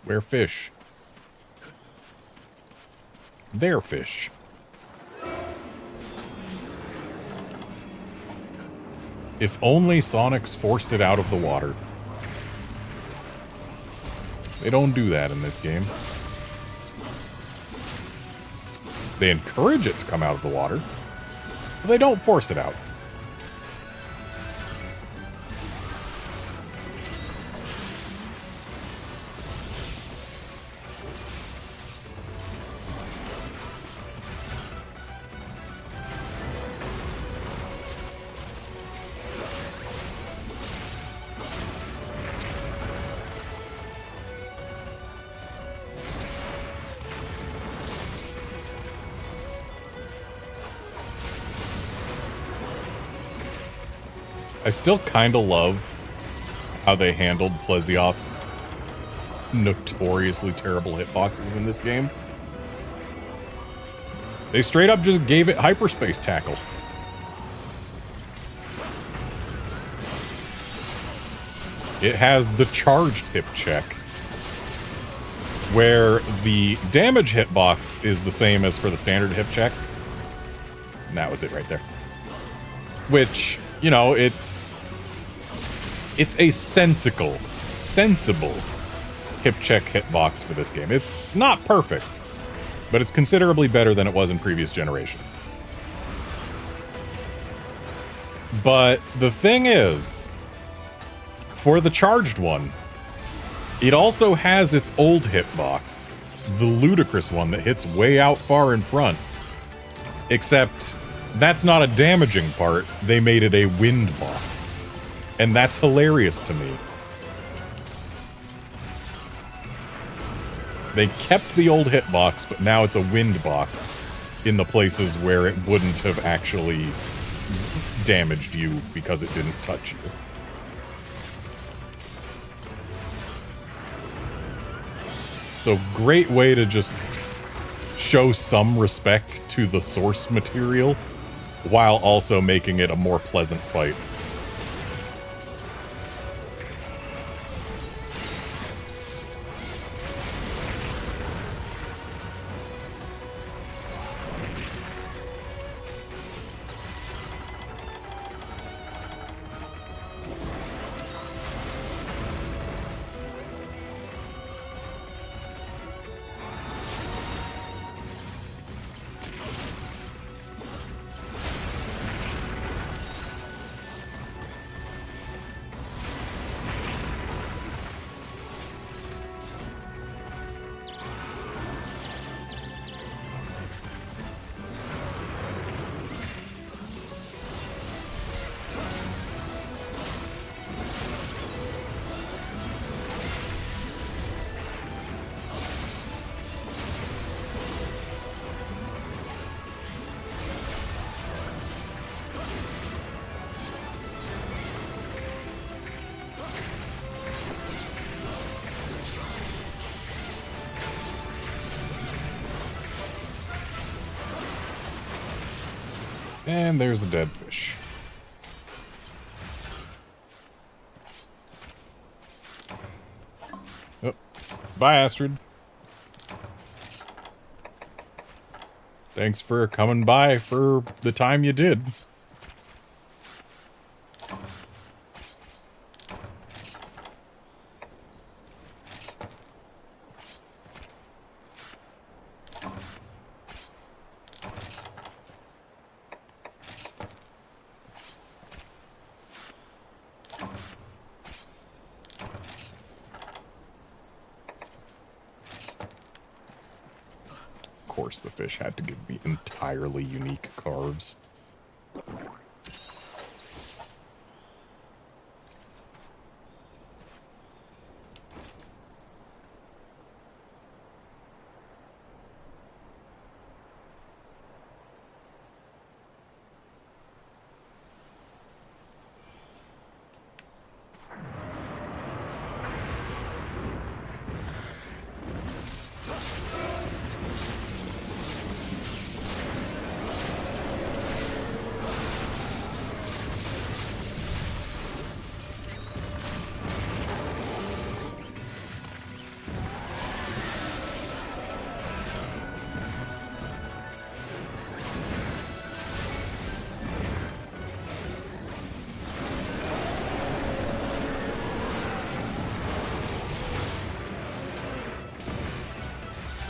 Where fish? They're fish. If only Sonics forced it out of the water. They don't do that in this game. They encourage it to come out of the water, but they don't force it out. I still kind of love how they handled Plesioth's notoriously terrible hitboxes in this game. They straight up just gave it hyperspace tackle. It has the charged hip check, where the damage hitbox is the same as for the standard hip check. And that was it right there. Which, you know, it's a sensible hip check hitbox for this game. It's not perfect, but it's considerably better than it was in previous generations. But the thing is, for the charged one, it also has its old hitbox, the ludicrous one that hits way out far in front. Except that's not a damaging part, they made it a wind box. And that's hilarious to me. They kept the old hitbox, but now it's a wind box in the places where it wouldn't have actually damaged you because it didn't touch you. It's a great way to just show some respect to the source material while also making it a more pleasant fight. And there's the dead fish. Oh, bye, Astrid. Thanks for coming by for the time you did. course the fish had to give me entirely unique carves.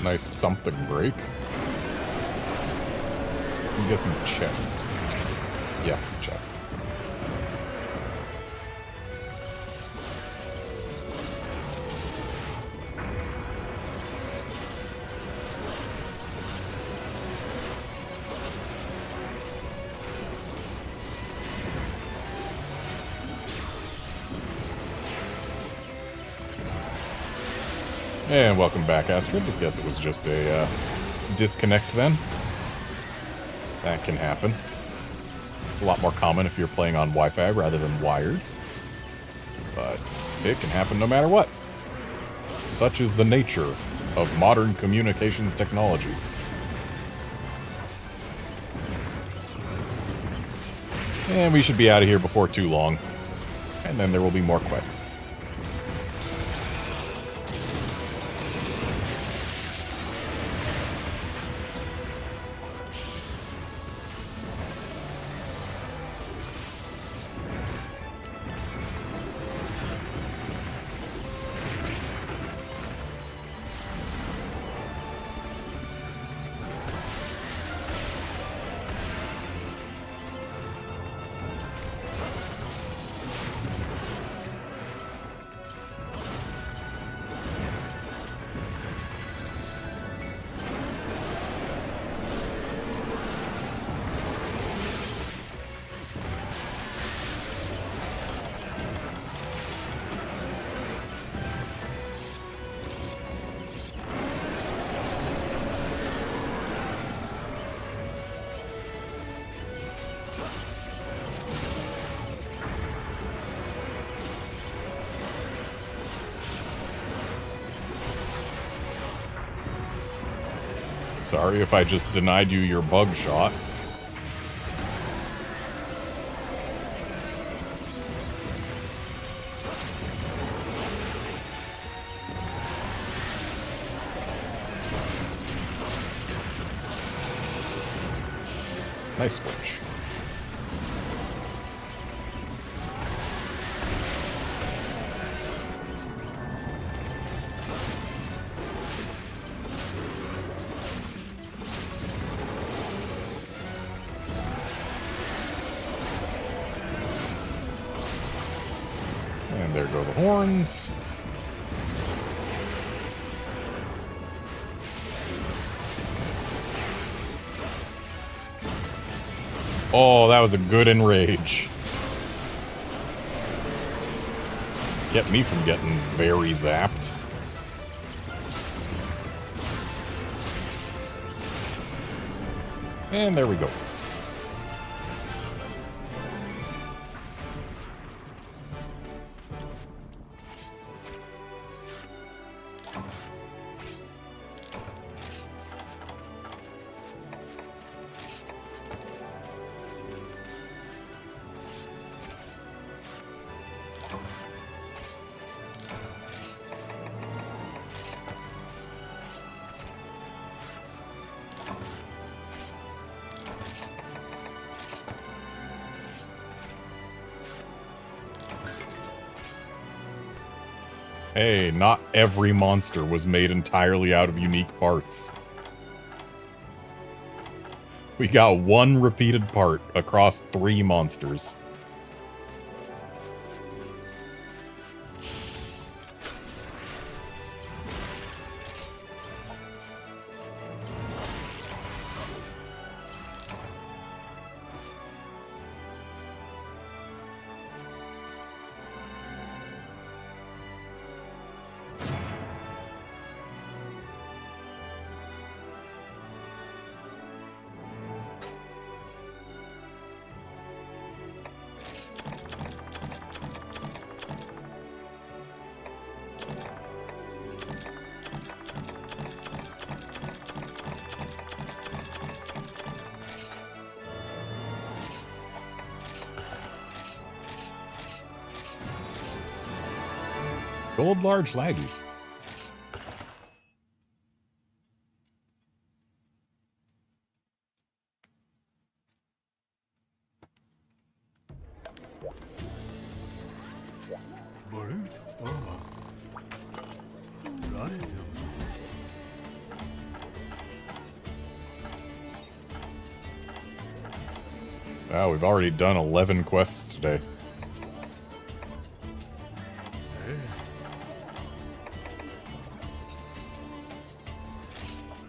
Nice something break. I'm guessing chest. Yeah, chest. And welcome back, Astrid. I guess it was just a disconnect then. That can happen. It's a lot more common if you're playing on Wi-Fi rather than wired. But it can happen no matter what. Such is the nature of modern communications technology. And we should be out of here before too long. And then there will be more quests. Sorry if I just denied you your bug shot. Nice flinch. And there go the horns. Oh, that was a good enrage. Kept me from getting very zapped. And there we go. Hey, not every monster was made entirely out of unique parts. We got one repeated part across 3 monsters. Gold large laggy. Wow, we've already done 11 quests today.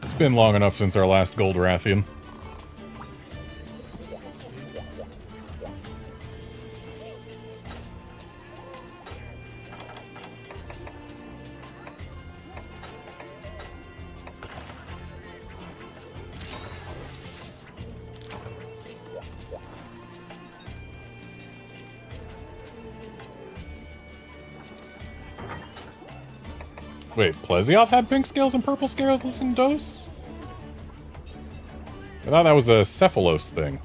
It's been long enough since our last Gold Rathian. Wait, Plesioth had pink scales and purple scales in Dose? I thought that was a Cephalos thing.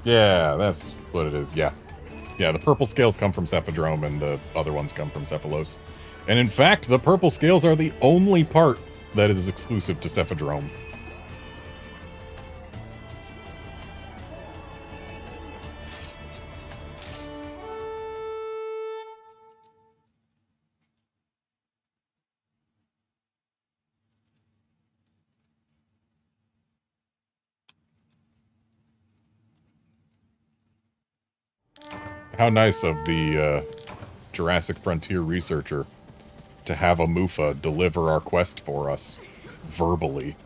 Yeah, that's what it is, yeah. Yeah, the purple scales come from Cephadrome and the other ones come from Cephalos. And in fact, the purple scales are the only part that is exclusive to Cephadrome. How nice of the Jurassic Frontier researcher to have a Mufa deliver our quest for us, verbally.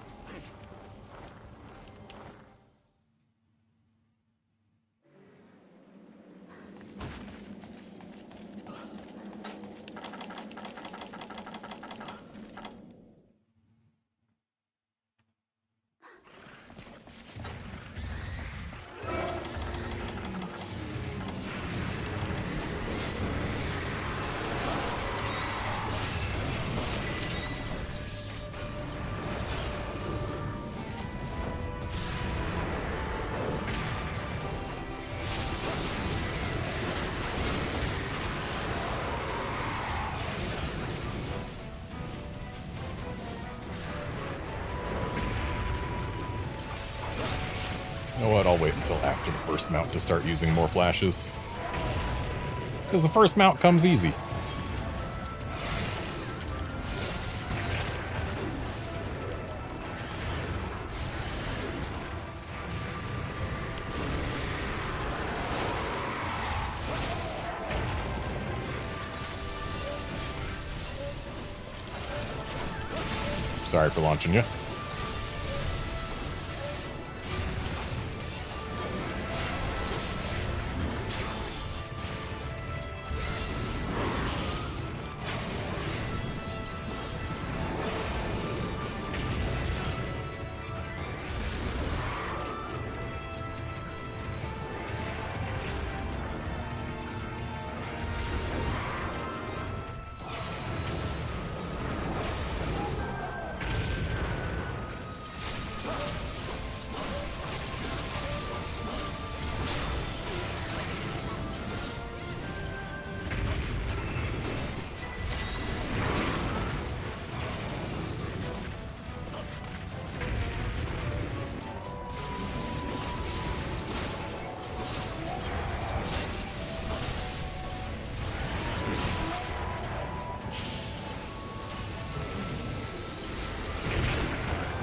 You know what, I'll wait until after the first mount to start using more flashes. Because the first mount comes easy. Sorry for launching you.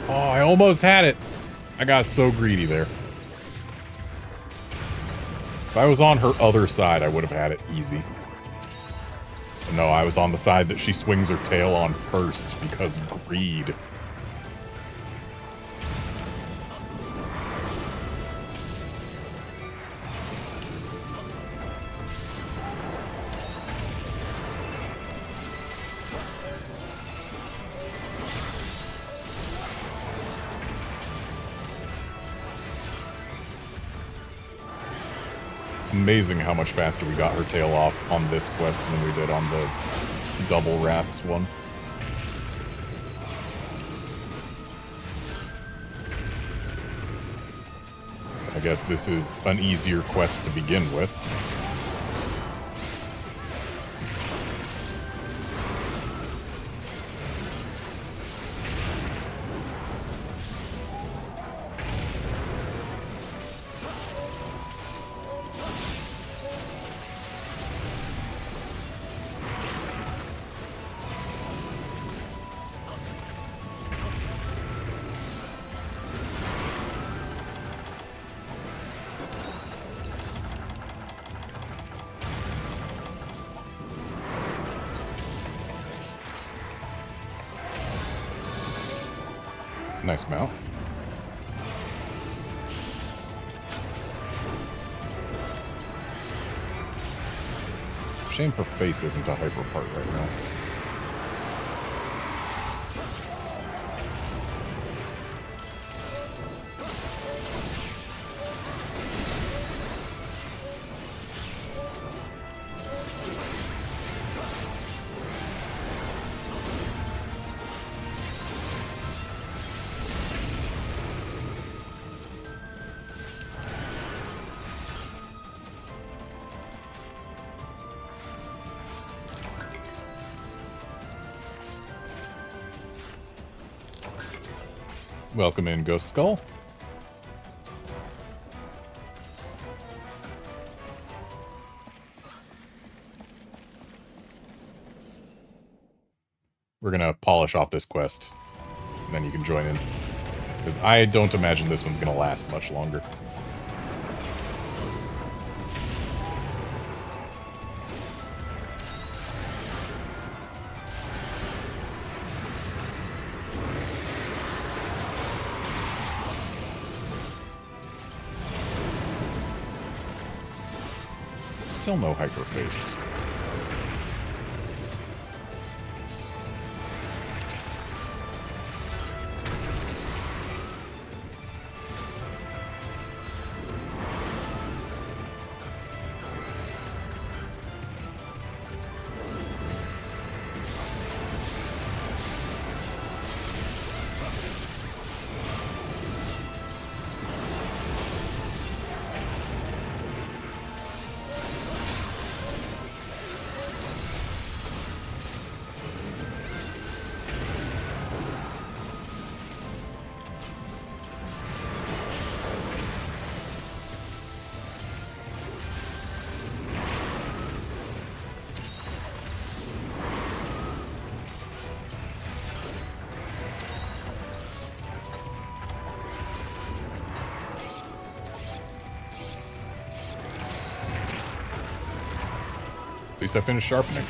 Oh, I almost had it. I got so greedy there. If I was on her other side, I would have had it easy. But no, I was on the side that she swings her tail on first because greed. Amazing how much faster we got her tail off on this quest than we did on the double Wraths one. guess this is an easier quest to begin with. Nice mount. Shame her face isn't a hyper part right now. Welcome in, Ghost Skull. We're gonna polish off this quest, and then you can join in. Because I don't imagine this one's gonna last much longer. Still no hyperface. At least I finished sharpening.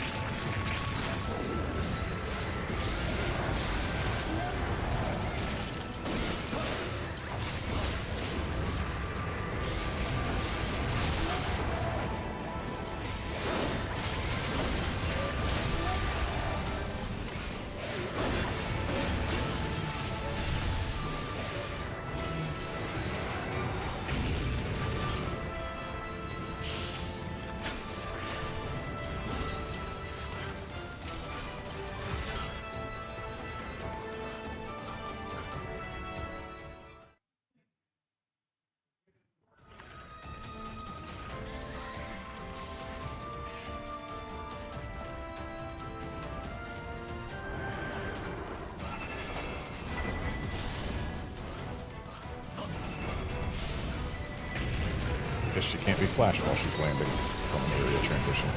Guess she can't be flashed while she's landing from an area transition.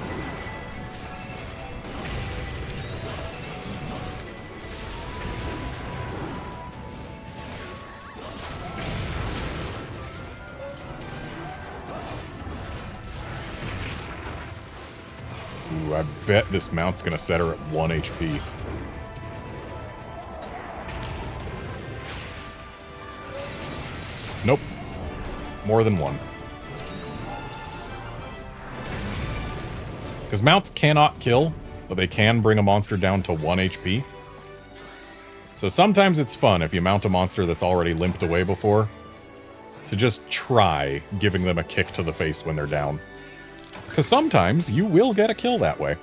Ooh, I bet this mount's gonna set her at 1 HP. Nope. More than 1. Because mounts cannot kill, but they can bring a monster down to 1 HP. So sometimes it's fun if you mount a monster that's already limped away before, to just try giving them a kick to the face when they're down. Because sometimes you will get a kill that way.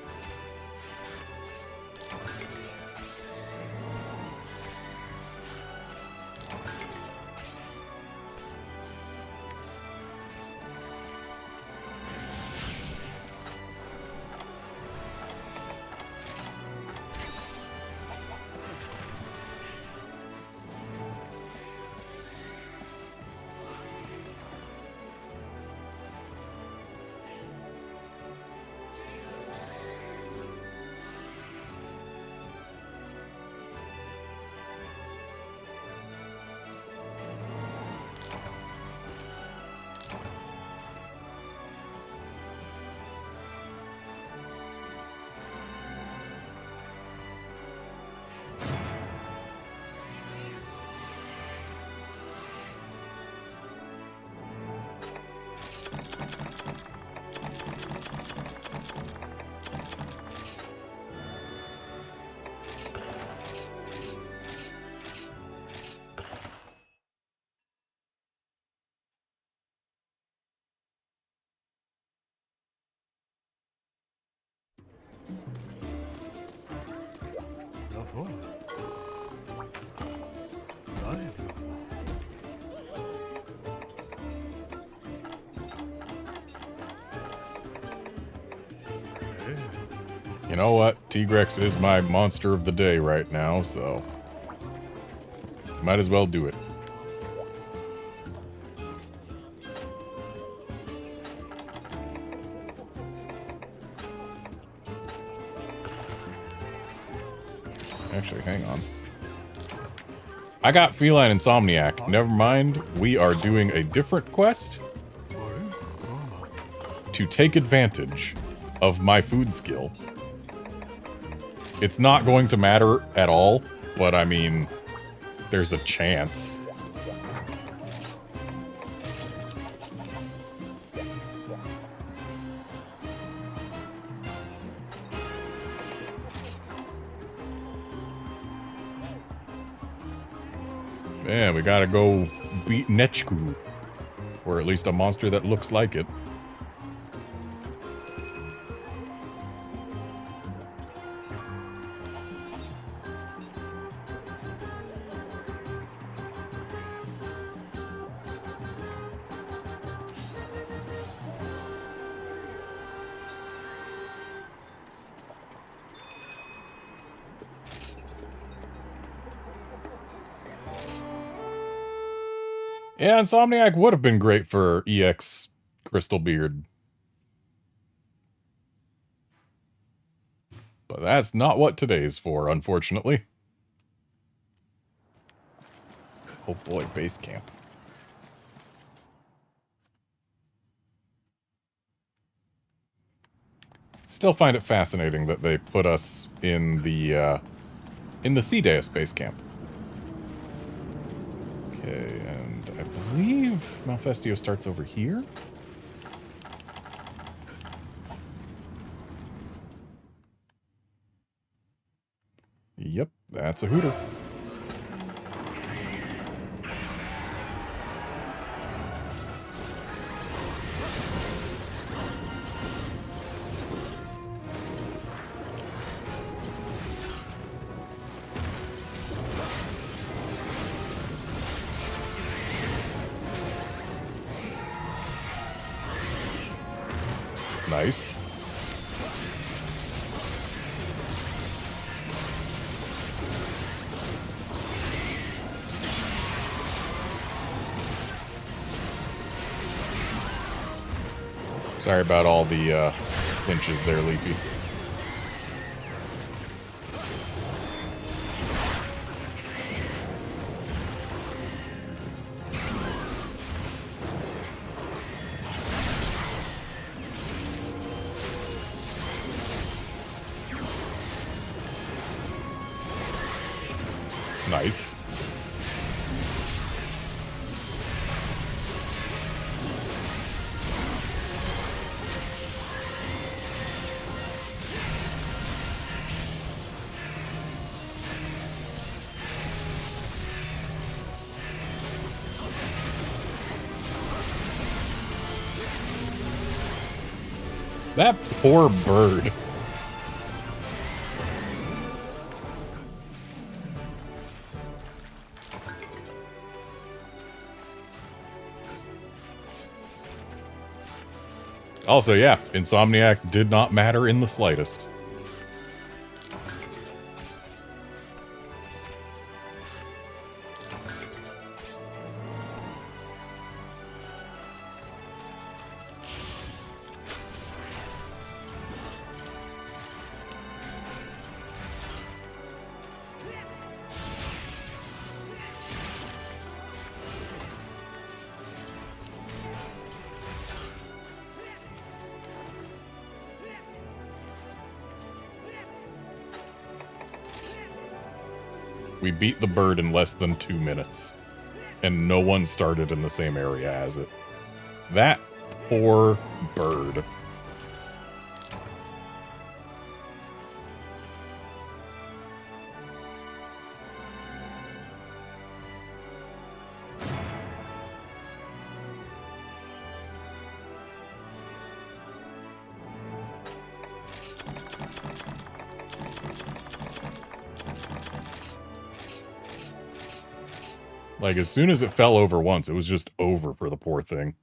You know what? Tigrex is my monster of the day right now, so might as well do it. Actually, hang on. I got Feline Insomniac. Never mind, we are doing a different quest to take advantage of my food skill. It's not going to matter at all, but I mean, there's a chance. Man, we gotta go beat MHGU. Or at least a monster that looks like it. Yeah, Insomniac would have been great for EX Crystal Beard. But that's not what today's for, unfortunately. Oh boy, base camp. Still find it fascinating that they put us in the C-Deus base camp. Okay, and I believe Malfestio starts over here. Yep, that's a hooter. Nice. Sorry about all the flinches there, Leafy. Nice. That poor bird. Also, yeah, Insomniac did not matter in the slightest. We beat the bird in less than 2 minutes. And no one started in the same area as it. That poor bird. Like, as soon as it fell over once, it was just over for the poor thing.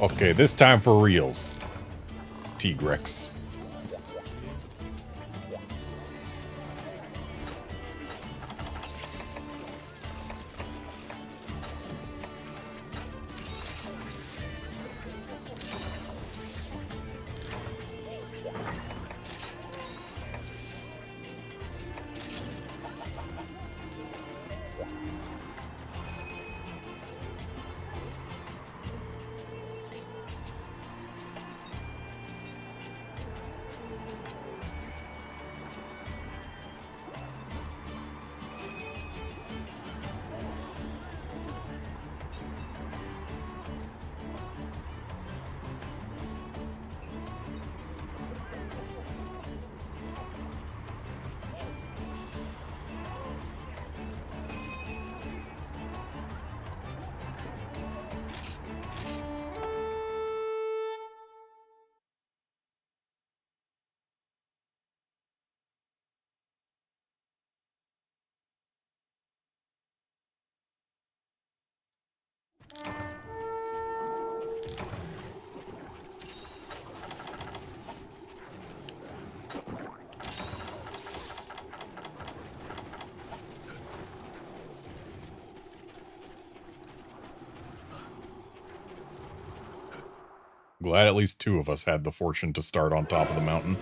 Okay, this time for reals. Tigrex. Glad at least two of us had the fortune to start on top of the mountain.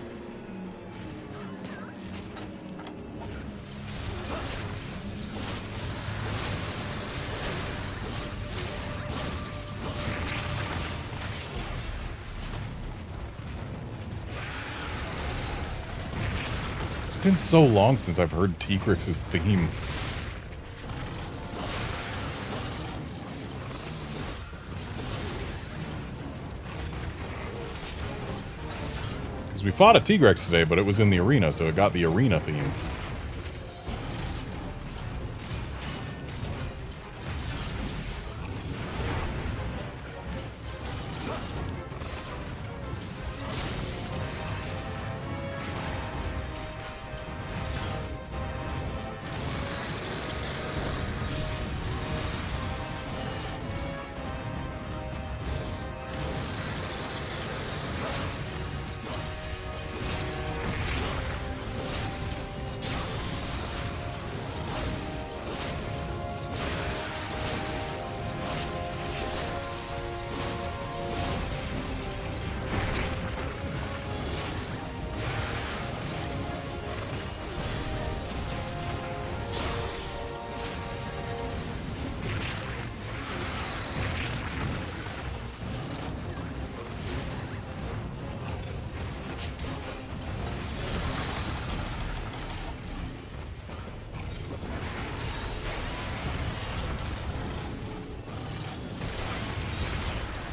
It's been so long since I've heard Tigrex's theme. We fought a Tigrex today, but it was in the arena, so it got the arena theme.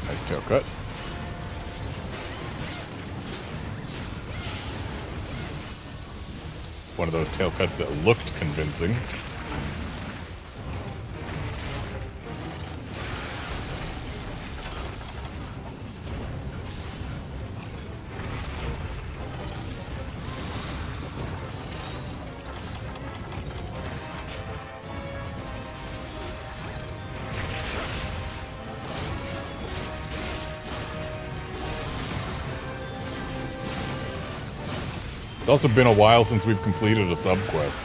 Nice tail cut. One of those tail cuts that looked convincing. It's also been a while since we've completed a sub-quest.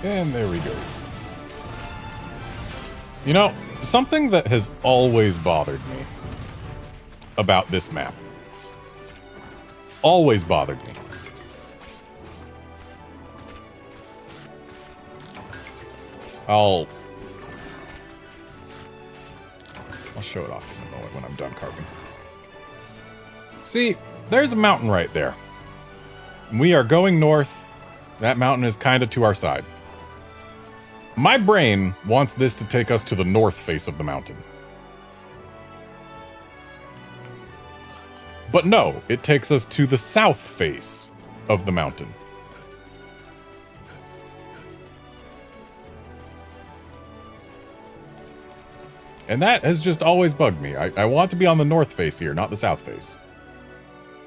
And there we go. You know, something that has always bothered me about this map. Always bothered me. I'll show it off in a moment when I'm done carving. See, there's a mountain right there. We are going north. That mountain is kind of to our side. My brain wants this to take us to the north face of the mountain. But no, it takes us to the south face of the mountain. And that has just always bugged me. I want to be on the north face here, not the south face.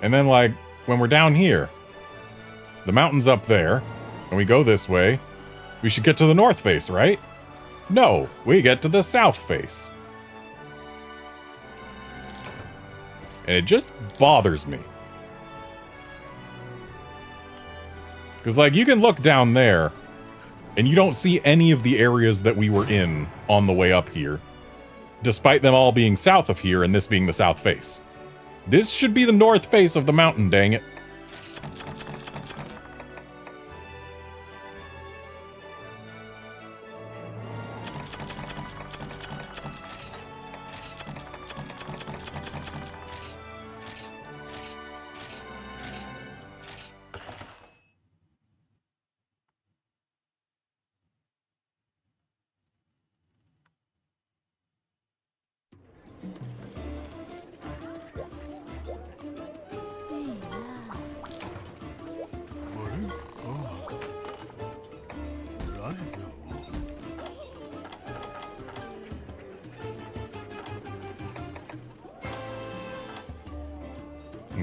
And then, like, when we're down here, the mountain's up there, and we go this way, we should get to the north face, right? No, we get to the south face. And it just bothers me. Because, like, you can look down there, and you don't see any of the areas that we were in on the way up here, despite them all being south of here and this being the south face. This should be the north face of the mountain, dang it.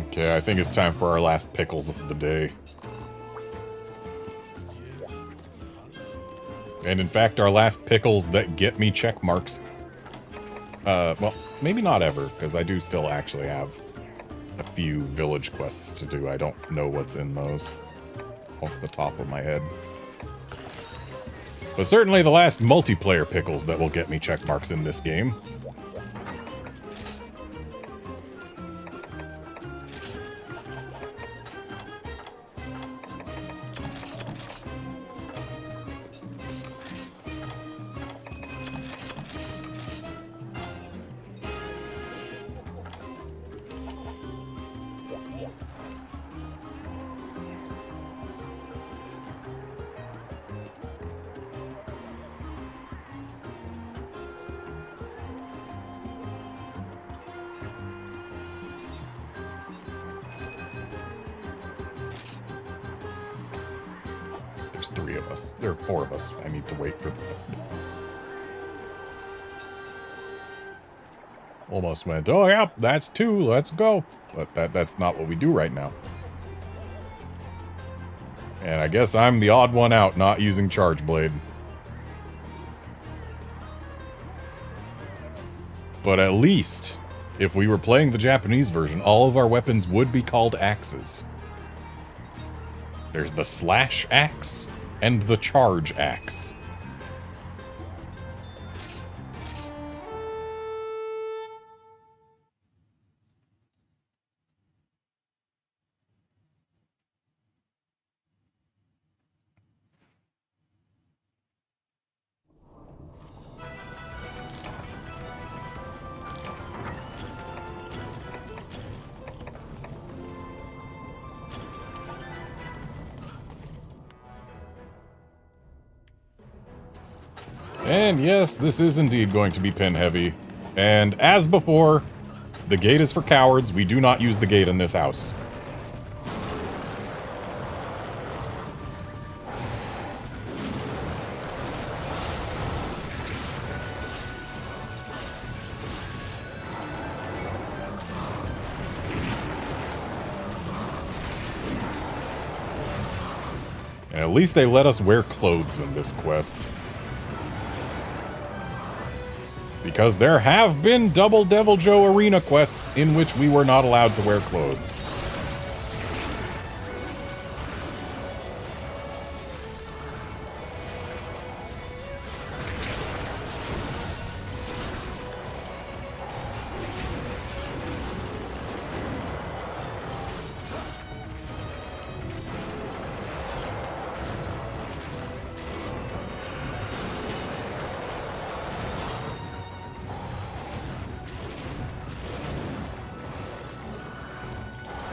Okay, I think it's time for our last pickles of the day. And in fact, our last pickles that get me check marks. Well, maybe not ever, because I do still actually have a few village quests to do. I don't know what's in those off the top of my head. But certainly the last multiplayer pickles that will get me check marks in this game. Three of us. There are four of us. I need to wait for the third. Almost went, oh yeah, that's two, let's go. But that's not what we do right now. And I guess I'm the odd one out not using Charge Blade. But at least, if we were playing the Japanese version, all of our weapons would be called axes. There's the slash axe and the charge axe. And yes, this is indeed going to be pin heavy. And as before, the gate is for cowards. We do not use the gate in this house. And at least they let us wear clothes in this quest. Because there have been Double Devil Joe arena quests in which we were not allowed to wear clothes.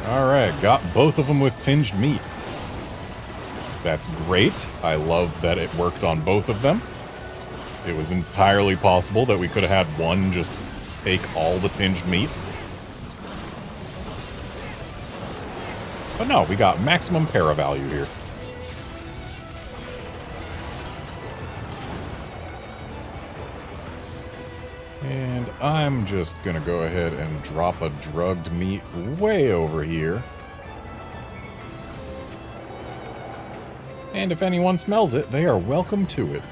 Alright, got both of them with tinged meat. That's great. I love that it worked on both of them. It was entirely possible that we could have had one just take all the tinged meat. But no, we got maximum para value here. And I'm just gonna go ahead and drop a drugged meat way over here. And if anyone smells it, they are welcome to it.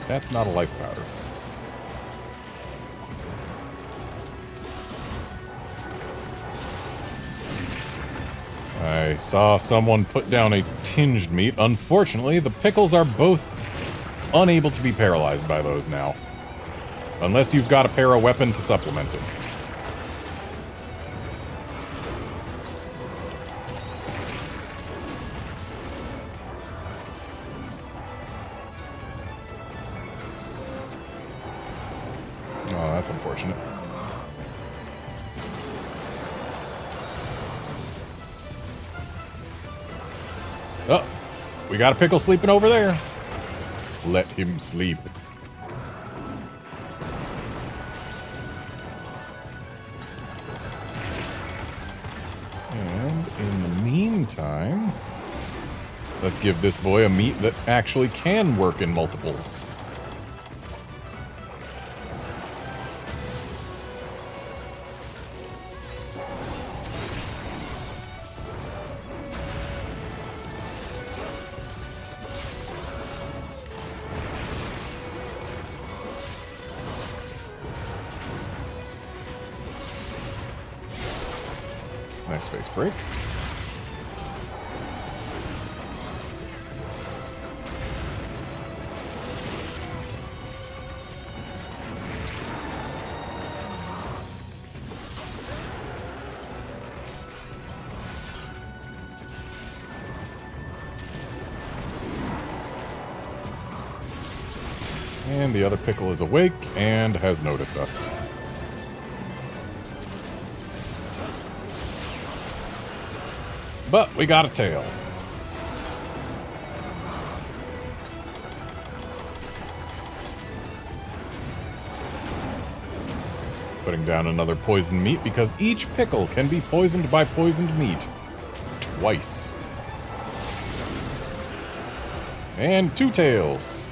That's not a life powder. I saw someone put down a tinged meat. Unfortunately, the pickles are both unable to be paralyzed by those now. Unless you've got a para weapon to supplement it. Oh, that's unfortunate. Oh, we got a pickle sleeping over there. Let him sleep. And in the meantime, let's give this boy a meat that actually can work in multiples. Nice face break. And the other pickle is awake and has noticed us. But we got a tail. Putting down another poisoned meat because each pickle can be poisoned by poisoned meat. Twice. And two tails.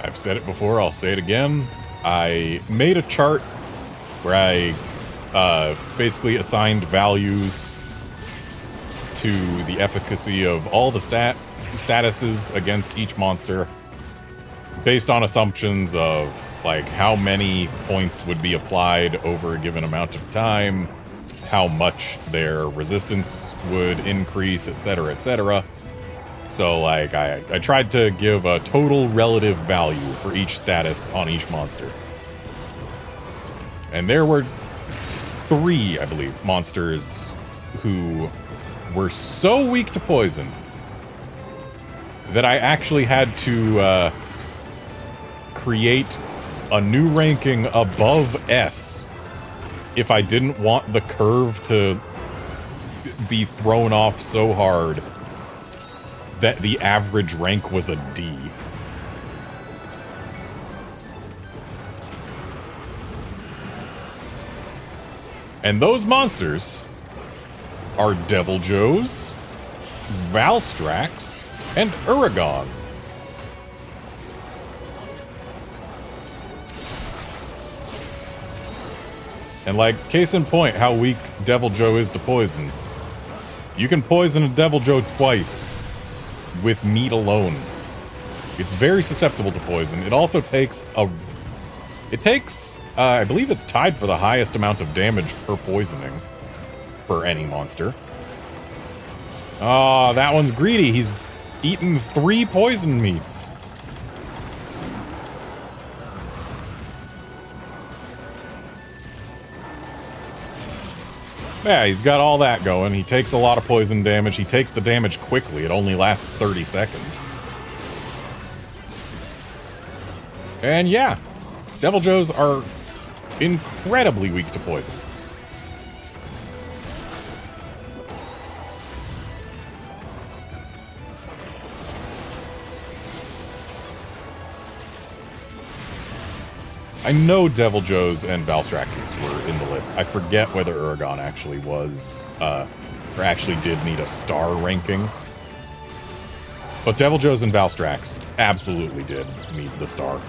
I've said it before, I'll say it again. I made a chart where I basically assigned values to the efficacy of all the statuses against each monster based on assumptions of like how many points would be applied over a given amount of time, how much their resistance would increase, etc., etc. So like I tried to give a total relative value for each status on each monster. And there were 3, I believe, monsters who were so weak to poison that I actually had to create a new ranking above S if I didn't want the curve to be thrown off so hard that the average rank was a D. And those monsters are Deviljos, Valstrax, and Uragon. And like, case in point, how weak Deviljo is to poison. You can poison a Deviljo twice with meat alone. It's very susceptible to poison. It also takes I believe it's tied for the highest amount of damage per poisoning for any monster. Oh, that one's greedy. He's eaten 3 poison meats. Yeah, he's got all that going. He takes a lot of poison damage. He takes the damage quickly. It only lasts 30 seconds. And yeah, Deviljos are incredibly weak to poison. I know Deviljos and Valstraxes were in the list. I forget whether Uragon actually was, or actually did need a star ranking. But Deviljos and Valstrax absolutely did need the star.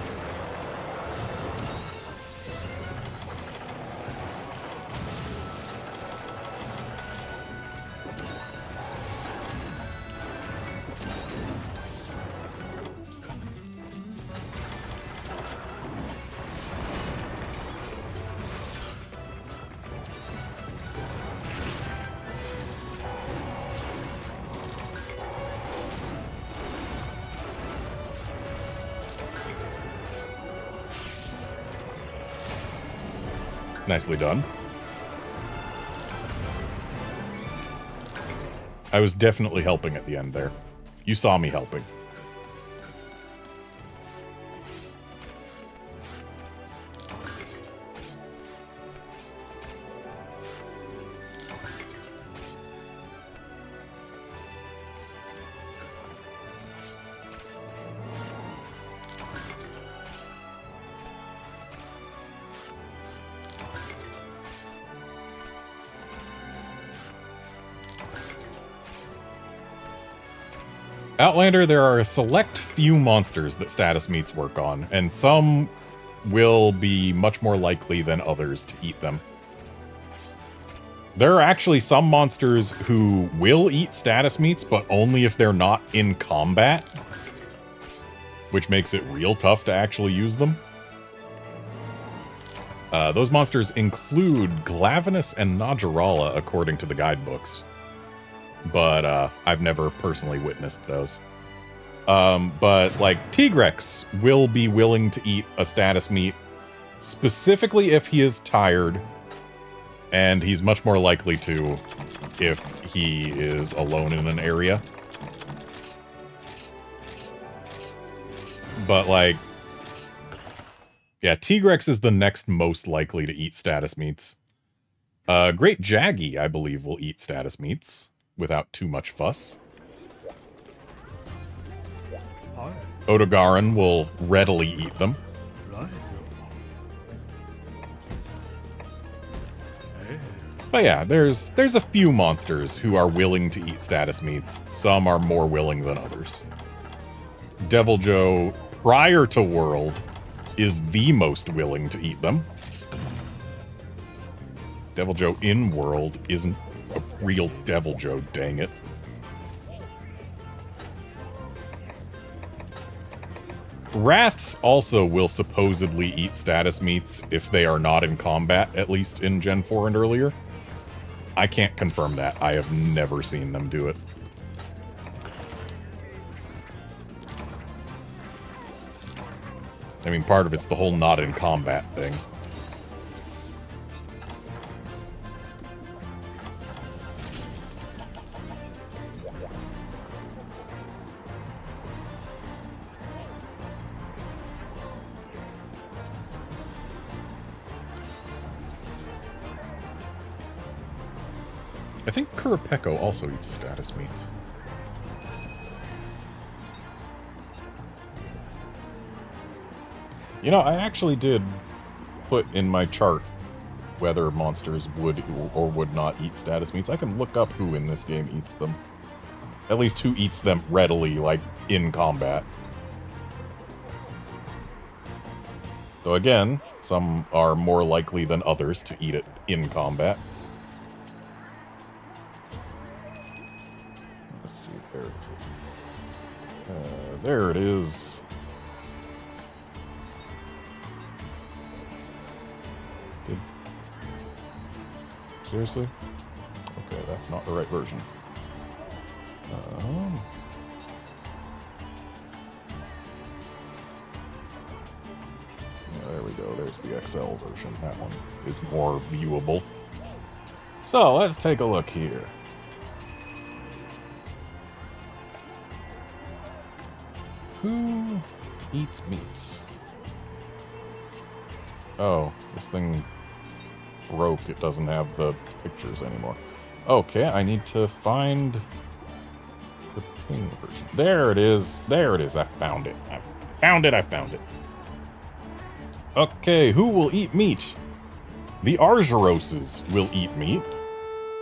Nicely done. I was definitely helping at the end there. You saw me helping. Outlander, there are a select few monsters that status meats work on, and some will be much more likely than others to eat them. There are actually some monsters who will eat status meats, but only if they're not in combat, which makes it real tough to actually use them. Those monsters include Glavenus and Najarala, according to the guidebooks. But I've never personally witnessed those. But like Tigrex will be willing to eat a status meat, specifically if he is tired, and he's much more likely to if he is alone in an area. But like, yeah, Tigrex is the next most likely to eat status meats. Great Jaggy, I believe, will eat status meats without too much fuss. Odogaron will readily eat them. But yeah, there's a few monsters who are willing to eat status meats. Some are more willing than others. Deviljo, prior to World, is the most willing to eat them. Devil Joe in-world isn't a real Devil Joe, dang it. Wraths also will supposedly eat status meats if they are not in combat, at least in Gen 4 and earlier. I can't confirm that. I have never seen them do it. I mean, part of it's the whole not in combat thing. I think Kurapeko also eats status meats. You know, I actually did put in my chart whether monsters would or would not eat status meats. I can look up who in this game eats them. At least who eats them readily, like, in combat. Though again, some are more likely than others to eat it in combat. Let's see, there it is. There it is. Seriously? Okay, that's not the right version. Yeah, there we go. There's the XL version. That one is more viewable. So, let's take a look here. Who eats meats? Oh, this thing broke. It doesn't have the pictures anymore. Okay, I need to find the ping version. There it is. There it is. I found it. I found it. I found it. Okay, who will eat meat? The Argeroses will eat meat.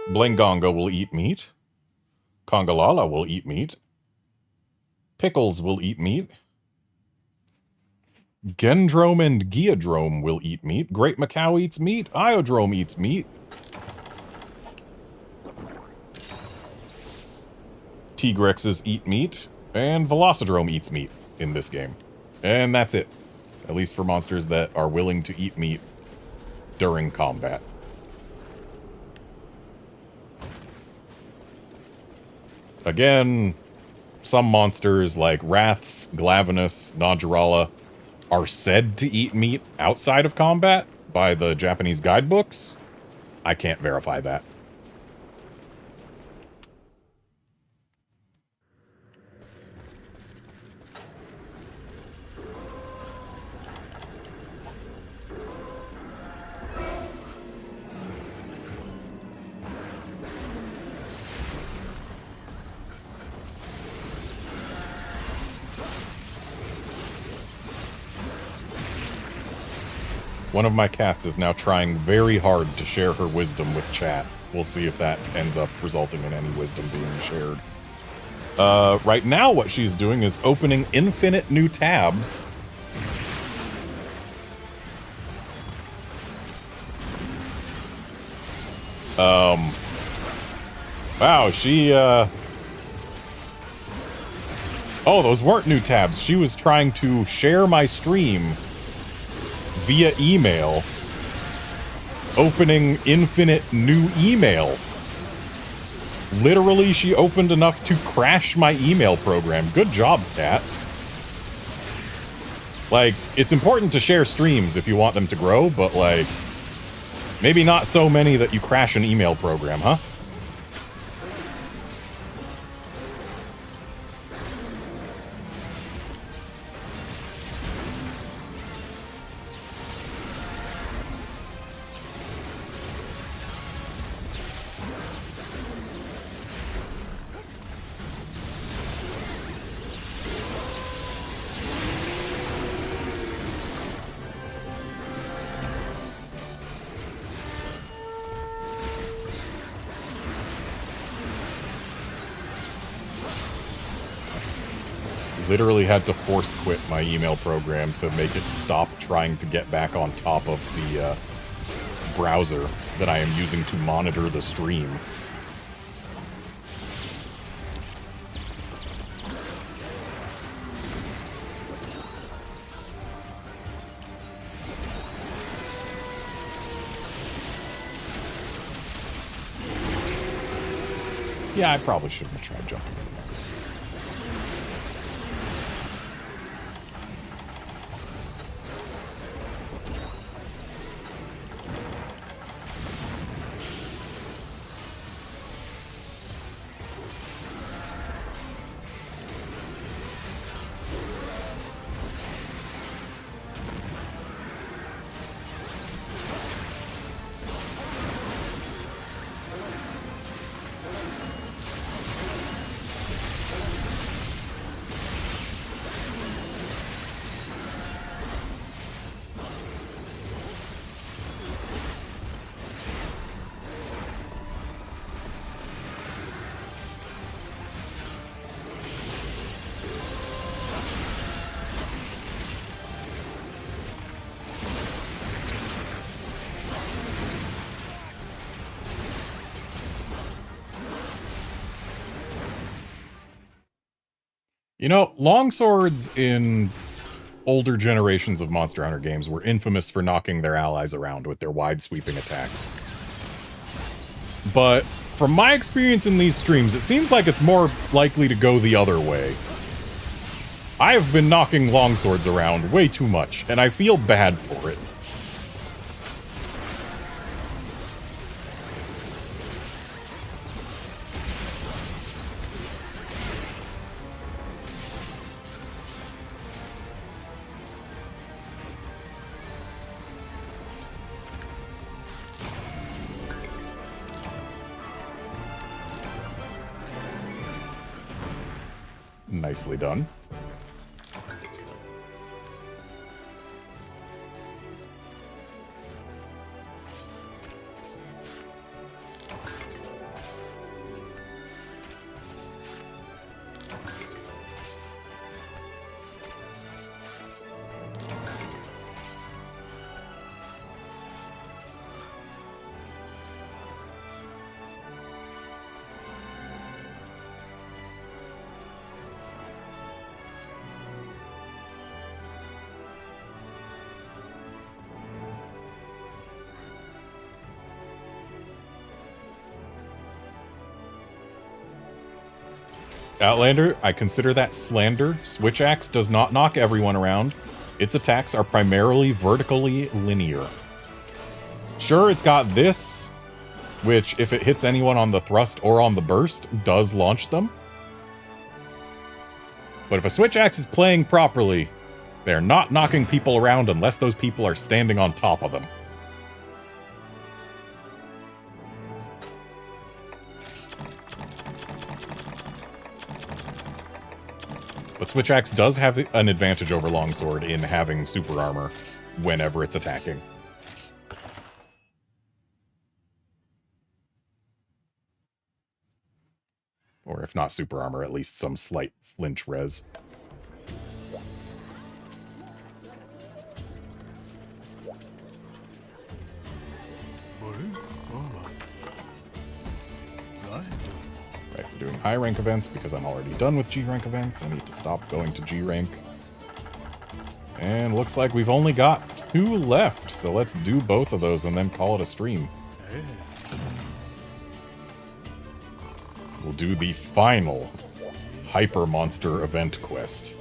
Blangonga will eat meat. Congalala will eat meat. Pickles will eat meat. Gendrome and Geodrome will eat meat. Great Macau eats meat. Iodrome eats meat. Tigrexes eat meat. And Velocidrome eats meat in this game. And that's it. At least for monsters that are willing to eat meat during combat. Again, some monsters like Wraths, Glavenus, Nodurala are said to eat meat outside of combat by the Japanese guidebooks. I can't verify that. One of my cats is now trying very hard to share her wisdom with chat. We'll see if that ends up resulting in any wisdom being shared. Right now what she's doing is opening infinite new tabs. Wow, she, Oh, those weren't new tabs. She was trying to share my stream via email, opening infinite new emails. Literally, she opened enough to crash my email program. Good job, Cat. Like, it's important to share streams if you want them to grow, but, like, maybe not so many that you crash an email program, huh? Literally had to force quit my email program to make it stop trying to get back on top of browser that I am using to monitor the stream. Yeah, I probably shouldn't have tried jumping in there. You know, longswords in older generations of Monster Hunter games were infamous for knocking their allies around with their wide-sweeping attacks. But from my experience in these streams, it seems like it's more likely to go the other way. I have been knocking longswords around way too much, and I feel bad for it. Nicely done. Outlander, I consider that slander. Switch Axe does not knock everyone around. Its attacks are primarily vertically linear. Sure, it's got this, which, if it hits anyone on the thrust or on the burst, does launch them. But if a Switch Axe is playing properly, they're not knocking people around unless those people are standing on top of them. But Switch Axe does have an advantage over Longsword in having super armor whenever it's attacking. Or if not super armor, at least some slight flinch res. Right, we're doing high rank events because I'm already done with G rank events. I need to stop going to G rank. And looks like we've only got 2 left, so let's do both of those and then call it a stream. We'll do the final Hyper Monster event quest.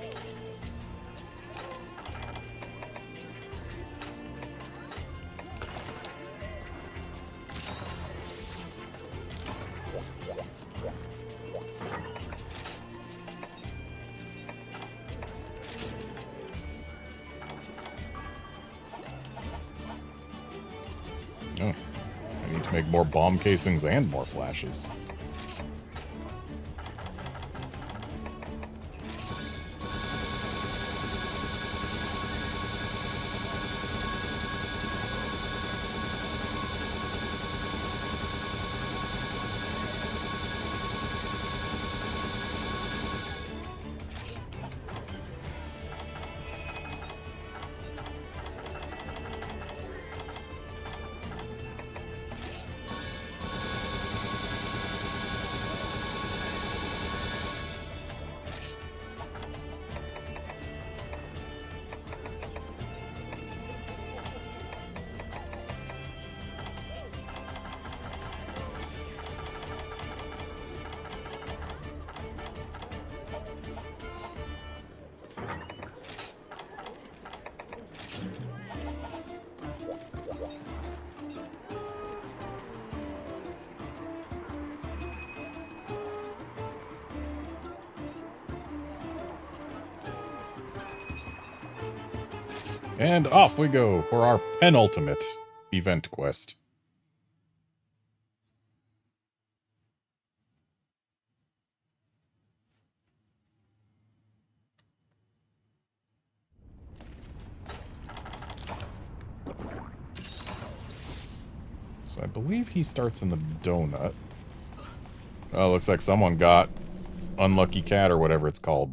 Oh, I need to make more bomb casings and more flashes. And off we go for our penultimate event quest. So I believe he starts in the donut. Oh, looks like someone got Unlucky Cat or whatever it's called.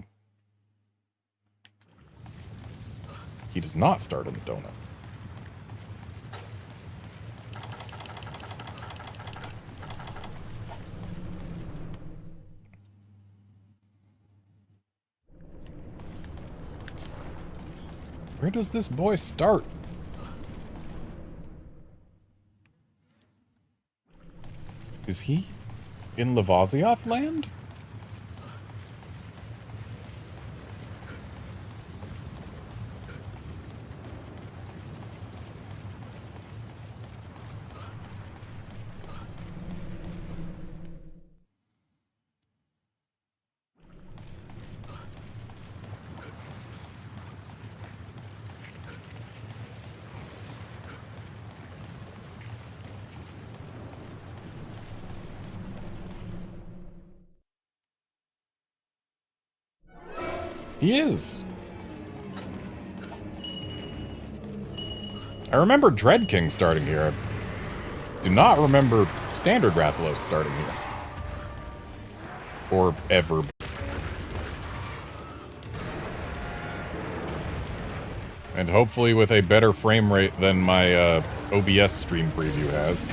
He does not start in the donut. Where does this boy start? Is he in Lavazioth land? He is. I remember Dread King starting here. I do not remember Standard Rathalos starting here. Or ever. And hopefully with a better frame rate than my OBS stream preview has.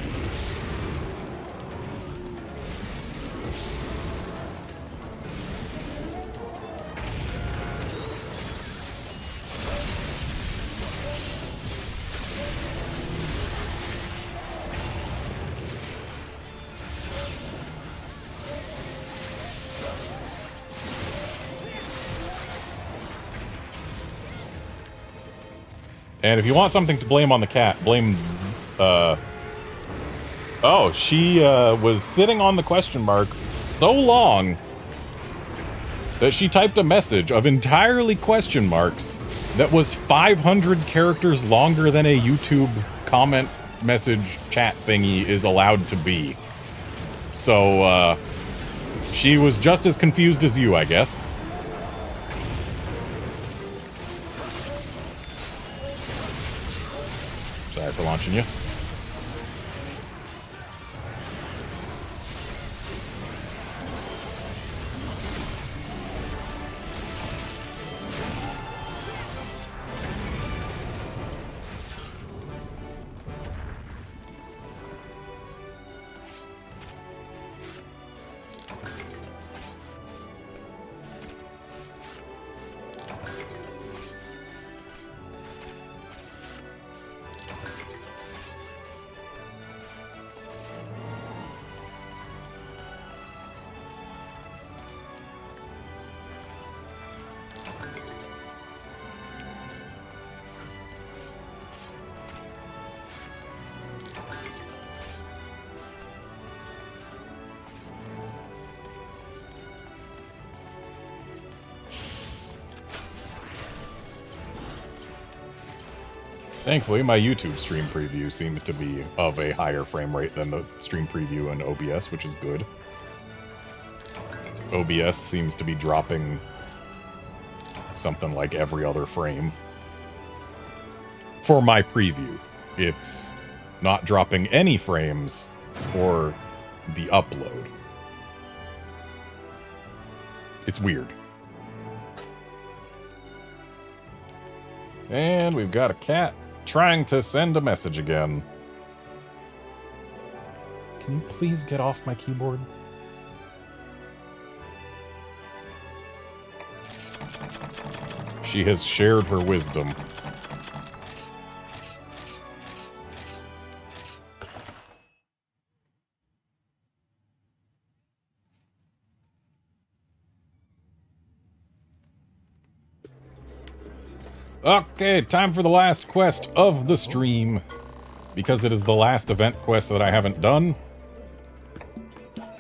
And if you want something to blame on the cat, blame, oh, she, was sitting on the question mark so long that she typed a message of entirely question marks that was 500 characters longer than a YouTube comment message chat thingy is allowed to be. So, she was just as confused as you, I guess. Sorry for launching you. Thankfully, my YouTube stream preview seems to be of a higher frame rate than the stream preview in OBS, which is good. OBS seems to be dropping something like every other frame. For my preview, it's not dropping any frames for the upload. It's weird. And we've got a cat trying to send a message again. Can you please get off my keyboard? She has shared her wisdom. Okay, time for the last quest of the stream. Because it is the last event quest that I haven't done.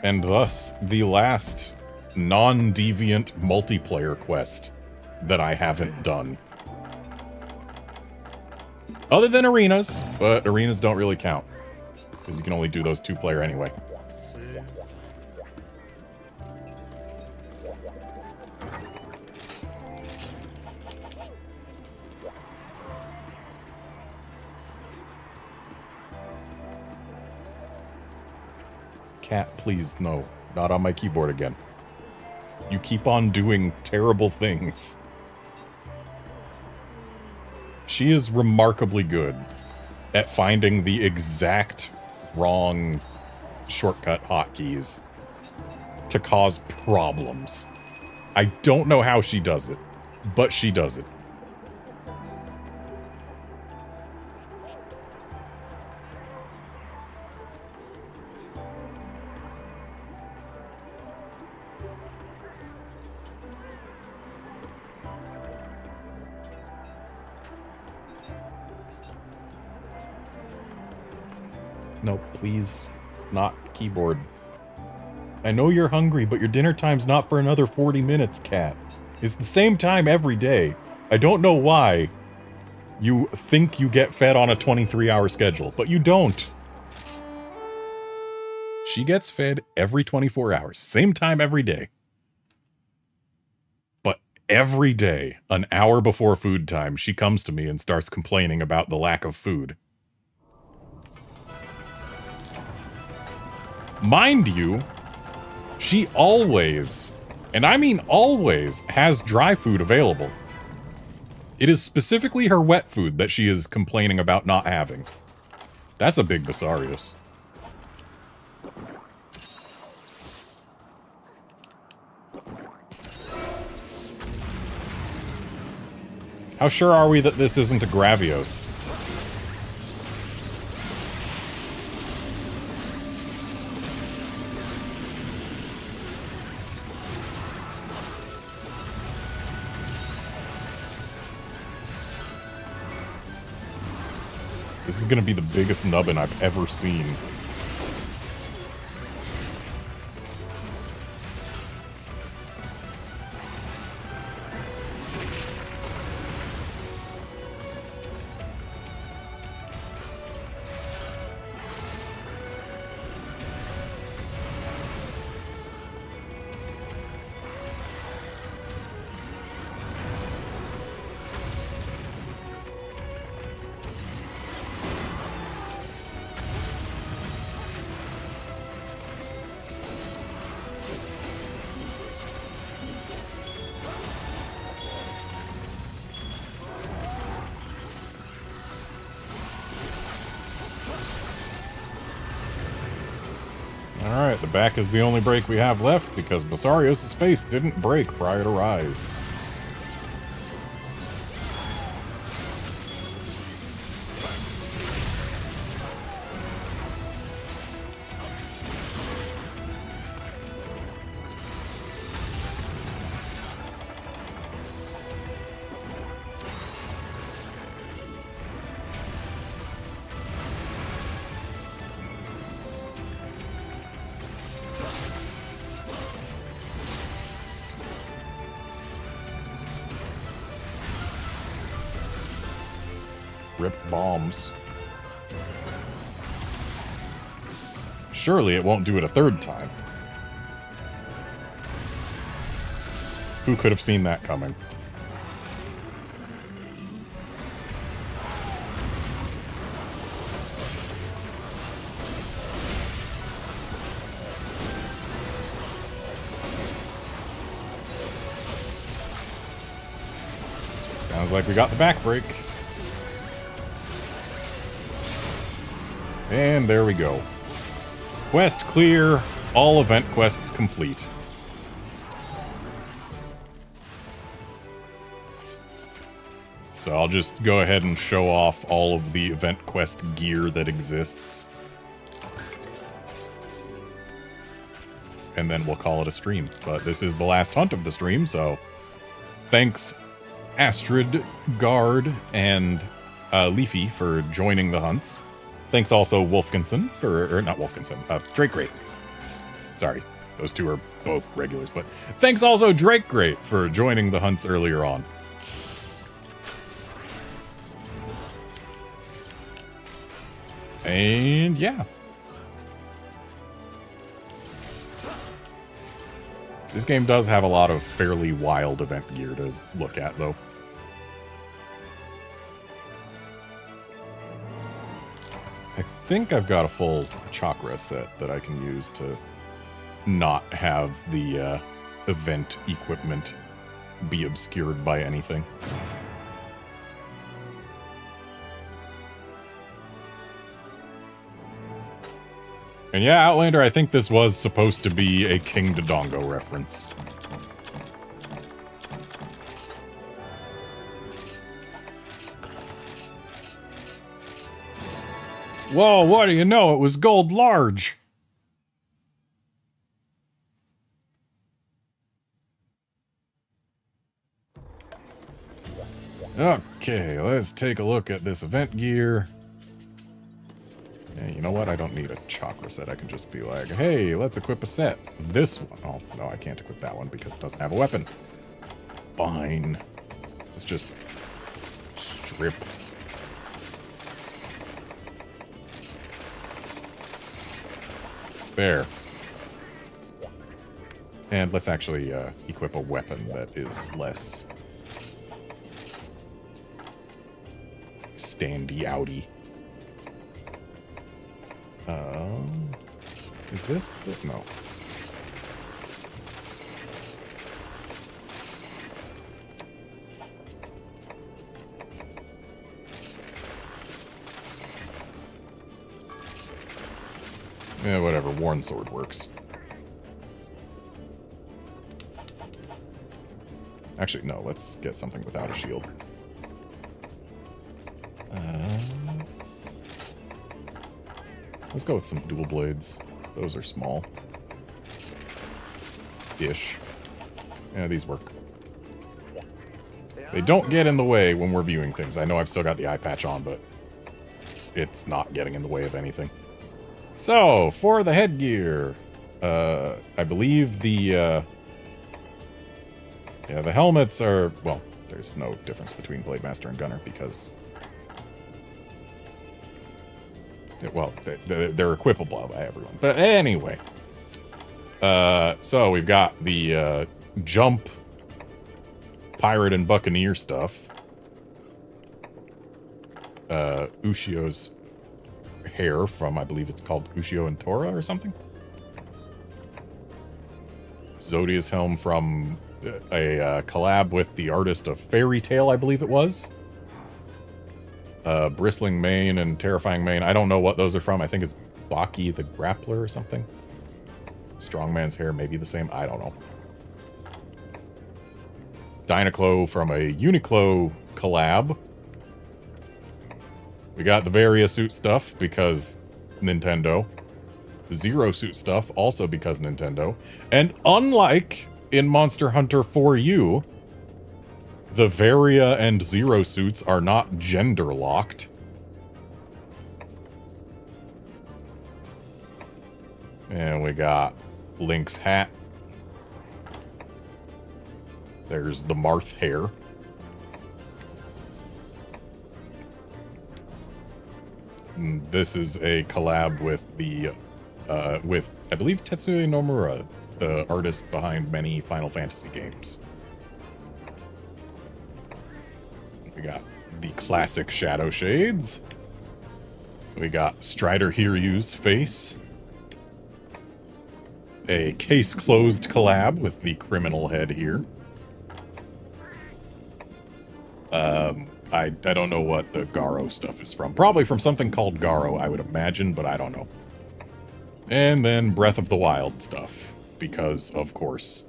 And thus, the last non-deviant multiplayer quest that I haven't done. Other than arenas, but arenas don't really count. Because you can only do those 2-player anyway. Cat, please, no. Not on my keyboard again. You keep on doing terrible things. She is remarkably good at finding the exact wrong shortcut hotkeys to cause problems. I don't know how she does it, but she does it. No, please. Not keyboard. I know you're hungry, but your dinner time's not for another 40 minutes, Cat. It's the same time every day. I don't know why you think you get fed on a 23-hour schedule, but you don't. She gets fed every 24 hours. Same time every day. But every day, an hour before food time, she comes to me and starts complaining about the lack of food. Mind you, she always, and I mean always, has dry food available. It is specifically her wet food that she is complaining about not having. That's a big Basarios. How sure are we that this isn't a Gravios? This is gonna be the biggest nubbin I've ever seen. Alright, the back is the only break we have left because Basarios' face didn't break prior to Rise. Rip bombs. Surely it won't do it a third time. Who could have seen that coming? Sounds like we got the back break. And there we go. Quest clear. All event quests complete. So I'll just go ahead and show off all of the event quest gear that exists. And then we'll call it a stream. But this is the last hunt of the stream, so thanks Astrid, Guard, and Leafy for joining the hunts. Thanks also Wolfkinson or not Wolfkinson, Drake Great. Sorry, those two are both regulars, but thanks also Drake Great for joining the hunts earlier on. And yeah. This game does have a lot of fairly wild event gear to look at, though. I think I've got a full chakra set that I can use to not have the event equipment be obscured by anything. And yeah, Outlander, I think this was supposed to be a King Dodongo reference. Whoa, what do you know? It was gold large. Okay, let's take a look at this event gear. Yeah, you know what? I don't need a chakra set. I can just be like, hey, let's equip a set. This one. Oh, no, I can't equip that one because it doesn't have a weapon. Fine. Let's just strip. There. And let's actually equip a weapon that is less standy-outy. Is this the... No. Yeah, whatever. Worn sword works. Actually, no. Let's get something without a shield. Let's go with some dual blades. Those are small. Ish. Yeah, these work. They don't get in the way when we're viewing things. I know I've still got the eye patch on, but it's not getting in the way of anything. So, for the headgear, I believe the, yeah, the helmets are, well, there's no difference between Blade Master and Gunner because, well, they're equipable by everyone. But anyway, so we've got the jump pirate and buccaneer stuff. Ushio's hair from, I believe it's called Ushio and Tora or something. Zodia's helm from a collab with the artist of Fairy Tail, I believe it was. Bristling Mane and Terrifying Mane. I don't know what those are from. I think it's Baki the Grappler or something. Strongman's hair may be the same. I don't know. Dynaclo from a Uniqlo collab. We got the Varia suit stuff because Nintendo. Zero suit stuff also because Nintendo. And unlike in Monster Hunter 4U, the Varia and Zero suits are not gender locked. And we got Link's hat. There's the Marth hair. And this is a collab with the, with, I believe, Tetsuya Nomura, the artist behind many Final Fantasy games. We got the classic Shadow Shades. We got Strider Hiryu's face. A case-closed collab with the criminal head here. I don't know what the Garo stuff is from. Probably from something called Garo, I would imagine, but I don't know. And then Breath of the Wild stuff, because, of course.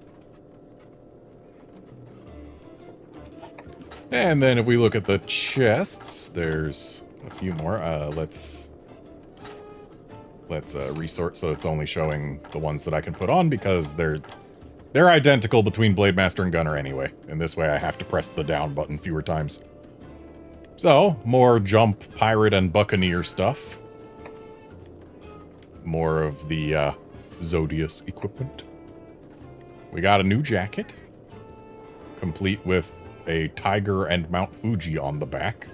And then if we look at the chests, there's a few more. Let's resort so it's only showing the ones that I can put on because they're identical between Blade Master and Gunner anyway. And this way I have to press the down button fewer times. So, more jump, pirate, and buccaneer stuff. More of the Zodius equipment. We got a new jacket. Complete with a tiger and Mount Fuji on the back.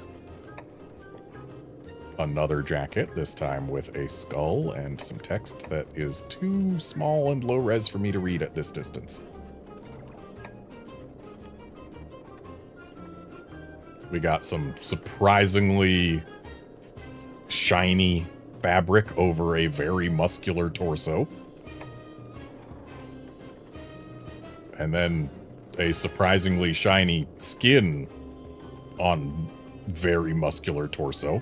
Another jacket, this time with a skull and some text that is too small and low res for me to read at this distance. We got some surprisingly shiny fabric over a very muscular torso. And then a surprisingly shiny skin on very muscular torso.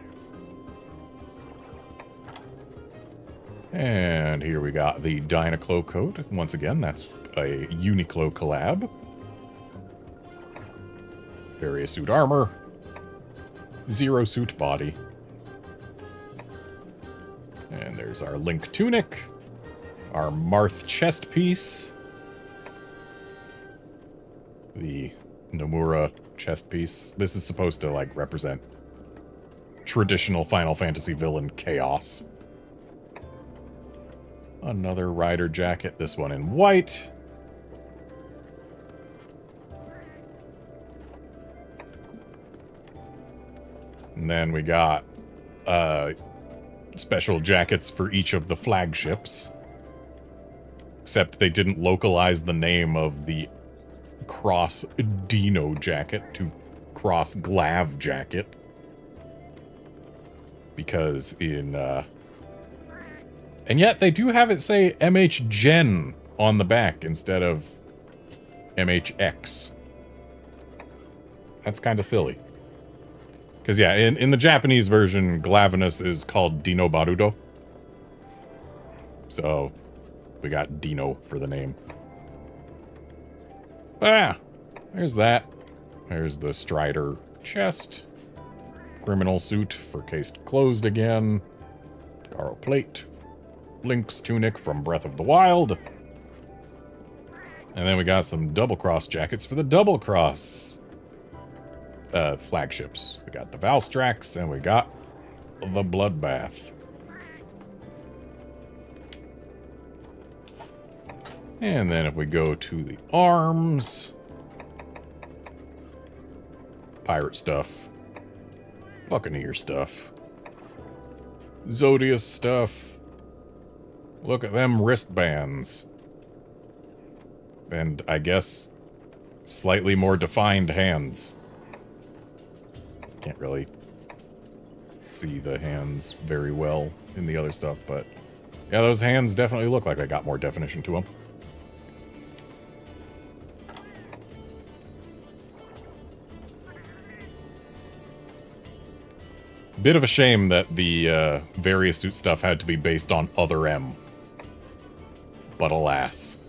And here we got the Dynaclo coat. Once again, that's a Uniqlo collab. Various suit armor. Zero suit body. And there's our Link tunic. Our Marth chest piece. The Nomura chest piece. This is supposed to, like, represent traditional Final Fantasy villain chaos. Another rider jacket, this one in white. And then we got special jackets for each of the flagships. Except they didn't localize the name of the Cross Dino jacket to Cross Glav jacket. Because in... And yet they do have it say MHGen on the back instead of MHX. That's kind of silly. Because, yeah, in the Japanese version, Glavinus is called Dino Barudo. So, we got Dino for the name. Ah! There's that. There's the Strider chest. Criminal suit for cased closed again. Garo plate. Link's tunic from Breath of the Wild. And then we got some double cross jackets for the double cross flagships. We got the Valstrax and we got the Bloodbath. And then if we go to the arms, pirate stuff, Buccaneer stuff, Zodius stuff. Look at them wristbands. And I guess slightly more defined hands. Can't really see the hands very well in the other stuff, but yeah, those hands definitely look like they got more definition to them. Bit of a shame that the various suit stuff had to be based on Other M. But alas.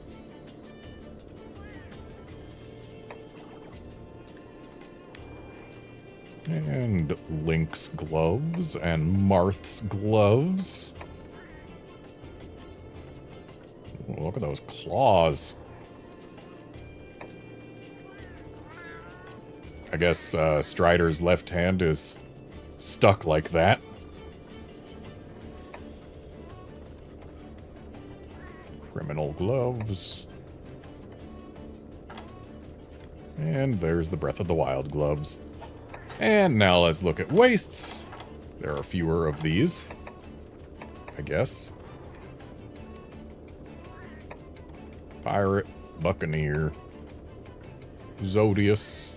And Link's gloves and Marth's gloves. Ooh, look at those claws. I guess Strider's left hand is stuck like that. Criminal gloves. And there's the Breath of the Wild gloves. And now let's look at waists. There are fewer of these, I guess. Pirate, Buccaneer, Zodius,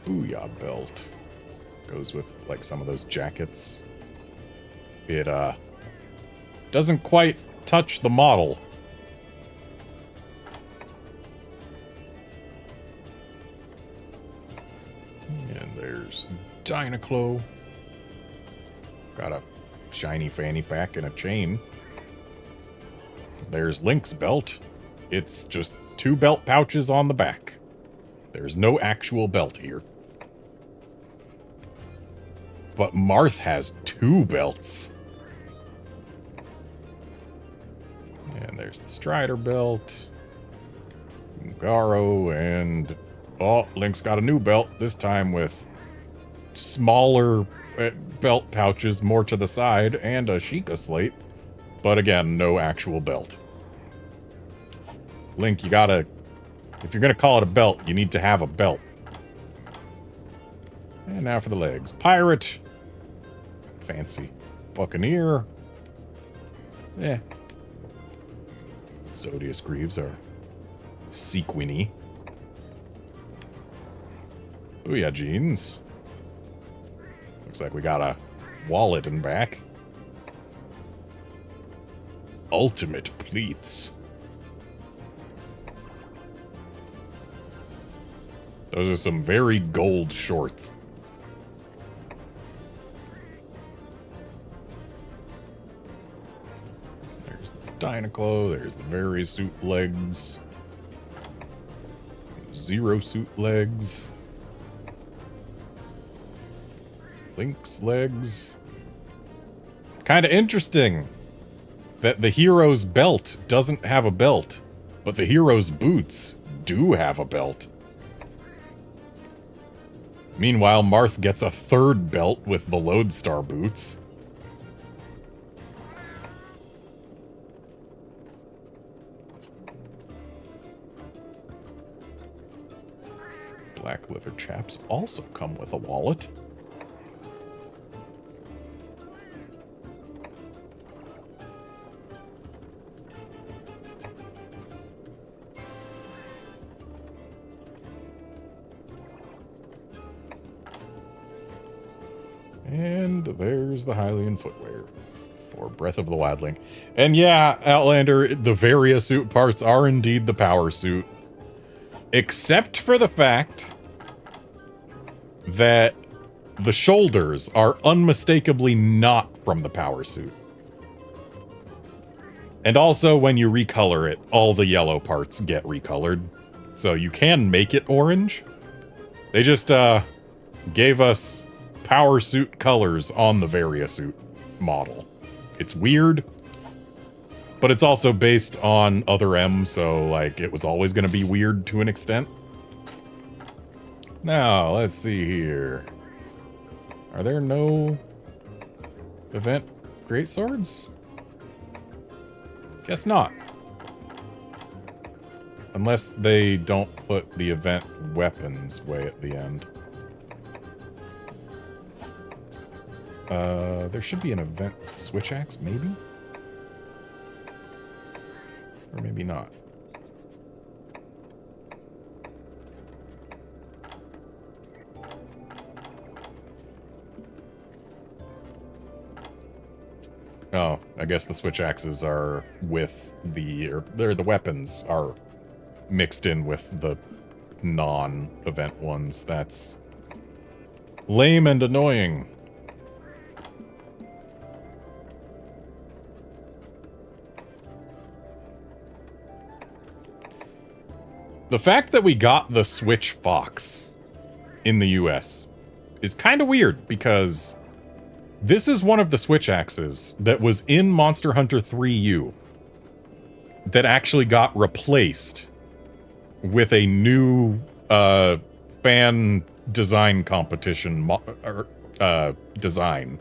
Booyah belt. Goes with, like, some of those jackets. It, doesn't quite touch the model. And there's Dynaclo. Got a shiny fanny pack and a chain. There's Link's belt. It's just 2 belt pouches on the back. There's no actual belt here. But Marth has 2 belts. And there's the Strider belt. Garo and... Oh, Link's got a new belt. This time with smaller belt pouches more to the side and a Sheikah slate. But again, no actual belt. Link, you gotta... If you're gonna call it a belt, you need to have a belt. And now for the legs. Pirate, fancy. Buccaneer. Eh. Zodius Greaves are sequiny. Booyah jeans. Looks like we got a wallet in back. Ultimate pleats. Those are some very gold shorts. There's the Dynaclo, there's the Very Suit legs. Zero Suit legs. Link's legs. Kind of interesting that the hero's belt doesn't have a belt, but the hero's boots do have a belt. Meanwhile, Marth gets a third belt with the Lodestar boots. Black leather chaps also come with a wallet. And there's the Hylian footwear for Breath of the Wildling. And yeah, Outlander, the Varia suit parts are indeed the power suit. Except for the fact that the shoulders are unmistakably not from the power suit. And also, when you recolor it, all the yellow parts get recolored. So you can make it orange. They just gave us power suit colors on the Varia suit model. It's weird, but it's also based on other M, so like it was always going to be weird to an extent. Now, let's see here. Are there no event greatswords? Guess not. Unless they don't put the event weapons way at the end. There should be an event switch axe, maybe? Or maybe not. Oh, I guess the switch axes are with the... or the weapons are mixed in with the non-event ones. That's lame and annoying. The fact that we got the Switch Fox in the US is kind of weird, because this is one of the switch axes that was in Monster Hunter 3U that actually got replaced with a new fan design competition design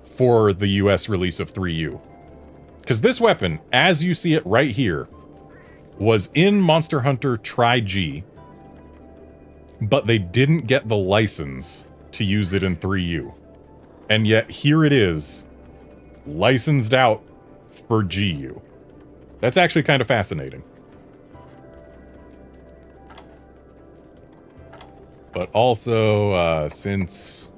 for the US release of 3U. Because this weapon, as you see it right here, was in Monster Hunter Tri-G, but they didn't get the license to use it in 3U. And yet here it is, licensed out for GU. That's actually kind of fascinating. But also, since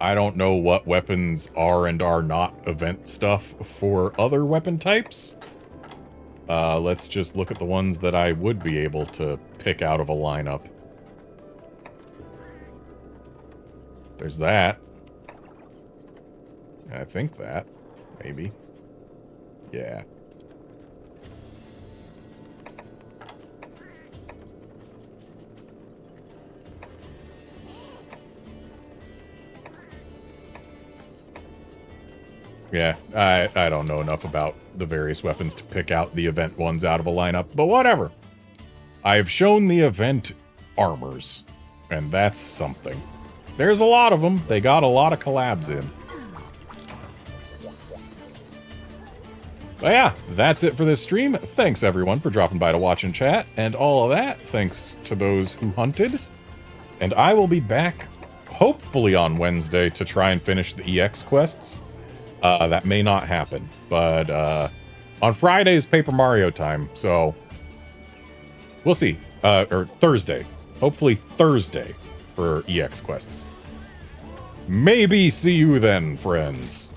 I don't know what weapons are and are not event stuff for other weapon types, let's just look at the ones that I would be able to pick out of a lineup. There's that. I think that. Maybe. Yeah. Yeah, I don't know enough about the various weapons to pick out the event ones out of a lineup, but whatever. I've shown the event armors, and that's something. There's a lot of them. They got a lot of collabs in. But yeah, that's it for this stream. Thanks everyone for dropping by to watch and chat, and all of that. Thanks to those who hunted. And I will be back, hopefully on Wednesday to try and finish the EX quests. That may not happen, but on Friday is Paper Mario time, so we'll see. Or Thursday. Hopefully Thursday for EX quests. Maybe see you then, friends.